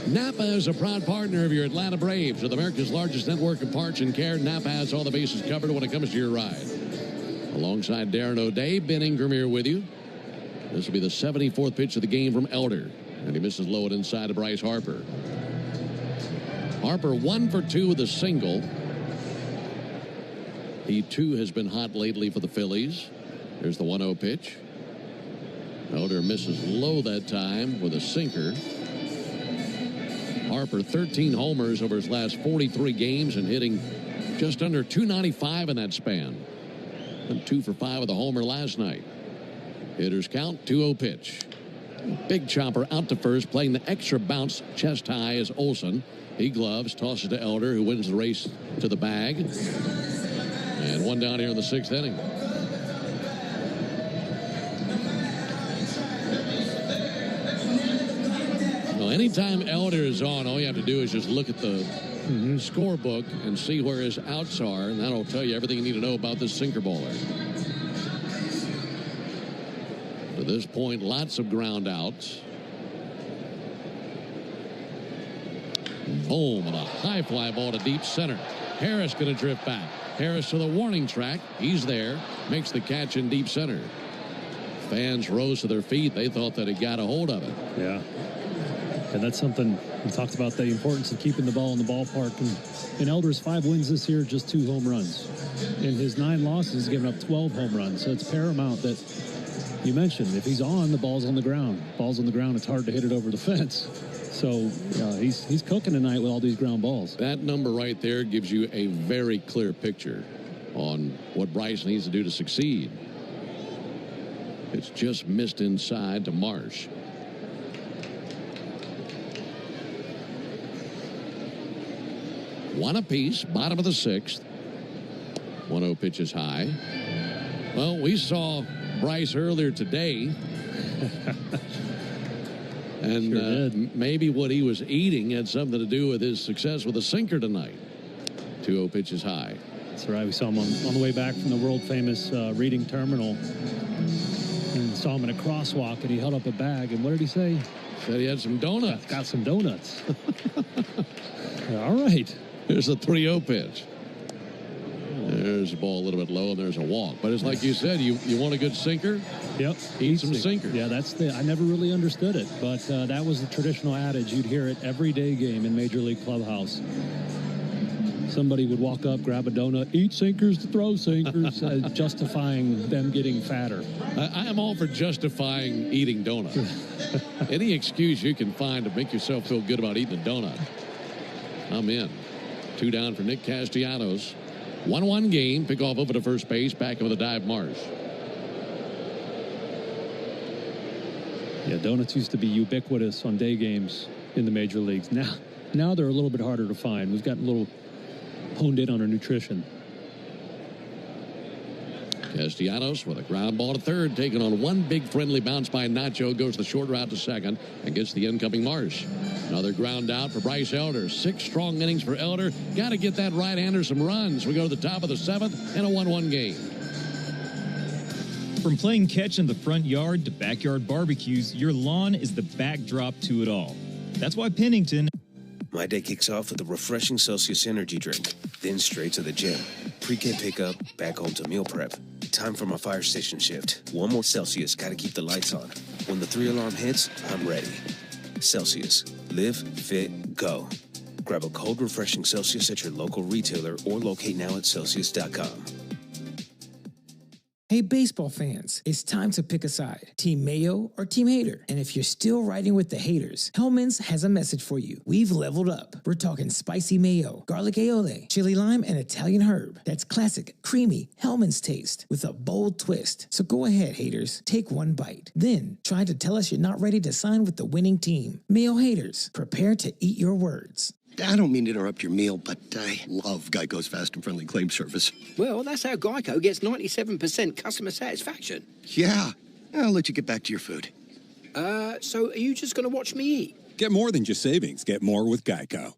Napa is a proud partner of your Atlanta Braves. With America's largest network of parts and care, Napa has all the bases covered when it comes to your ride. Alongside Darren O'Day, Ben Ingram here with you. This will be the 74th pitch of the game from Elder. And he misses low and inside to Bryce Harper. Harper 1 for 2 with a single. He, too, has been hot lately for the Phillies. There's the 1-0 pitch. Elder misses low that time with a sinker. Harper, 13 homers over his last 43 games and hitting just under 295 in that span. Went 2 for 5 with a homer last night. Hitters count, 2-0 pitch. Big chopper out to first, playing the extra bounce chest high is Olsen. He gloves, tosses to Elder, who wins the race to the bag. And one down here in the 6th inning. Well, anytime Elder is on, all you have to do is just look at the scorebook and see where his outs are, and that'll tell you everything you need to know about this sinker baller. To this point, lots of ground outs. Boom, and a high fly ball to deep center. Harris going to drift back. Harris to the warning track. He's there. Makes the catch in deep center. Fans rose to their feet. They thought that he got a hold of it. Yeah. And that's something we talked about, the importance of keeping the ball in the ballpark. And in Elder's 5 wins this year, just 2 home runs. In his 9 losses, he's given up 12 home runs. So it's paramount that you mentioned, if he's on, the ball's on the ground. Ball's on the ground, it's hard to hit it over the fence. So he's cooking tonight with all these ground balls. That number right there gives you a very clear picture on what Bryce needs to do to succeed. It's just missed inside to Marsh. One apiece, bottom of the 6th. 1-0 pitch is high. Well, we saw Bryce earlier today. And maybe what he was eating had something to do with his success with a sinker tonight. 2-0 pitch is high. That's right. We saw him on the way back from the world-famous Reading Terminal. And saw him in a crosswalk, and he held up a bag. And what did he say? Said he had some donuts. Got some donuts. All right. There's a 3-0 pitch. There's the ball a little bit low, and there's a walk. But it's like you said, you want a good sinker? Yep. Eat some sinkers. Yeah, I never really understood it, but that was the traditional adage. You'd hear it every day game in Major League Clubhouse. Somebody would walk up, grab a donut, eat sinkers to throw sinkers, justifying them getting fatter. I am all for justifying eating donuts. Any excuse you can find to make yourself feel good about eating a donut, I'm in. 2 down for Nick Castellanos. 1-1 game. Pick off over to first base. Back with a dive, Marsh. Yeah, donuts used to be ubiquitous on day games in the major leagues. Now they're a little bit harder to find. We've gotten a little honed in on our nutrition. Castellanos with a ground ball to third, taking on one big friendly bounce by Nacho, goes the short route to second and gets the incoming Marsh. Another ground out for Bryce Elder. 6 strong innings for Elder. Got to get that right-hander some runs. We go to the top of the 7th and a 1-1 game. From playing catch in the front yard to backyard barbecues, your lawn is the backdrop to it all. That's why Pennington... My day kicks off with a refreshing Celsius energy drink, then straight to the gym. Pre-K pickup, back home to meal prep. Time for my fire station shift. 1 more Celsius, gotta keep the lights on. When the 3-alarm hits, I'm ready. Celsius. Live, fit, go. Grab a cold, refreshing Celsius at your local retailer or locate now at Celsius.com. Hey, baseball fans, it's time to pick a side. Team Mayo or Team Hater? And if you're still riding with the haters, Hellman's has a message for you. We've leveled up. We're talking spicy mayo, garlic aioli, chili lime, and Italian herb. That's classic, creamy Hellman's taste with a bold twist. So go ahead, haters. Take one bite. Then try to tell us you're not ready to sign with the winning team. Mayo haters, prepare to eat your words. I don't mean to interrupt your meal, but I love Geico's fast and friendly claim service. Well, that's how Geico gets 97% customer satisfaction. Yeah. I'll let you get back to your food. So are you just going to watch me eat? Get more than just savings. Get more with Geico.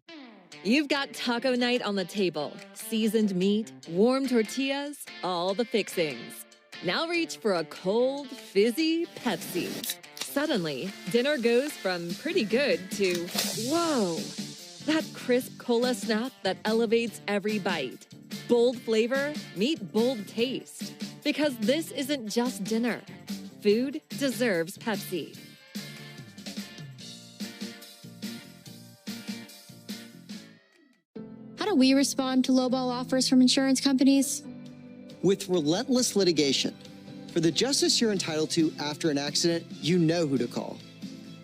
You've got taco night on the table. Seasoned meat, warm tortillas, all the fixings. Now reach for a cold, fizzy Pepsi. Suddenly, dinner goes from pretty good to, whoa, that crisp cola snap that elevates every bite. Bold flavor, meet bold taste. Because this isn't just dinner. Food deserves Pepsi. How do we respond to lowball offers from insurance companies? With relentless litigation. For the justice you're entitled to after an accident, you know who to call.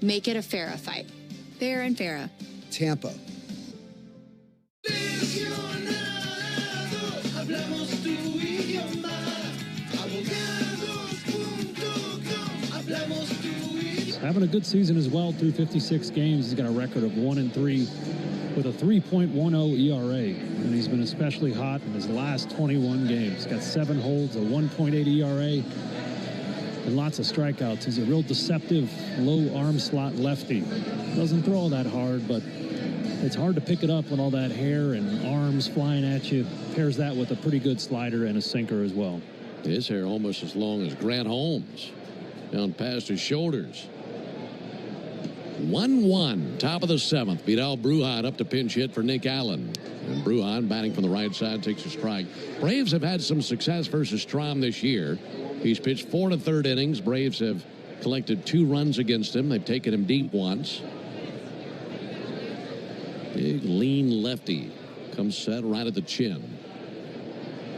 Make it a FARA fight. Fair and FARA. Tampa. Having a good season as well through 56 games. He's got a record of 1-3 with a 3.10 ERA. And he's been especially hot in his last 21 games. He's got 7 holds, a 1.8 ERA, and lots of strikeouts. He's a real deceptive, low arm slot lefty. Doesn't throw all that hard, but it's hard to pick it up with all that hair and arms flying at you. Pairs that with a pretty good slider and a sinker as well. His hair almost as long as Grant Holmes, down past his shoulders. 1-1, top of the 7th. Vidal Brujan up to pinch hit for Nick Allen. And Brujan, batting from the right side, takes a strike. Braves have had some success versus Strom this year. He's pitched 4 1/3 innings. Braves have collected 2 runs against him. They've taken him deep once. Big, lean lefty. Comes set right at the chin.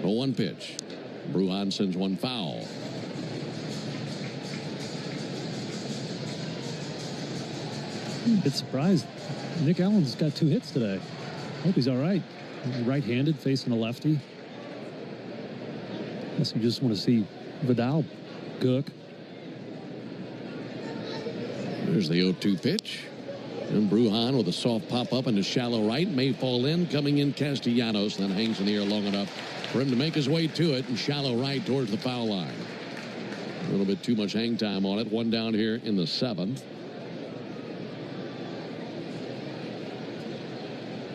0-1 pitch. Brujan sends one foul. A bit surprised. Nick Allen's got 2 hits today. Hope he's all right. Right-handed, facing a lefty. Guess you just want to see Vidal cook. There's the 0-2 pitch. And Brujan with a soft pop-up into shallow right. May fall in. Coming in Castellanos. Then hangs in the air long enough for him to make his way to it. And shallow right towards the foul line. A little bit too much hang time on it. 1 down here in the 7th.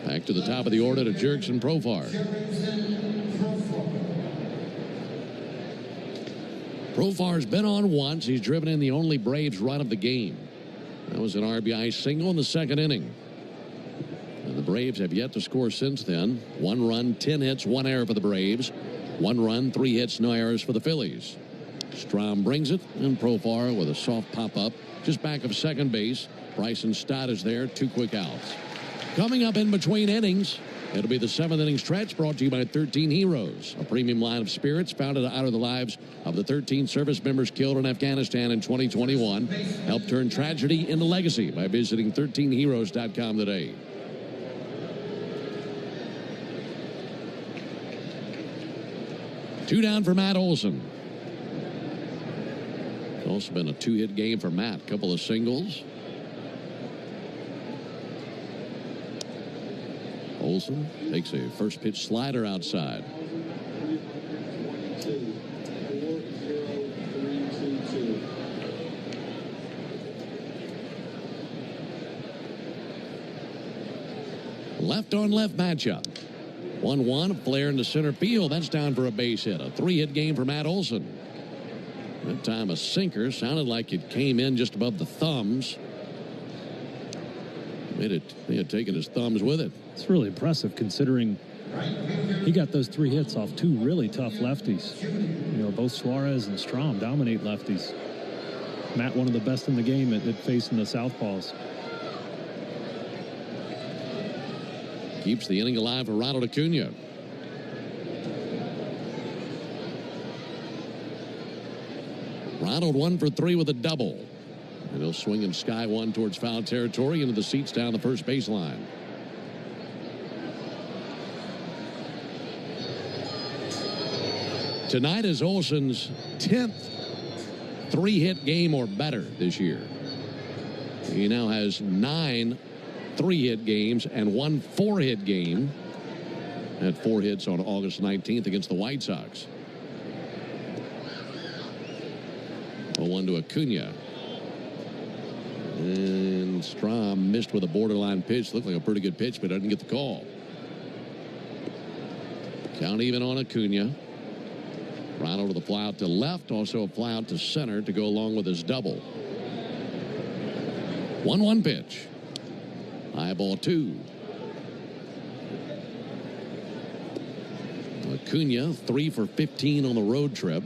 Back to the top of the order to Jerks and Profar. Profar's been on once. He's driven in the only Braves run of the game. That was an RBI single in the 2nd inning. And the Braves have yet to score since then. 1 run, 10 hits, 1 error for the Braves. 1 run, 3 hits, no errors for the Phillies. Strom brings it, and Profar with a soft pop-up just back of second base. Bryson Stott is there, 2 quick outs. Coming up in between innings, it'll be the 7th inning stretch brought to you by 13 Heroes, a premium line of spirits founded to honor the lives of the 13 service members killed in Afghanistan in 2021. Help turn tragedy into legacy by visiting 13heroes.com today. Two down for Matt Olson. It's also been a 2-hit game for Matt. Couple of singles. Olson takes a first pitch slider outside. Left on left matchup. 1-1, a flare into center field. That's down for a base hit. A 3-hit game for Matt Olson. That time a sinker. Sounded like it came in just above the thumbs. He had taken his thumbs with it. It's really impressive considering he got those 3 hits off 2 really tough lefties. You know, both Suarez and Strom dominate lefties. Matt, one of the best in the game at facing the southpaws. Keeps the inning alive for Ronald Acuna. Ronald 1 for 3 with a double. And he'll swing and sky one towards foul territory into the seats down the first baseline. Tonight is Olson's 10th 3-hit game or better this year. He now has 9 3-hit games and 1 4-hit game. Had 4 hits on August 19th against the White Sox. 0-1 to Acuna. And Strom missed with a borderline pitch. Looked like a pretty good pitch, but doesn't get the call. Count even on Acuna. Ronald with a fly out to left, also a fly out to center to go along with his double. 1-1 pitch. High ball 2. Acuna 3 for 15 on the road trip.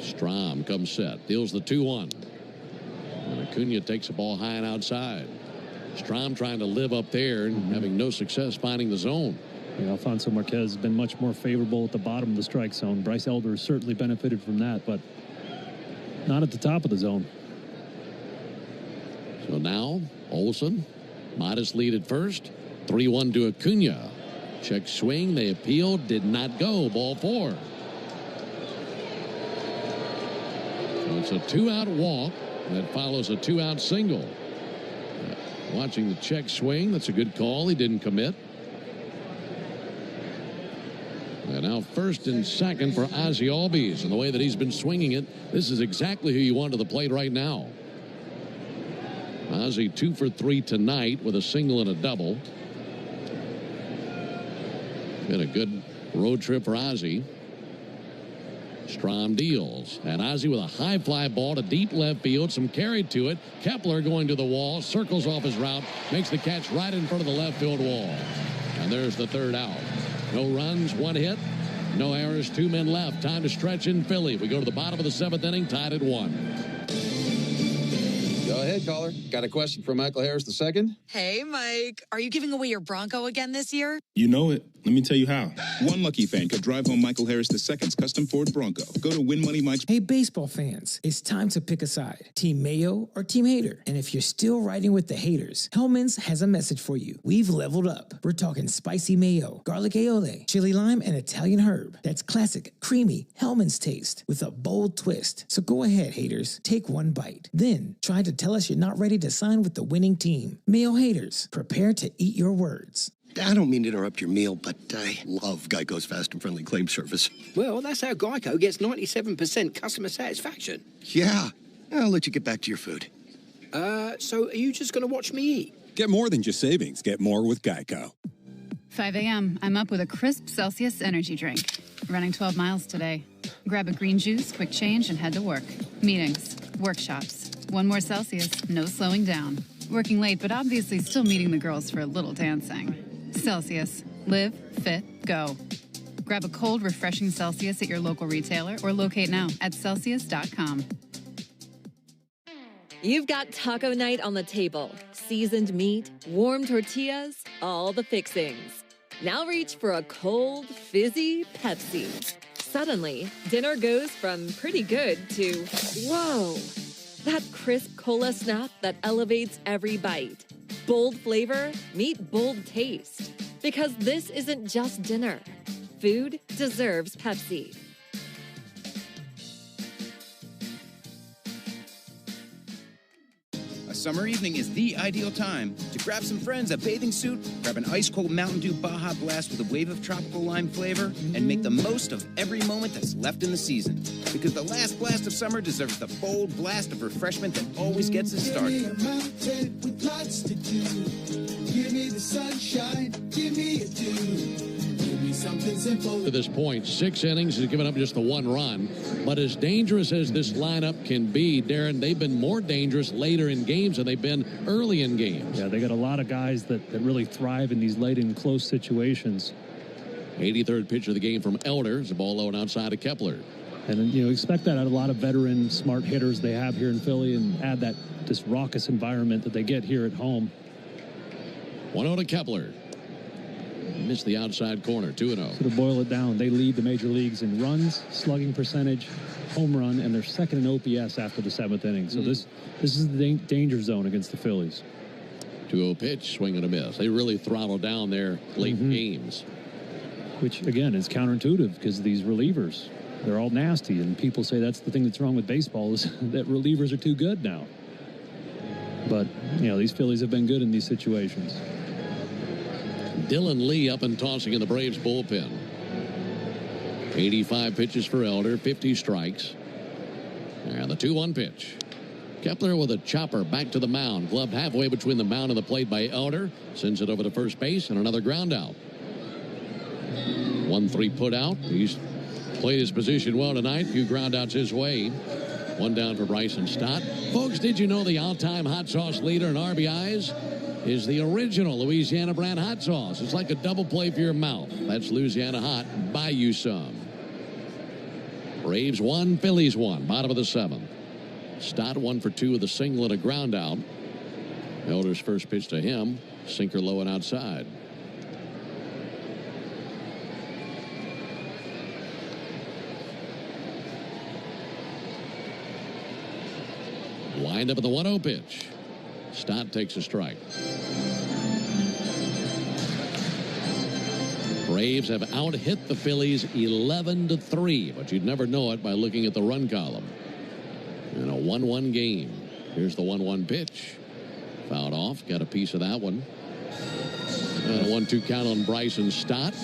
Strom comes set, deals the 2-1. And Acuna takes the ball high and outside. Strom trying to live up there and having no success finding the zone. Yeah, Alfonso Marquez has been much more favorable at the bottom of the strike zone. Bryce Elder has certainly benefited from that, but not at the top of the zone. So now, Olsen, modest lead at first. 3-1 to Acuna. Check swing. They appealed. Did not go. Ball 4. So it's a 2-out walk that follows a 2-out single. Watching the check swing. That's a good call. He didn't commit. And now first and second for Ozzie Albies. And the way that he's been swinging it, this is exactly who you want to the plate right now. Ozzie 2 for 3 tonight with a single and a double. Been a good road trip for Ozzie. Strom deals. And Ozzie with a high fly ball to deep left field. Some carry to it. Kepler going to the wall. Circles off his route. Makes the catch right in front of the left field wall. And there's the third out. No runs, 1 hit. No errors, 2 men left. Time to stretch in Philly. We go to the bottom of the 7th inning, tied at 1. Go ahead, caller. Got a question for Michael Harris II? Hey, Mike. Are you giving away your Bronco again this year? You know it. Let me tell you how. One lucky fan could drive home Michael Harris II's custom Ford Bronco. Go to Win Money Mike's. Hey, baseball fans, it's time to pick a side. Team Mayo or Team Hater. And if you're still riding with the haters, Hellman's has a message for you. We've leveled up. We're talking spicy mayo, garlic aioli, chili lime, and Italian herb. That's classic, creamy Hellman's taste with a bold twist. So go ahead, haters. Take one bite. Then try to tell us you're not ready to sign with the winning team. Mayo haters, prepare to eat your words. I don't mean to interrupt your meal, but I love Geico's fast and friendly claim service. Well, that's how Geico gets 97% customer satisfaction. Yeah. I'll let you get back to your food. So are you just going to watch me eat? Get more than just savings. Get more with Geico. 5 a.m. I'm up with a crisp Celsius energy drink. Running 12 miles today. Grab a green juice, quick change, and head to work. Meetings, workshops. 1 more Celsius, no slowing down. Working late, but obviously still meeting the girls for a little dancing. Celsius. Live, fit, go. Grab a cold, refreshing Celsius at your local retailer or locate now at Celsius.com. You've got taco night on the table. Seasoned meat, warm tortillas, all the fixings. Now reach for a cold, fizzy Pepsi. Suddenly, dinner goes from pretty good to, whoa, that crisp cola snap that elevates every bite. Bold flavor, meet bold taste. Because this isn't just dinner. Food deserves Pepsi. A summer evening is the ideal time to grab some friends a bathing suit, grab an ice-cold Mountain Dew Baja Blast with a wave of tropical lime flavor, and make the most of every moment that's left in the season. Because the last blast of summer deserves the bold blast of refreshment that always gets us started. Give me a mountain with lots to do. Give me the sunshine. Give me a dew. Give me something simple. To this point, 6 innings, has given up just the 1 run. But as dangerous as this lineup can be, Darren, they've been more dangerous later in games than they've been early in games. Yeah, they got a lot of guys that really thrive in these late and close situations. 83rd pitch of the game from Elder. It's a ball low and outside of Kepler. And, you know, expect that out of a lot of veteran, smart hitters they have here in Philly, and add that this raucous environment that they get here at home. 1-0 to Kepler. Missed the outside corner, 2-0. So to boil it down, they lead the major leagues in runs, slugging percentage, home run, and they're second in OPS after the 7th inning. So this is the danger zone against the Phillies. 2-0 pitch, swing and a miss. They really throttle down their late games. Which, again, is counterintuitive because these relievers, they're all nasty, and people say that's the thing that's wrong with baseball is that relievers are too good now. But, you know, these Phillies have been good in these situations. Dylan Lee up and tossing in the Braves bullpen. 85 pitches for Elder, 50 strikes. And the 2-1 pitch. Kepler with a chopper back to the mound. Gloved halfway between the mound and the plate by Elder. Sends it over to first base and another ground out. 1-3 put out. He's played his position well tonight. Few ground outs his way. 1 down for Bryson Stott. Folks, did you know the all-time hot sauce leader in RBIs is the original Louisiana brand hot sauce? It's like a double play for your mouth. That's Louisiana Hot. Buy you some. Braves 1, Phillies 1. Bottom of the 7th. Stott 1 for 2 with a single and a ground out. Elder's first pitch to him. Sinker low and outside. Wind up at the 1-0 pitch. Stott takes a strike. Braves have out-hit the Phillies 11-3, but you'd never know it by looking at the run column. In a 1-1 game. Here's the 1-1 pitch. Fouled off. Got a piece of that one. And a 1-2 count on Bryson Stott.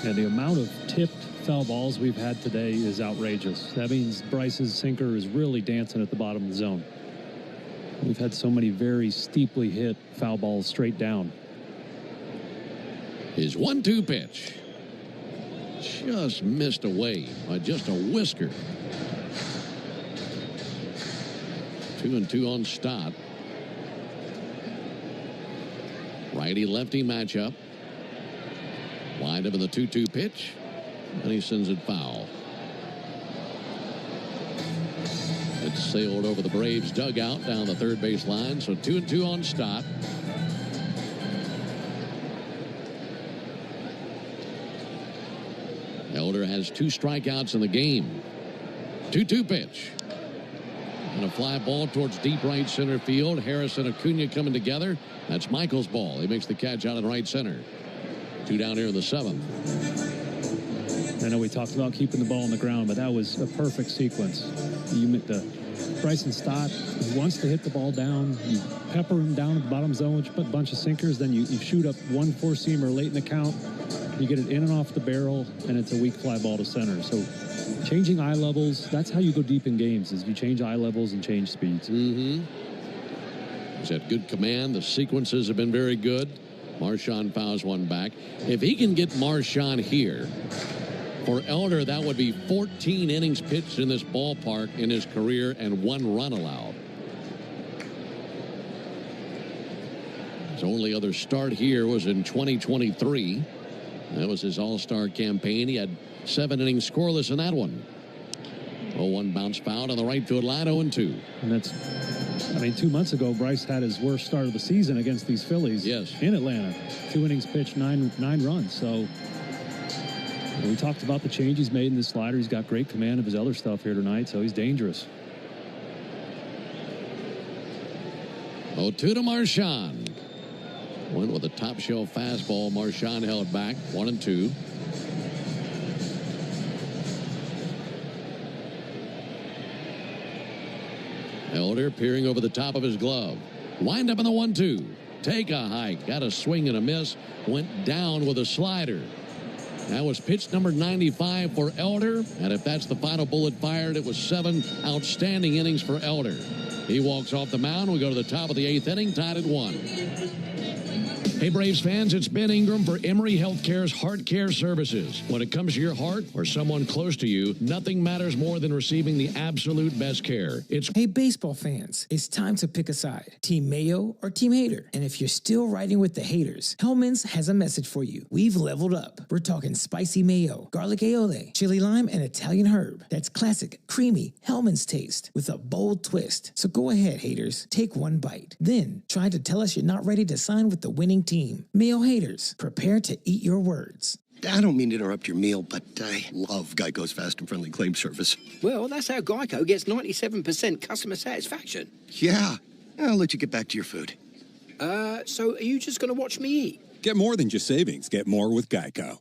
And the amount of tipped foul balls we've had today is outrageous. That means Bryce's sinker is really dancing at the bottom of the zone. We've had so many very steeply hit foul balls straight down. His 1-2 pitch. Just missed away by just a whisker. 2-2 on Stott. Righty-lefty matchup. Wind up in the 2-2 pitch. And he sends it foul. It sailed over the Braves dugout down the third base line. So 2-2 on Stott. Elder has 2 strikeouts in the game. 2-2 pitch. And a fly ball towards deep right center field. Harris and Acuna coming together. That's Michael's ball. He makes the catch out in right center. 2 down here in the 7th. I know we talked about keeping the ball on the ground, but that was a perfect sequence. Bryson Stott wants to hit the ball down. You pepper him down at the bottom zone with a bunch of sinkers. Then you shoot up 1 4-seamer late in the count. You get it in and off the barrel, and it's a weak fly ball to center. So changing eye levels, that's how you go deep in games, is you change eye levels and change speeds. He's had good command. The sequences have been very good. Marchand fouls one back. If he can get Marchand here, for Elder, that would be 14 innings pitched in this ballpark in his career and 1 run allowed. His only other start here was in 2023. That was his all-star campaign. He had 7 innings scoreless in that one. 0-1 bounce foul on the right field line, 0-2. And 2 months ago, Bryce had his worst start of the season against these Phillies in Atlanta. 2 innings pitched, 9 runs. So we talked about the change he's made in the slider. He's got great command of his other stuff here tonight, so he's dangerous. 0-2 to Marchand. Went with a top shelf fastball. Marchand held back. 1-2. Elder peering over the top of his glove. Wind up in the 1-2. Take a hike. Got a swing and a miss. Went down with a slider. That was pitch number 95 for Elder. And if that's the final bullet fired, it was 7 outstanding innings for Elder. He walks off the mound. We go to the top of the 8th inning, tied at 1. Hey, Braves fans, it's Ben Ingram for Emory Healthcare's Heart Care Services. When it comes to your heart or someone close to you, nothing matters more than receiving the absolute best care. Hey, baseball fans, it's time to pick a side. Team Mayo or Team Hater. And if you're still riding with the haters, Hellman's has a message for you. We've leveled up. We're talking spicy mayo, garlic aioli, chili lime, and Italian herb. That's classic, creamy Hellman's taste with a bold twist. So go ahead, haters. Take 1 bite. Then try to tell us you're not ready to sign with the winning team. Mayo haters, prepare to eat your words. I don't mean to interrupt your meal, but I love Geico's fast and friendly claim service. Well, that's how Geico gets 97% customer satisfaction. Yeah. I'll let you get back to your food. So are you just going to watch me eat? Get more than just savings. Get more with Geico.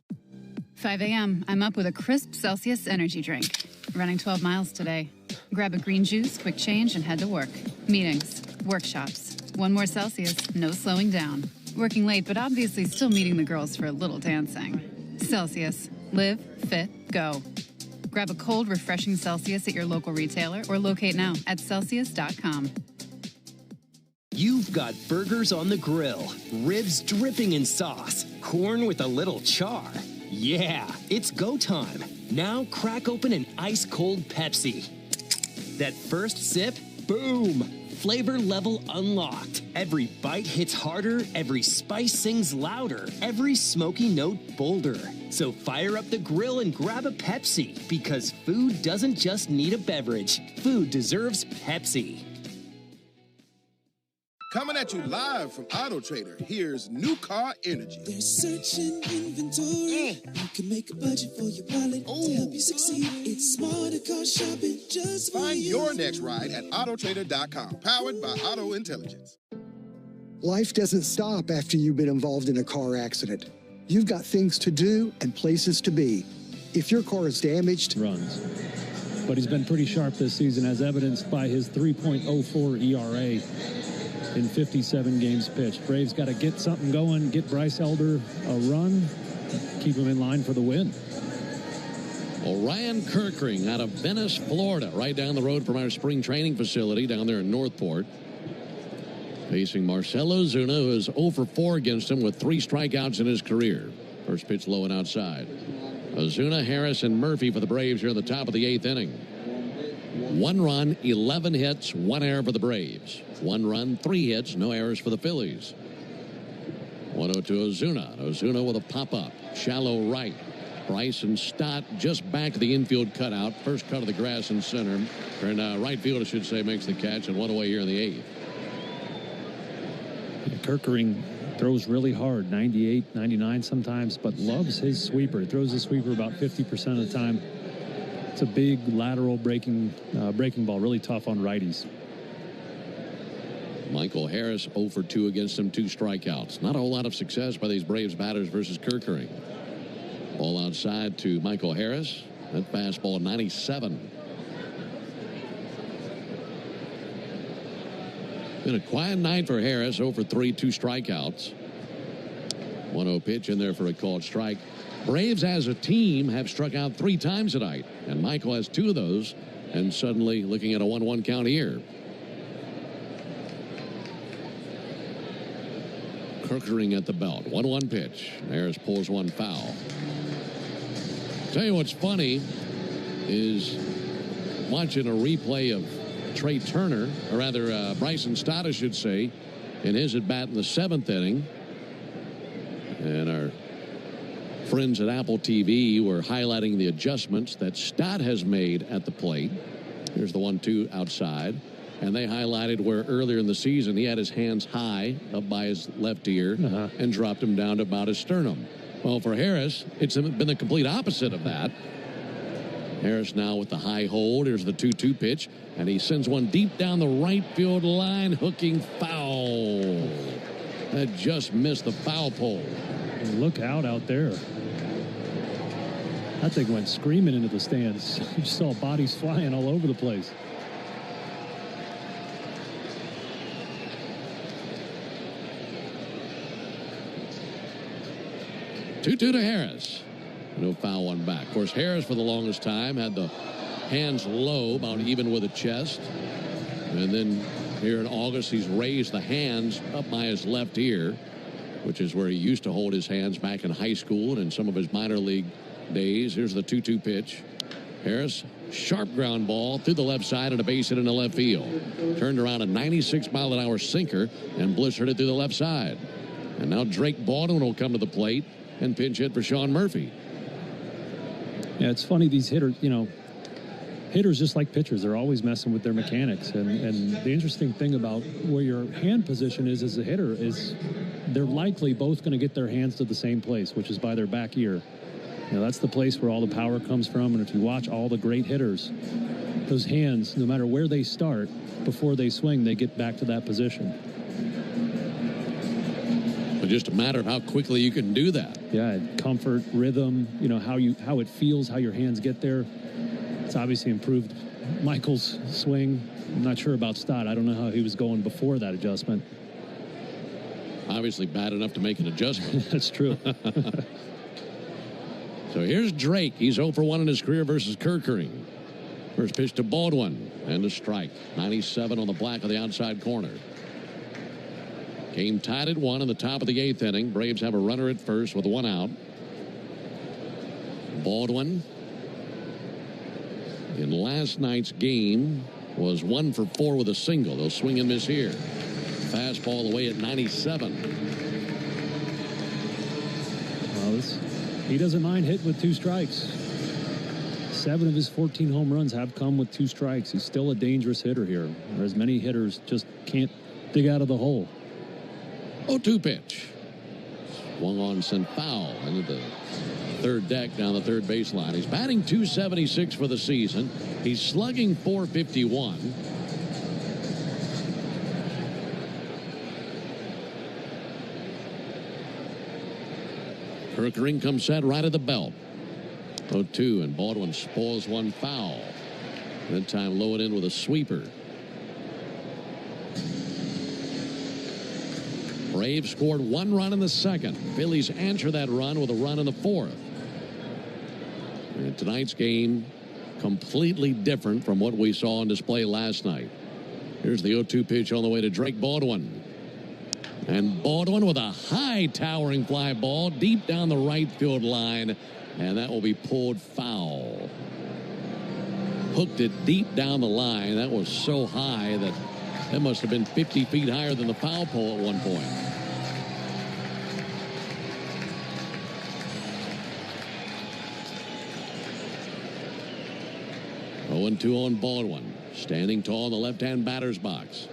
5 a.m. I'm up with a crisp Celsius energy drink. Running 12 miles today. Grab a green juice, quick change, and head to work. Meetings, workshops. 1 more Celsius, no slowing down. Working late, but obviously still meeting the girls for a little dancing. Celsius. Live, fit, go. Grab a cold, refreshing Celsius at your local retailer or locate now at Celsius.com. You've got burgers on the grill, ribs dripping in sauce, corn with a little char. Yeah, it's go time. Now crack open an ice-cold Pepsi. That first sip, boom! Flavor level unlocked. Every bite hits harder, every spice sings louder, every smoky note bolder. So fire up the grill and grab a Pepsi, because food doesn't just need a beverage. Food deserves Pepsi. Coming at you live from Auto Trader, here's New Car Energy. There's searching inventory. You can make a budget for your wallet to help you succeed. It's smarter car shopping just for Find you. your next ride at autotrader.com, powered by Auto Intelligence. Life doesn't stop after you've been involved in a car accident. You've got things to do and places to be. If your car is damaged, runs. But he's been pretty sharp this season, as evidenced by his 3.04 ERA in 57 games pitched. Braves got to get something going, get Bryce Elder a run, keep him in line for the win. Well, Ryan Kirkring out of Venice, Florida, right down the road from our spring training facility down there in Northport. Facing Marcelo Ozuna, who is 0 for 4 against him with 3 strikeouts in his career. First pitch low and outside. Ozuna, Harris, and Murphy for the Braves here in the top of the 8th inning. 1 run, 11 hits, 1 error for the Braves. 1 run, 3 hits, no errors for the Phillies. 1-0 to Ozuna. Ozuna with a pop-up. Shallow right. Bryson Stott just back to the infield cutout. First cut of the grass in center. And right field, I should say, makes the catch and 1 away here in the 8th. Kirkering throws really hard, 98, 99 sometimes, but loves his sweeper. He throws the sweeper about 50% of the time. It's a big lateral breaking ball, really tough on righties. Michael Harris 0 for 2 against him, 2 strikeouts. Not a whole lot of success by these Braves batters versus Kirkering. Ball outside to Michael Harris. That fastball 97. Been a quiet night for Harris. 0 for 3, 2 strikeouts. 1-0 pitch in there for a called strike. Braves as a team have struck out 3 times tonight, and Michael has 2 of those, and suddenly looking at a 1-1 count here. Kirkering at the belt. 1-1 pitch. Harris pulls one foul. Tell you what's funny is watching a replay of Trey Turner, or rather Bryson Stott, I should say, in his at bat in the 7th inning. And our friends at Apple TV were highlighting the adjustments that Stott has made at the plate. Here's the 1-2 outside. And they highlighted where earlier in the season he had his hands high up by his left ear and dropped them down to about his sternum. Well, for Harris, it's been the complete opposite of that. Harris now with the high hold. Here's the 2-2 pitch, and he sends one deep down the right field line, hooking foul. That just missed the foul pole. And look out there. That thing went screaming into the stands. You saw bodies flying all over the place. Two to Harris. No foul one back. Of course, Harris for the longest time had the hands low, about even with the chest. And then here in August, he's raised the hands up by his left ear, which is where he used to hold his hands back in high school and in some of his minor league days. Here's the 2-2 pitch. Harris, sharp ground ball through the left side and a base hit in the left field. Turned around a 96-mile-an-hour sinker and blistered it through the left side. And now Drake Baldwin will come to the plate and pinch hit for Sean Murphy. Yeah, it's funny, these hitters, hitters just like pitchers, they're always messing with their mechanics. And the interesting thing about where your hand position is as a hitter is they're likely both going to get their hands to the same place, which is by their back ear. That's the place where all the power comes from. And if you watch all the great hitters, those hands, no matter where they start, before they swing, they get back to that position. But just a matter of how quickly you can do that. Yeah, comfort, rhythm, how it feels, how your hands get there. It's obviously improved Michael's swing. I'm not sure about Stott. I don't know how he was going before that adjustment. Obviously bad enough to make an adjustment. That's true. So here's Drake. He's 0 for 1 in his career versus Kirkering. First pitch to Baldwin and a strike. 97 on the black of the outside corner. Game tied at 1 in the top of the 8th inning. Braves have a runner at first with 1 out. Baldwin in last night's game was 1 for 4 with a single. They'll swing and miss here. Fastball away at 97. Well, he doesn't mind hitting with 2 strikes. 7 of his 14 home runs have come with 2 strikes. He's still a dangerous hitter here. Whereas many hitters just can't dig out of the hole. 0-2 pitch. Swung on, sent foul into the third deck down the third baseline. He's batting .276 for the season. He's slugging .451. Kirkering comes set right at the belt. 0-2, and Baldwin spoils one foul. That time low it in with a sweeper. Braves scored one run in the second. Phillies answer that run with a run in the fourth. And tonight's game completely different from what we saw on display last night. Here's the 0-2 pitch on the way to Drake Baldwin. And Baldwin with a high towering fly ball deep down the right field line. And that will be pulled foul. Hooked it deep down the line. That was so high that must have been 50 feet higher than the foul pole at one point. Oh, 0-2 on Baldwin. Standing tall in the left-hand batter's box.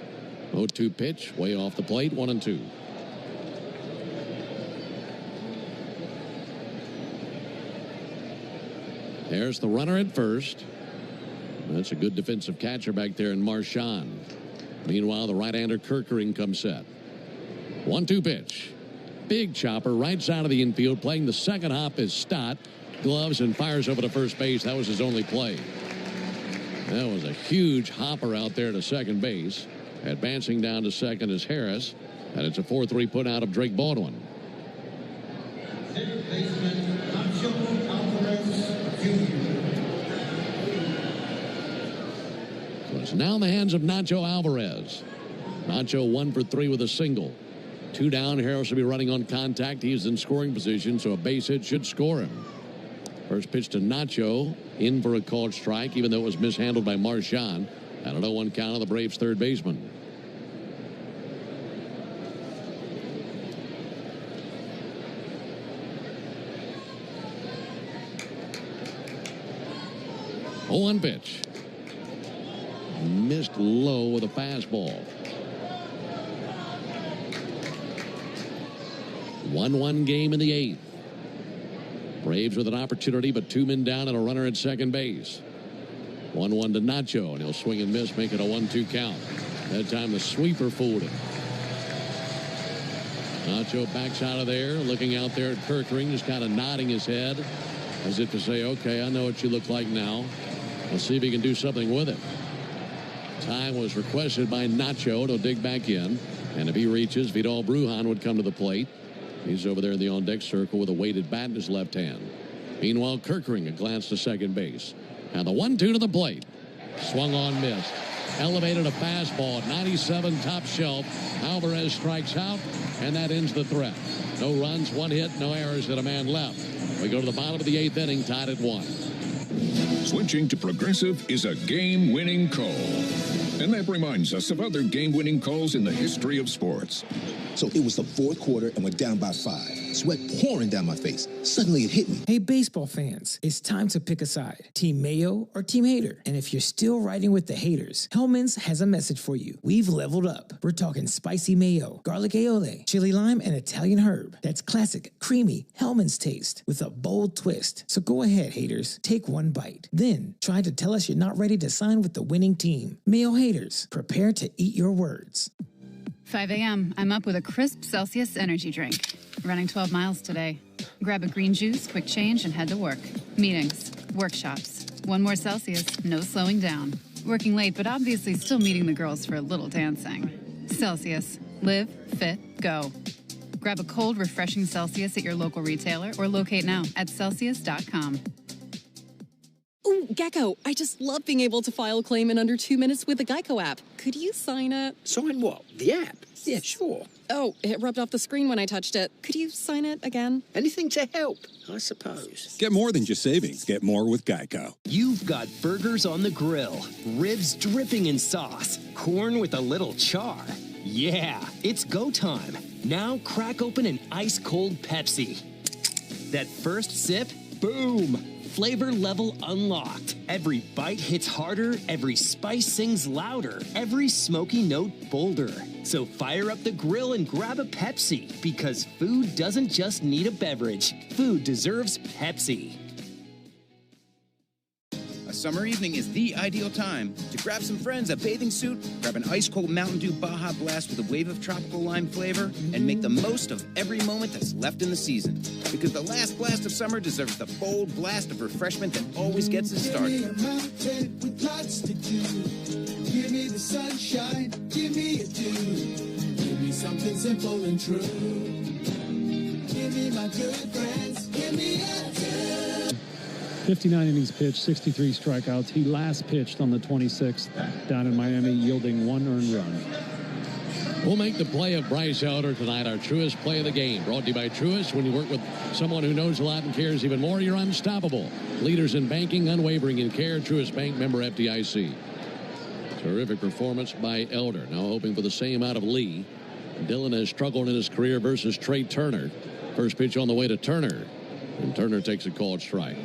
0-2 pitch, way off the plate, 1-2. There's the runner at first. That's a good defensive catcher back there in Marchand. Meanwhile, the right-hander Kirkering comes set. 1-2 pitch. Big chopper right side of the infield. Playing the second hop is Stott. Gloves and fires over to first base. That was his only play. That was a huge hopper out there to second base. Advancing down to second is Harris. And it's a 4-3 put out of Drake Baldwin. So it's now in the hands of Nacho Alvarez. Nacho 1 for 3 with a single. 2 down. Harris will be running on contact. He is in scoring position, so a base hit should score him. First pitch to Nacho, in for a called strike, even though it was mishandled by Marchand. And a 0-1 count on the Braves' third baseman. Oh, 1 pitch. Missed low with a fastball. 1-1 game in the 8th. Braves with an opportunity, but 2 men down and a runner at second base. 1-1 to Nacho, and he'll swing and miss, make it a 1-2 count. That time the sweeper fooled him. Nacho backs out of there, looking out there at Kirkering, just kind of nodding his head as if to say, okay, I know what you look like now. Let's see if he can do something with it. Time was requested by Nacho to dig back in. And if he reaches, Vidal Brujan would come to the plate. He's over there in the on-deck circle with a weighted bat in his left hand. Meanwhile, Kirkering a glance to second base. And the 1-2 to the plate. Swung on, missed. Elevated a fastball at 97 top shelf. Alvarez strikes out, and that ends the threat. No runs, 1 hit, no errors, and a man left. We go to the bottom of the 8th inning, tied at 1. Switching to Progressive is a game-winning call. And that reminds us of other game-winning calls in the history of sports. So it was the fourth quarter and we're down by 5. Sweat pouring down my face. Suddenly it hit me. Hey, baseball fans, it's time to pick a side. Team Mayo or Team Hater. And if you're still riding with the haters, Hellman's has a message for you. We've leveled up. We're talking spicy mayo, garlic aioli, chili lime, and Italian herb. That's classic, creamy Hellman's taste with a bold twist. So go ahead, haters. Take 1 bite. Then try to tell us you're not ready to sign with the winning team. Mayo haters, prepare to eat your words. 5 a.m. I'm up with a crisp Celsius energy drink. Running 12 miles today. Grab a green juice, quick change, and head to work. Meetings, workshops. 1 more Celsius, no slowing down. Working late, but obviously still meeting the girls for a little dancing. Celsius. Live, fit, go. Grab a cold, refreshing Celsius at your local retailer or locate now at Celsius.com. Ooh, Gecko, I just love being able to file a claim in under 2 minutes with the Geico app. Could you sign it? Sign what? The app? Yeah, sure. Oh, it rubbed off the screen when I touched it. Could you sign it again? Anything to help, I suppose. Get more than just savings. Get more with Geico. You've got burgers on the grill, ribs dripping in sauce, corn with a little char. Yeah, it's go time. Now crack open an ice-cold Pepsi. That first sip, boom, flavor level unlocked. Every bite hits harder, every spice sings louder, every smoky note bolder. So fire up the grill and grab a Pepsi, because food doesn't just need a beverage. Food deserves Pepsi. A summer evening is the ideal time to grab some friends a bathing suit, grab an ice-cold Mountain Dew Baja Blast with a wave of tropical lime flavor, and make the most of every moment that's left in the season. Because the last blast of summer deserves the bold blast of refreshment that always gets us started. Give me a mountain with lots to do. Give me the sunshine, give me a dew. Give me something simple and true. Give me my good friends, give me a dew. 59 innings pitched, 63 strikeouts. He last pitched on the 26th down in Miami, yielding 1 earned run. We'll make the play of Bryce Elder tonight, our Truist play of the game. Brought to you by Truist. When you work with someone who knows a lot and cares even more, you're unstoppable. Leaders in banking, unwavering in care. Truist Bank, member FDIC. Terrific performance by Elder. Now hoping for the same out of Lee. Dillon has struggled in his career versus Trey Turner. First pitch on the way to Turner. And Turner takes a called strike.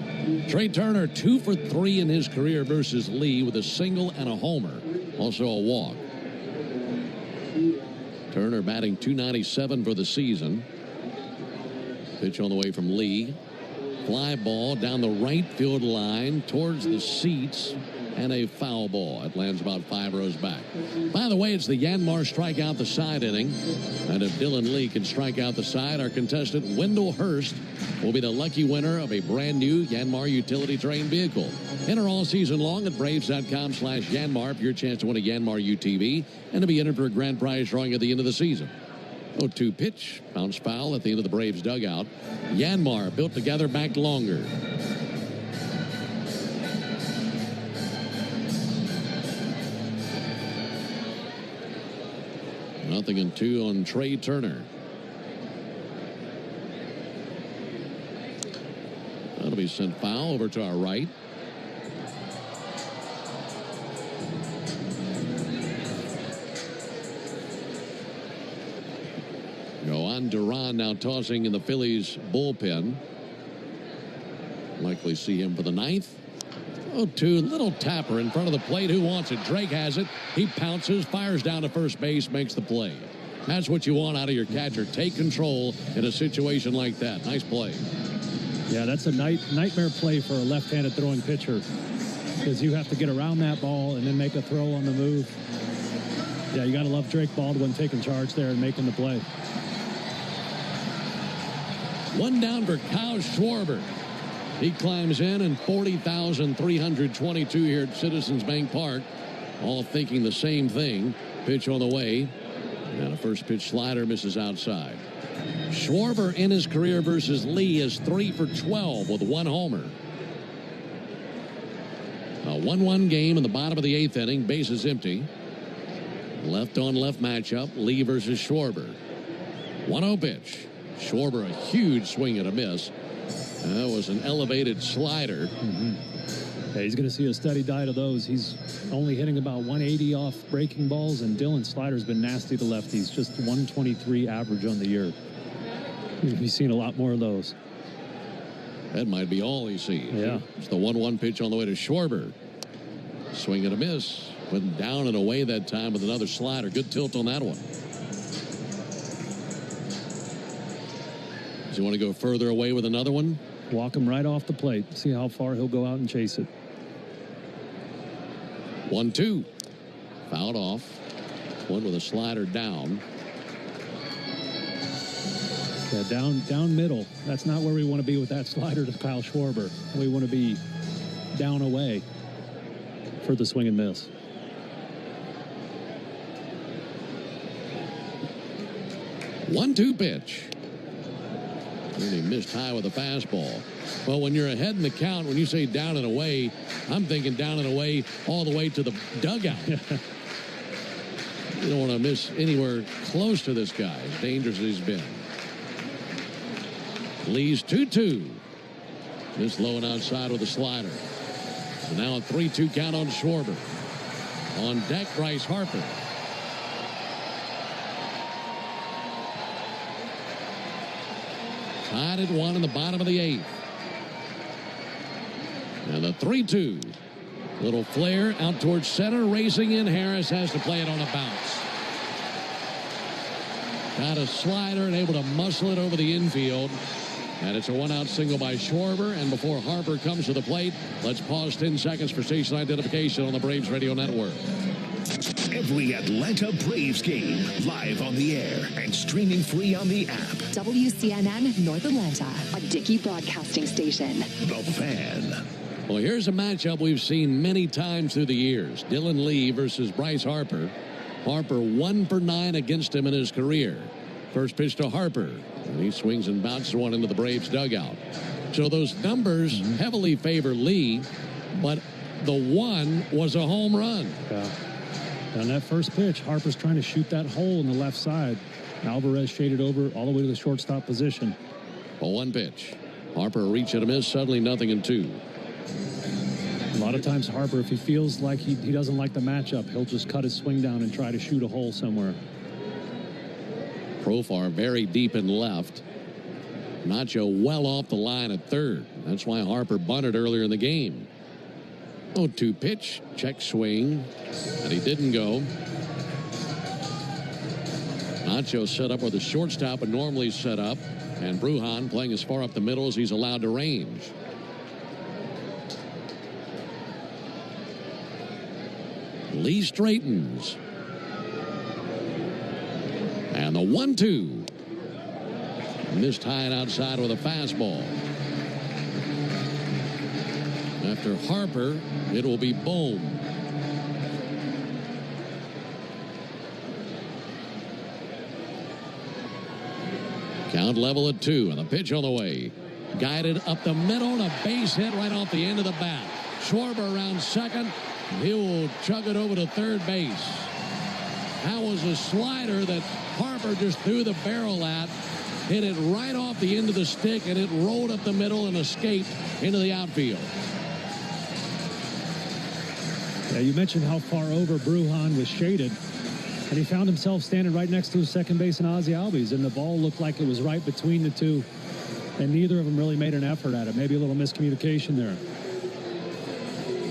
Trey Turner 2 for 3 in his career versus Lee with a single and a homer. Also a walk. Turner batting .297 for the season. Pitch on the way from Lee. Fly ball down the right field line towards the seats. And a foul ball. It lands about 5 rows back. By the way, it's the Yanmar strikeout the side inning. And if Dylan Lee can strike out the side, our contestant Wendell Hurst will be the lucky winner of a brand new Yanmar utility terrain vehicle. Enter all season long at Braves.com/Yanmar for your chance to win a Yanmar UTV and to be entered for a grand prize drawing at the end of the season. 0-2 pitch. Bounce foul at the end of the Braves dugout. Yanmar built together, back longer. Nothing in 2 on Trey Turner. That'll be sent foul over to our right. Johan Duran now tossing in the Phillies bullpen. Likely see him for the 9th. 0-2, little tapper in front of the plate. Who wants it? Drake has it. He pounces, fires down to first base, makes the play. That's what you want out of your catcher. Take control in a situation like that. Nice play. Yeah, that's a nightmare play for a left-handed throwing pitcher, because you have to get around that ball and then make a throw on the move. Yeah, you got to love Drake Baldwin taking charge there and making the play. One down for Kyle Schwarber. He climbs in, and 40,322 here at Citizens Bank Park, all thinking the same thing. Pitch on the way, and a first pitch slider misses outside. Schwarber in his career versus Lee is 3 for 12 with 1 homer. A 1-1 game in the bottom of the 8th inning. Bases empty. Left on left matchup. Lee versus Schwarber. 1-0 pitch. Schwarber a huge swing and a miss. That was an elevated slider. Yeah, he's going to see a steady diet of those. He's only hitting about 180 off breaking balls, and Dylan's slider's been nasty to lefties. Just 123 average on the year. He's seen a lot more of those. That might be all he sees. Yeah. It's the 1-1 pitch on the way to Schwarber. Swing and a miss. Went down and away that time with another slider. Good tilt on that one. Does he want to go further away with another one? Walk him right off the plate. See how far he'll go out and chase it. 1-2. Fouled off. One with a slider down. Yeah, down middle. That's not where we want to be with that slider to Kyle Schwarber. We want to be down away for the swing and miss. One-two pitch. And he missed high with a fastball. Well, when you're ahead in the count, when you say down and away, I'm thinking down and away all the way to the dugout. You don't want to miss anywhere close to this guy, as dangerous as he's been. Lee's 2-2. Missed low and outside with a slider. So now a 3-2 count on Schwarber. On deck, Bryce Harper. Tied at 1 in the bottom of the 8th. And the 3-2. Little flare out towards center. Racing in. Harris has to play it on a bounce. Got a slider and able to muscle it over the infield. And it's a one-out single by Schwarber. And before Harper comes to the plate, let's pause 10 seconds for station identification on the Braves Radio Network. Every Atlanta Braves game live on the air and streaming free on the app. WCNN North Atlanta, a Dickey broadcasting station. The Fan. Well, here's a matchup we've seen many times through the years. Dylan Lee versus Bryce Harper. Harper 1 for 9 against him in his career. First pitch to Harper. And he swings and bounces one into the Braves dugout. So those numbers heavily favor Lee, but the one was a home run. Yeah. On that first pitch, Harper's trying to shoot that hole in the left side. Alvarez shaded over all the way to the shortstop position. A 1 pitch. Harper a reach and a miss. Suddenly 0-2. A lot of times Harper, if he feels like he doesn't like the matchup, he'll just cut his swing down and try to shoot a hole somewhere. Profar very deep in left. Nacho well off the line at third. That's why Harper bunted earlier in the game. 0-2 pitch. Check swing. And he didn't go. Nacho set up where the shortstop would normally set up. And Brujan playing as far up the middle as he's allowed to range. Lee straightens. And the 1-2. Missed high and outside with a fastball. After Harper, it will be Bohm. Count level at 2, and the pitch on the way. Guided up the middle, and a base hit right off the end of the bat. Schwarber around second. He will chug it over to third base. That was a slider that Harper just threw the barrel at. Hit it right off the end of the stick, and it rolled up the middle and escaped into the outfield. Yeah, you mentioned how far over Brujan was shaded, and he found himself standing right next to his second baseman, Ozzie Albies, and the ball looked like it was right between the two, and neither of them really made an effort at it. Maybe a little miscommunication there.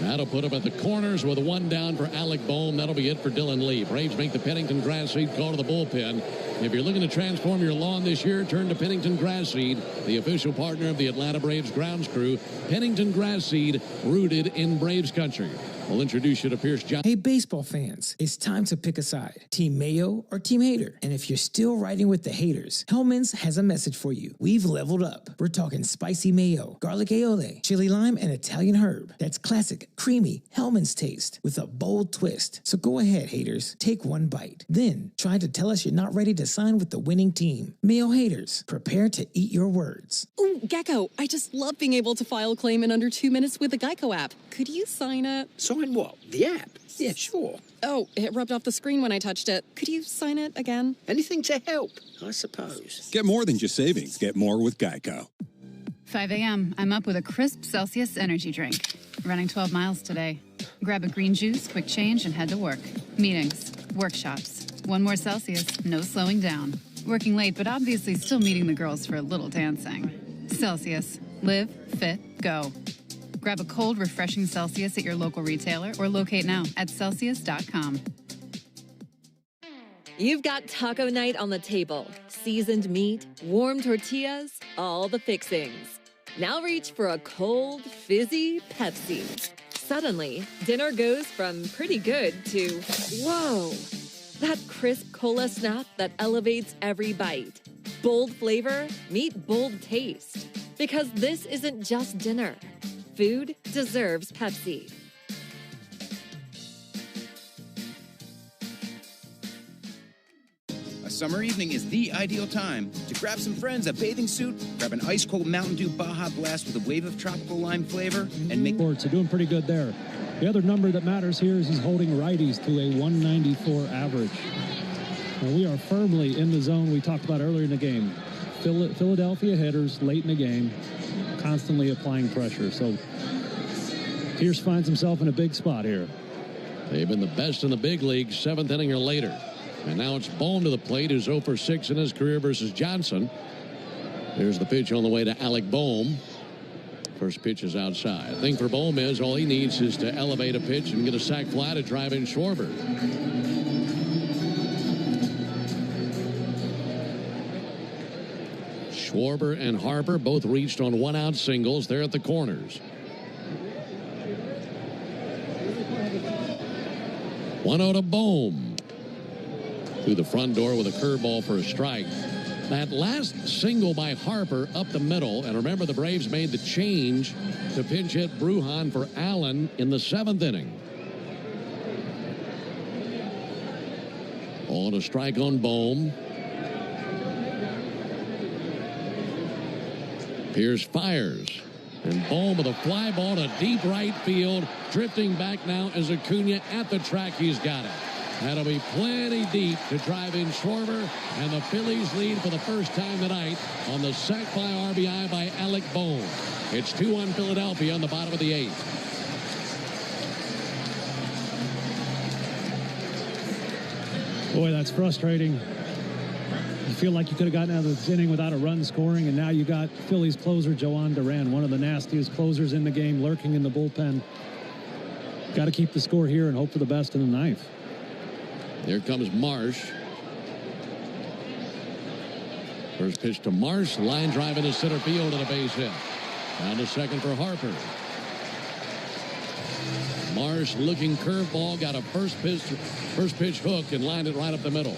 That'll put him at the corners with 1 down for Alec Bohm. That'll be it for Dylan Lee. Braves make the Pennington Grass Seed call to the bullpen. If you're looking to transform your lawn this year, turn to Pennington Grass Seed, the official partner of the Atlanta Braves grounds crew. Pennington Grass Seed, rooted in Braves country. We'll introduce you to Pierce Johnson. Hey, baseball fans, it's time to pick a side. Team Mayo or Team Hater. And if you're still riding with the haters, Hellman's has a message for you. We've leveled up. We're talking spicy mayo, garlic aioli, chili lime, and Italian herb. That's classic, creamy Hellman's taste with a bold twist. So go ahead, haters. Take 1 bite. Then try to tell us you're not ready to sign with the winning team. Mayo haters, prepare to eat your words. Ooh, Gecko, I just love being able to file a claim in under 2 minutes with the Geico app. Could you sign it? Sign what? The app? Yeah, sure. Oh, it rubbed off the screen when I touched it. Could you sign it again? Anything to help, I suppose. Get more than just savings. Get more with Geico. 5 a.m. I'm up with a crisp Celsius energy drink. Running 12 miles today. Grab a green juice, quick change, and head to work. Meetings, workshops. 1 more Celsius, no slowing down. Working late, but obviously still meeting the girls for a little dancing. Celsius. Live, fit, go. Grab a cold, refreshing Celsius at your local retailer or locate now at Celsius.com. You've got taco night on the table. Seasoned meat, warm tortillas, all the fixings. Now reach for a cold, fizzy Pepsi. Suddenly, dinner goes from pretty good to, whoa! That crisp cola snap that elevates every bite. Bold flavor, meet bold taste. Because this isn't just dinner. Food deserves Pepsi. A summer evening is the ideal time to grab some friends a bathing suit, grab an ice-cold Mountain Dew Baja Blast with a wave of tropical lime flavor, and make... So doing pretty good there. The other number that matters here is he's holding righties to a 194 average. And we are firmly in the zone we talked about earlier in the game. Philadelphia hitters late in the game, constantly applying pressure. So Pierce finds himself in a big spot here. They've been the best in the big leagues, 7th inning or later. And now it's Bohm to the plate, who's 0 for 6 in his career versus Johnson. Here's the pitch on the way to Alec Bohm. First pitch is outside. Thing for Bohm is all he needs is to elevate a pitch and get a sac fly to drive in Schwarber. Schwarber and Harper both reached on one-out singles. They're at the corners. 1-0 to Bohm. Through the front door with a curveball for a strike. That last single by Harper up the middle, and remember the Braves made the change to pinch hit Brujan for Allen in the 7th inning. On a strike on Bohm. Pierce fires, and Bohm with a fly ball to deep right field. Drifting back now is Acuna at the track. He's got it. That'll be plenty deep to drive in Schwarber, and the Phillies lead for the first time tonight on the sac fly RBI by Alec Bohm. It's 2-1 Philadelphia on the bottom of the 8th. Boy, that's frustrating. You feel like you could have gotten out of this inning without a run scoring, and now you got Phillies closer Joan Duran, one of the nastiest closers in the game, lurking in the bullpen. Got to keep the score here and hope for the best in the 9th. Here comes Marsh. First pitch to Marsh. Line drive into center field and a base hit. Down to second for Harper. Marsh looking curveball. Got a first pitch hook and lined it right up the middle.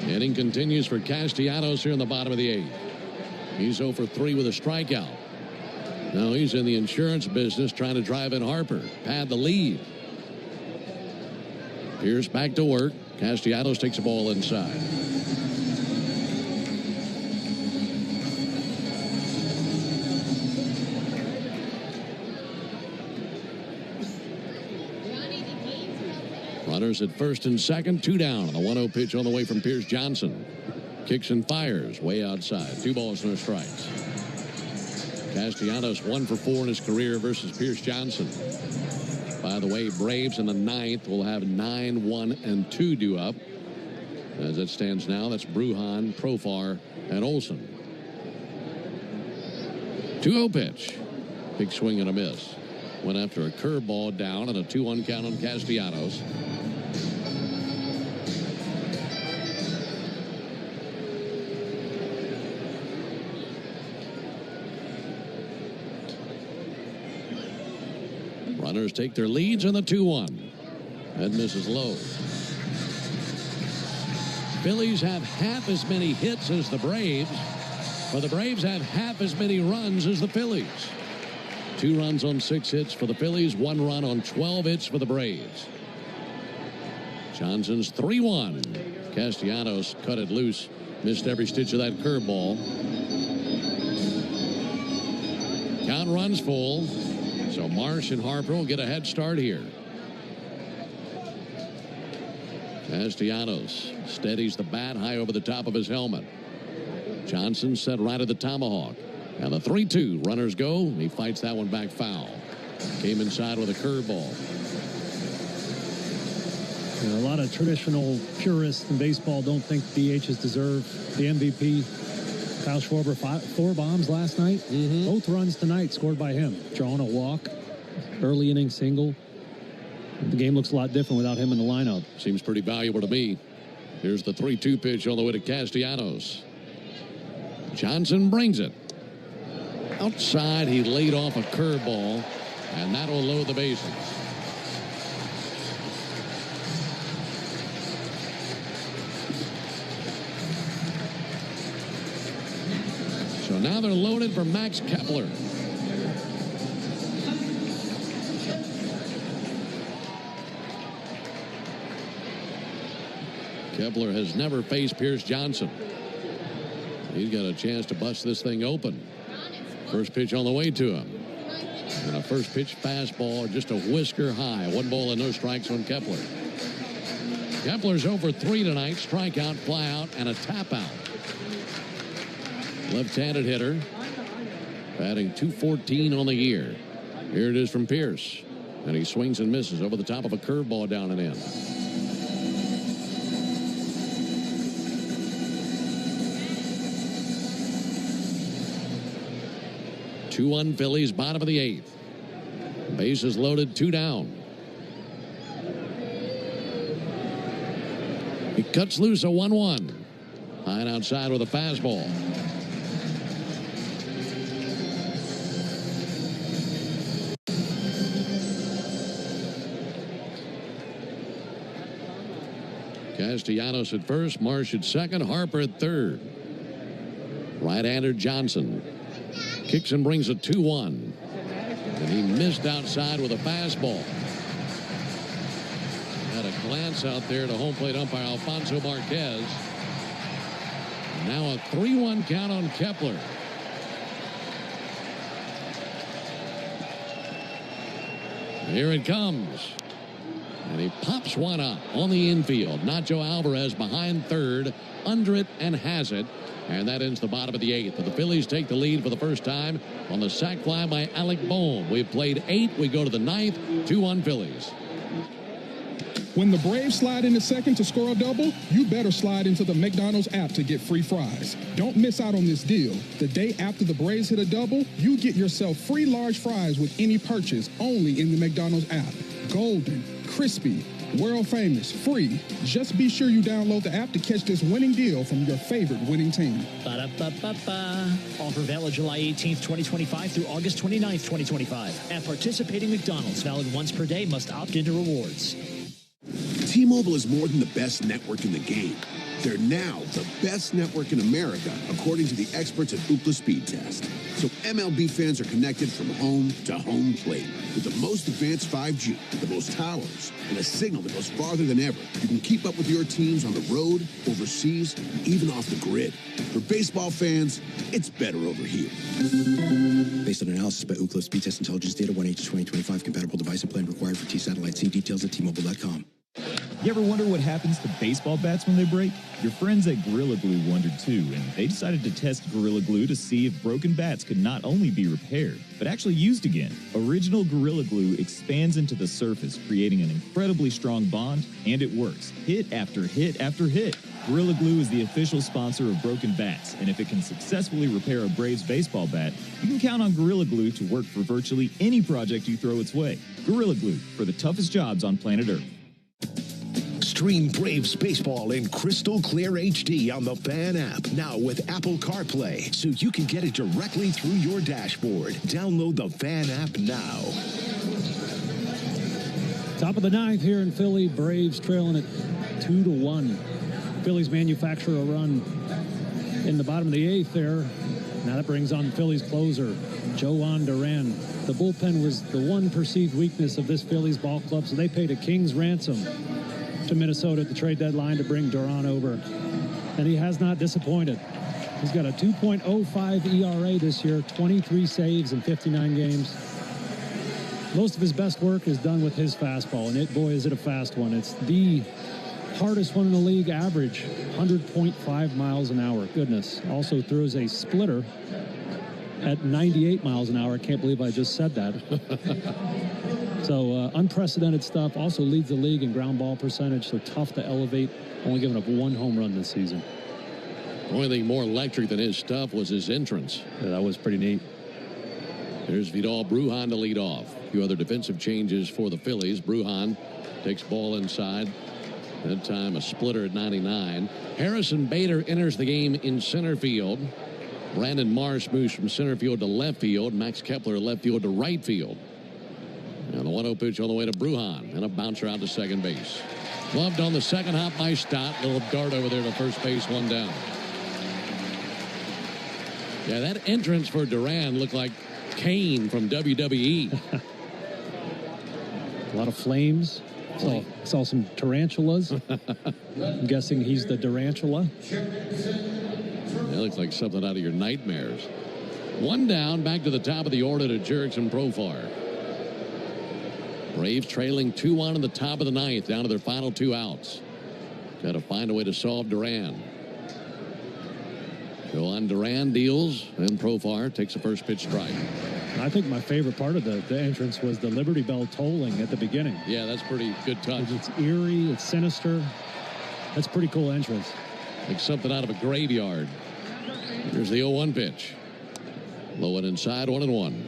Inning continues for Castellanos here in the bottom of the 8th. He's 0 for 3 with a strikeout. Now he's in the insurance business trying to drive in Harper, pad the lead. Pierce back to work. Castellanos takes the ball inside. Runners at first and second, 2 down on the 1-0 pitch on the way from Pierce Johnson. Kicks and fires way outside. 2 balls, no strikes. Castellanos 1 for 4 in his career versus Pierce Johnson. By the way, Braves in the 9th will have 9, 1, and 2 due up. As it stands now, that's Brujan, Profar, and Olsen. 2-0 pitch. Big swing and a miss. Went after a curveball down and a 2-1 count on Castellanos. Runners take their leads in the 2-1. That misses low. Phillies have half as many hits as the Braves, but the Braves have half as many runs as the Phillies. 2 runs on 6 hits for the Phillies, 1 run on 12 hits for the Braves. Johnson's 3-1. Castellanos cut it loose, missed every stitch of that curveball. Count runs full, so Marsh and Harper will get a head start here. Castellanos steadies the bat high over the top of his helmet. Johnson set right at the tomahawk. And the 3-2. Runners go. He fights that one back foul. Came inside with a curveball. You know, a lot of traditional purists in baseball don't think DHs deserve the MVP. Kyle Schwarber, 4 bombs last night. Both runs tonight scored by him. Drawing a walk. Early inning single. The game looks a lot different without him in the lineup. Seems pretty valuable to me. Here's the 3-2 pitch on the way to Castellanos. Johnson brings it. Outside, he laid off a curveball, and that will load the bases. So now they're loaded for Max Kepler. Kepler has never faced Pierce Johnson. He's got a chance to bust this thing open. First pitch on the way to him. And a first pitch fastball just a whisker high. 1 ball and no strikes on Kepler. Kepler's 0 for 3 tonight. Strikeout, fly out, and a tap out. Left-handed hitter. Batting .214 on the year. Here it is from Pierce. And he swings and misses over the top of a curveball down and in. Two-one Phillies, bottom of the 8th. Bases loaded, 2 down. He cuts loose a 1-1. High and outside with a fastball. Castellanos at first, Marsh at second, Harper at third. Right-hander Johnson kicks and brings a 2-1. And he missed outside with a fastball. Had a glance out there to home plate umpire Alfonso Marquez. Now a 3-1 count on Kepler. Here it comes. And he pops one up on the infield. Nacho Alvarez behind third, under it, and has it. And that ends the bottom of the 8th. But the Phillies take the lead for the first time on the sac fly by Alec Bohm. We've played 8. We go to the 9th. 2-1 Phillies. When the Braves slide into second to score a double, you better slide into the McDonald's app to get free fries. Don't miss out on this deal. The day after the Braves hit a double, you get yourself free large fries with any purchase only in the McDonald's app. Golden, crispy, world famous, free. Just be sure you download the app to catch this winning deal from your favorite winning team. Ba-da-ba-ba-ba. Offer valid July 18th, 2025 through August 29th, 2025. At participating McDonald's, valid once per day, must opt into rewards. T-Mobile is more than the best network in the game. They're now the best network in America, according to the experts at Ookla Speed Test. So MLB fans are connected from home to home plate with the most advanced 5G, the most towers, and a signal that goes farther than ever. You can keep up with your teams on the road, overseas, and even off the grid. For baseball fans, it's better over here. Based on analysis by Ookla Speed Test Intelligence Data, 1H2025, compatible device and plan required for T-Satellite. See details at T-Mobile.com. You ever wonder what happens to baseball bats when they break? Your friends at Gorilla Glue wondered too, and they decided to test Gorilla Glue to see if broken bats could not only be repaired, but actually used again. Original Gorilla Glue expands into the surface, creating an incredibly strong bond, and it works. Hit after hit after hit. Gorilla Glue is the official sponsor of broken bats, and if it can successfully repair a Braves baseball bat, you can count on Gorilla Glue to work for virtually any project you throw its way. Gorilla Glue, for the toughest jobs on planet Earth. Stream Braves baseball in crystal clear HD on the Fan app, now with Apple CarPlay, so you can get it directly through your dashboard. Download the Fan app now. Top of the 9th here in Philly, Braves trailing at 2-1. Phillies manufacture a run in the bottom of the 8th there. Now that brings on the Phillies closer, Joan Duran. The bullpen was the one perceived weakness of this Phillies ball club, so they paid a king's ransom to Minnesota at the trade deadline to bring Duran over. And he has not disappointed. He's got a 2.05 ERA this year, 23 saves in 59 games. Most of his best work is done with his fastball, and boy, is it a fast one. It's the hardest one in the league, average 100.5 miles an hour. Goodness. Also throws a splitter at 98 miles an hour. I can't believe I just said that. So unprecedented stuff. Also leads the league in ground ball percentage, so tough to elevate. Only giving up 1 home run this season. The only thing more electric than his stuff was his entrance. Yeah, that was pretty neat. There's Vidal Brujan to lead off. A few other defensive changes for the Phillies. Brujan takes ball inside. That time a splitter at 99. Harrison Bader enters the game in center field. Brandon Marsh moves from center field to left field. Max Kepler left field to right field. And the 1-0 pitch on the way to Brujan. And a bouncer out to second base. Gloved on the second hop by Stott. Little dart over there to first base, 1 down. Yeah, that entrance for Duran looked like Kane from WWE. A lot of flames. Saw some tarantulas. I'm guessing he's the Durantula. That looks like something out of your nightmares. 1 down, back to the top of the order to Jurickson Profar. Braves trailing 2-1 in the top of the 9th, down to their final 2 outs. Got to find a way to solve Duran. So on Duran deals, and Profar takes a first pitch strike. I think my favorite part of the entrance was the Liberty Bell tolling at the beginning. Yeah, that's pretty good touch. It's eerie, it's sinister. That's a pretty cool entrance. Like something out of a graveyard. Here's the 0-1 pitch. Low and inside, 1-1.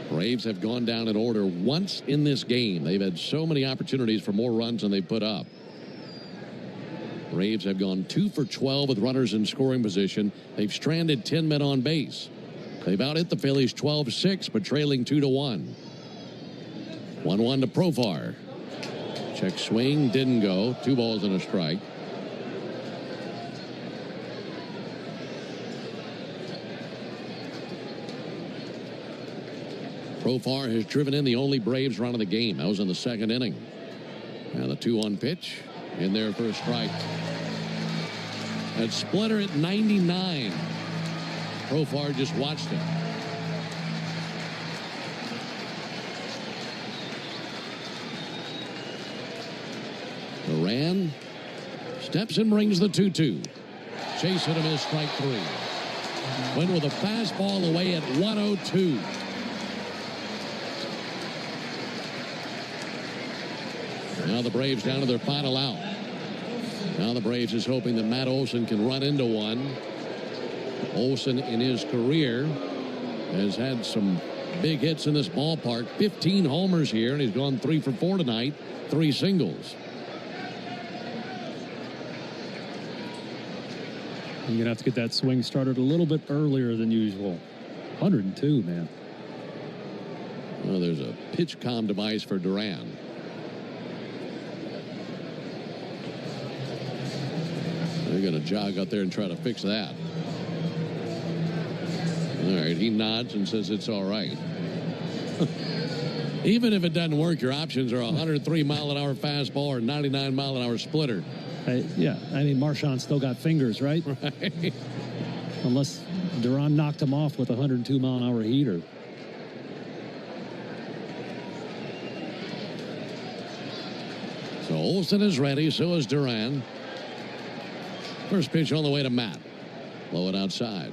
Braves have gone down in order once in this game. They've had so many opportunities for more runs than they put up. Braves have gone 2 for 12 with runners in scoring position. They've stranded 10 men on base. They've out-hit the Phillies 12-6, but trailing 2-1. 1-1 to Profar. Check swing, didn't go. 2 balls and a strike. Profar has driven in the only Braves run of the game. That was in the second inning. Now the 2-1 pitch. In there for a strike. That splitter at 99. Profar just watched it. Duran steps and brings the 2-2. Chase hit him is strike 3. Went with a fastball away at 102. Now the Braves down to their final out. Now the Braves is hoping that Matt Olson can run into one. Olson in his career has had some big hits in this ballpark. 15 homers here, and he's gone 3 for 4 tonight. 3 singles. You're going to have to get that swing started a little bit earlier than usual. 102, man. Well, there's a pitch comm device for Duran. They're going to jog out there and try to fix that. All right, he nods and says it's all right. Even if it doesn't work, your options are a 103-mile-an-hour fastball or 99-mile-an-hour splitter. Yeah, I mean, Marchand still got fingers, right? Right. Unless Duran knocked him off with a 102-mile-an-hour heater. So Olson is ready, so is Duran. First pitch on the way to Matt. Low and outside.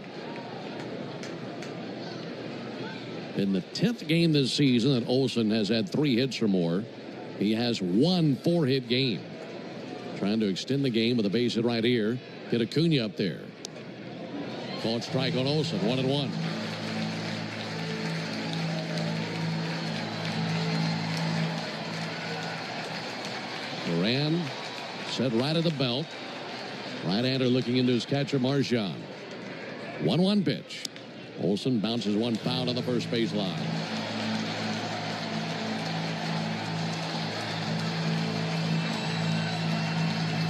In the 10th game this season that Olson has had 3 hits or more, he has 1 4-hit game. Trying to extend the game with a base hit right here. Get Acuna up there. Called strike on Olson. 1-1. Duran set right at the belt. Right-hander looking into his catcher, Marchand. 1-1 pitch. Olson bounces one foul on the first base line.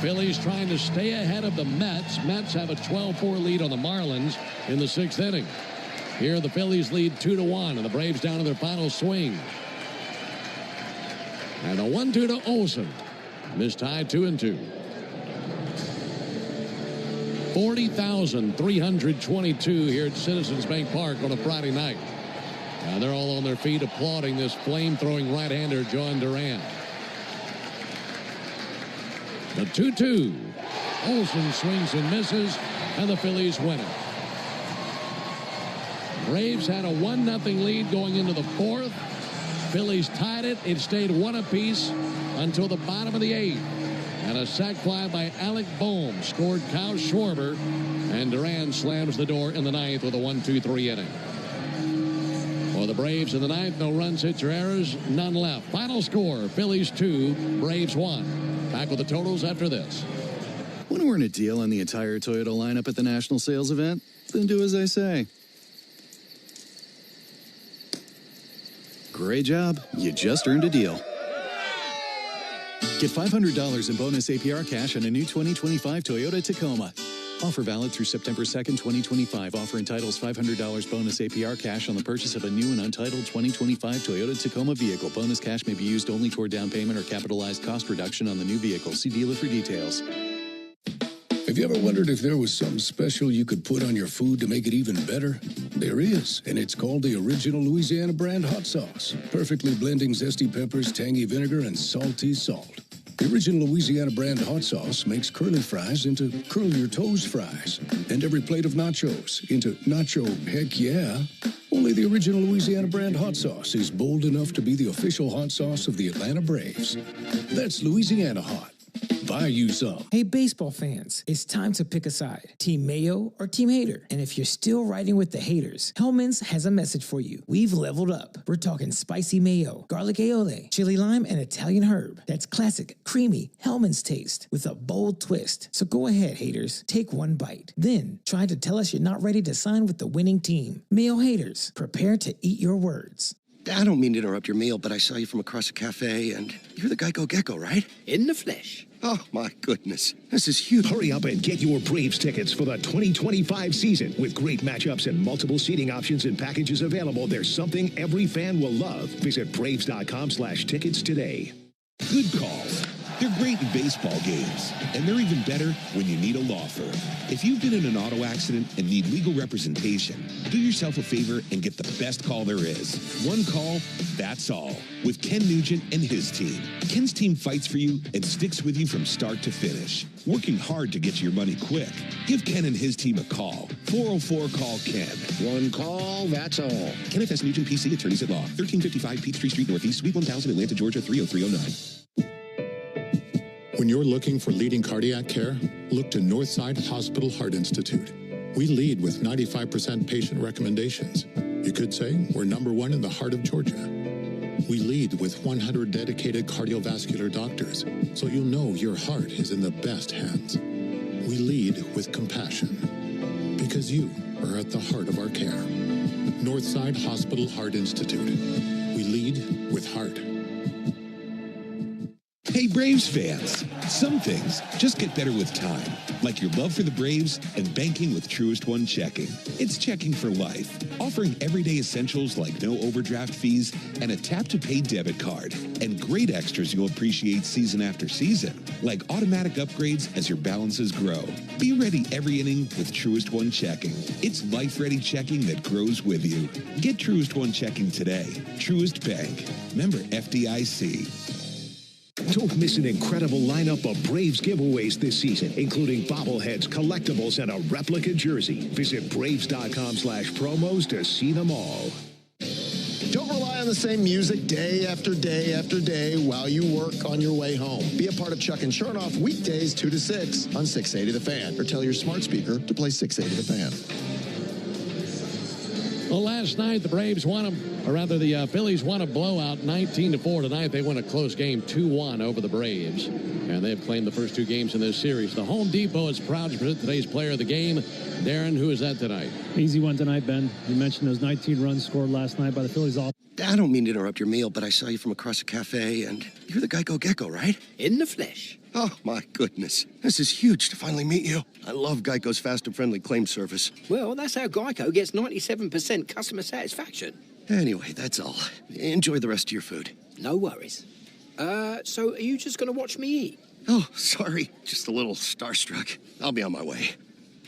Phillies trying to stay ahead of the Mets. Mets have a 12-4 lead on the Marlins in the 6th inning. Here the Phillies lead 2-1, and the Braves down to their final swing. And a 1-2 to Olson. Missed high 2-2. 40,322 here at Citizens Bank Park on a Friday night. And they're all on their feet applauding this flame-throwing right-hander, John Duran. The 2-2. Olson swings and misses, and the Phillies win it. Braves had a 1-0 lead going into the 4th. Phillies tied it. It stayed 1 apiece until the bottom of the 8th. And a sac fly by Alec Bohm scored Kyle Schwarber, and Duran slams the door in the 9th with a 1-2-3 inning. For the Braves in the 9th, no runs, hits, or errors, none left. Final score, Phillies 2, Braves 1. Back with the totals after this. Want to earn a deal on the entire Toyota lineup at the National Sales Event? Then do as I say. Great job. You just earned a deal. Get $500 in bonus APR cash on a new 2025 Toyota Tacoma. Offer valid through September 2nd, 2025. Offer entitles $500 bonus APR cash on the purchase of a new and untitled 2025 Toyota Tacoma vehicle. Bonus cash may be used only toward down payment or capitalized cost reduction on the new vehicle. See dealer for details. Have you ever wondered if there was something special you could put on your food to make it even better? There is, and it's called the Original Louisiana Brand Hot Sauce. Perfectly blending zesty peppers, tangy vinegar, and salty salt. The original Louisiana brand hot sauce makes curly fries into curl your toes fries, and every plate of nachos into nacho heck yeah. Only the original Louisiana brand hot sauce is bold enough to be the official hot sauce of the Atlanta Braves. That's Louisiana hot. Buy you some. Hey, baseball fans, it's time to pick a side. Team Mayo or Team Hater? And if you're still riding with the haters, Hellman's has a message for you. We've leveled up. We're talking spicy mayo, garlic aioli, chili lime, and Italian herb. That's classic, creamy Hellman's taste with a bold twist. So go ahead, haters. Take one bite. Then try to tell us you're not ready to sign with the winning team. Mayo haters, prepare to eat your words. I don't mean to interrupt your meal, but I saw you from across a cafe, and you're the Geico Gecko, right? In the flesh. Oh, my goodness. This is huge. Hurry up and get your Braves tickets for the 2025 season. With great matchups and multiple seating options and packages available, there's something every fan will love. Visit Braves.com/tickets today. Good calls. They're great in baseball games, and they're even better when you need a law firm. If you've been in an auto accident and need legal representation, do yourself a favor and get the best call there is. One call, that's all. With Ken Nugent and his team. Ken's team fights for you and sticks with you from start to finish, working hard to get you your money quick. Give Ken and his team a call. 404-CALL-KEN. One call, that's all. Kenneth S. Nugent, PC, Attorneys at Law. 1355 Peachtree Street Northeast, Suite 1000, Atlanta, Georgia, 30309. When you're looking for leading cardiac care, look to Northside Hospital Heart Institute. We lead with 95% patient recommendations. You could say we're #1 in the heart of Georgia. We lead with 100 dedicated cardiovascular doctors, so you'll know your heart is in the best hands. We lead with compassion, because you are at the heart of our care. Northside Hospital Heart Institute. We lead with heart. Hey, Braves fans, some things just get better with time, like your love for the Braves and banking with Truist One Checking. It's checking for life, offering everyday essentials like no overdraft fees and a tap-to-pay debit card, and great extras you'll appreciate season after season, like automatic upgrades as your balances grow. Be ready every inning with Truist One Checking. It's life-ready checking that grows with you. Get Truist One Checking today. Truist Bank. Member FDIC. Don't miss an incredible lineup of Braves giveaways this season, including bobbleheads, collectibles, and a replica jersey. Visit Braves.com/promos to see them all. Don't rely on the same music day after day after day while you work on your way home. Be a part of Chuck and Chernoff weekdays 2 to 6 on 680 The Fan, or tell your smart speaker to play 680 The Fan. Well, last night the Braves won the Phillies won a blowout 19-4. Tonight they won a close game 2-1 over the Braves, and they've claimed the first 2 games in this series. The Home Depot is proud to present today's player of the game. Darren, who is that tonight? Easy one tonight, Ben. You mentioned those 19 runs scored last night by the Phillies. I don't mean to interrupt your meal, but I saw you from across a cafe, and you're the Geico Gecko, right? In the flesh. Oh, my goodness. This is huge to finally meet you. I love Geico's fast and friendly claim service. Well, that's how Geico gets 97% customer satisfaction. Anyway, that's all. Enjoy the rest of your food. No worries. So are you just going to watch me eat? Oh, sorry. Just a little starstruck. I'll be on my way.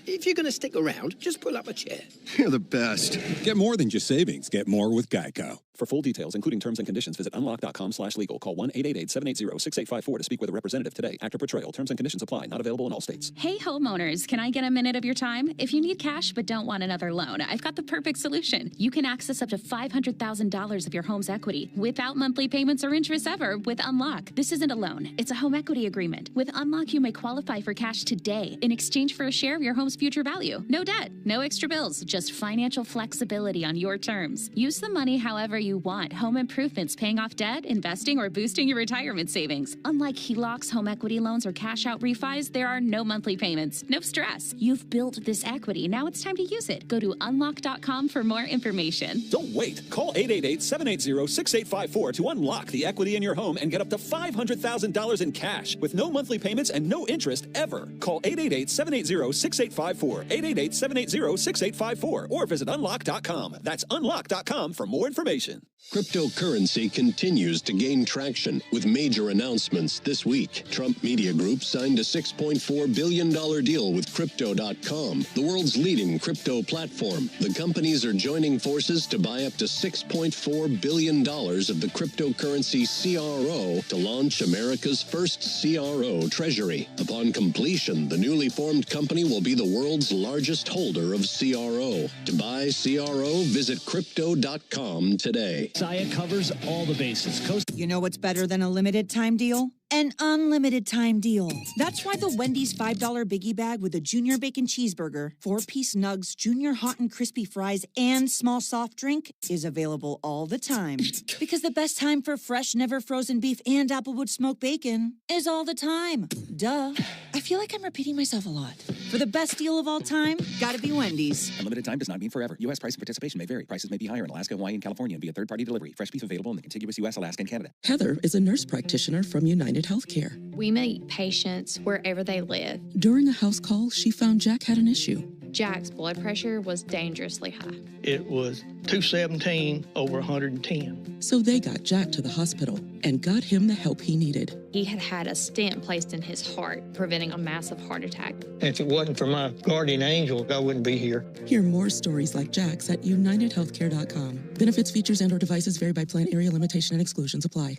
If you're going to stick around, just pull up a chair. You're the best. Get more than just savings. Get more with Geico. For full details, including terms and conditions, visit unlock.com/legal. Call 1-888-780-6854 to speak with a representative today. Actor Portrayal. Terms and conditions apply. Not available in all states. Hey, homeowners. Can I get a minute of your time? If you need cash but don't want another loan, I've got the perfect solution. You can access up to $500,000 of your home's equity without monthly payments or interest ever with Unlock. This isn't a loan. It's a home equity agreement. With Unlock, you may qualify for cash today in exchange for a share of your home's future value. No debt, no extra bills, just financial flexibility on your terms. Use the money however you want. Home improvements, paying off debt, investing, or boosting your retirement savings. Unlike HELOCs, home equity loans, or cash out refis, there are no monthly payments. No stress. You've built this equity. Now it's time to use it. Go to unlock.com for more information. Don't wait. Call 888-780-6854 to unlock the equity in your home and get up to $500,000 in cash with no monthly payments and no interest ever. Call 888-780-6854. 888-780-6854 or visit unlock.com. That's unlock.com for more information. information. Cryptocurrency continues to gain traction with major announcements this week. Trump Media Group signed a $6.4 billion deal with Crypto.com, the world's leading crypto platform. The companies are joining forces to buy up to $6.4 billion of the cryptocurrency CRO to launch America's first CRO treasury. Upon completion, the newly formed company will be the world's largest holder of CRO. To buy CRO, visit Crypto.com today. Saya covers all the bases. You know what's better than a limited time deal? An unlimited time deal. That's why the Wendy's $5 Biggie Bag with a Junior Bacon Cheeseburger, 4-piece nugs, Junior Hot and Crispy Fries, and small soft drink is available all the time. Because the best time for fresh, never frozen beef and Applewood smoked bacon is all the time. Duh. I feel like I'm repeating myself a lot. For the best deal of all time, gotta be Wendy's. Unlimited time does not mean forever. U.S. price and participation may vary. Prices may be higher in Alaska, Hawaii, and California via third-party delivery. Fresh beef available in the contiguous U.S., Alaska, and Canada. Heather is a nurse practitioner from United Healthcare. We meet patients wherever they live. During a house call, she found Jack had an issue. Jack's blood pressure was dangerously high. It was 217 over 110. So they got Jack to the hospital and got him the help he needed. He had had a stent placed in his heart, preventing a massive heart attack. If it wasn't for my guardian angel, I wouldn't be here. Hear more stories like Jack's at UnitedHealthcare.com. Benefits, features, and/or devices vary by plan, area, limitation, and exclusions apply.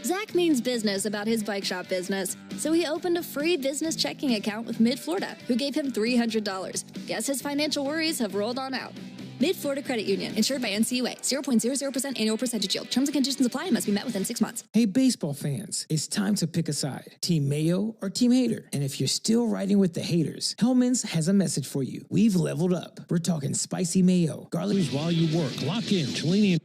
Zach means business about his bike shop business, so he opened a free business checking account with Mid-Florida, who gave him $300. Guess his financial worries have rolled on out. Mid-Florida Credit Union, insured by NCUA, 0.00% annual percentage yield. Terms and conditions apply and must be met within 6 months. Hey, baseball fans, it's time to pick a side. Team Mayo or Team Hater. And if you're still riding with the haters, Hellman's has a message for you. We've leveled up. We're talking spicy mayo, garlic. While you work, lock in Cellini.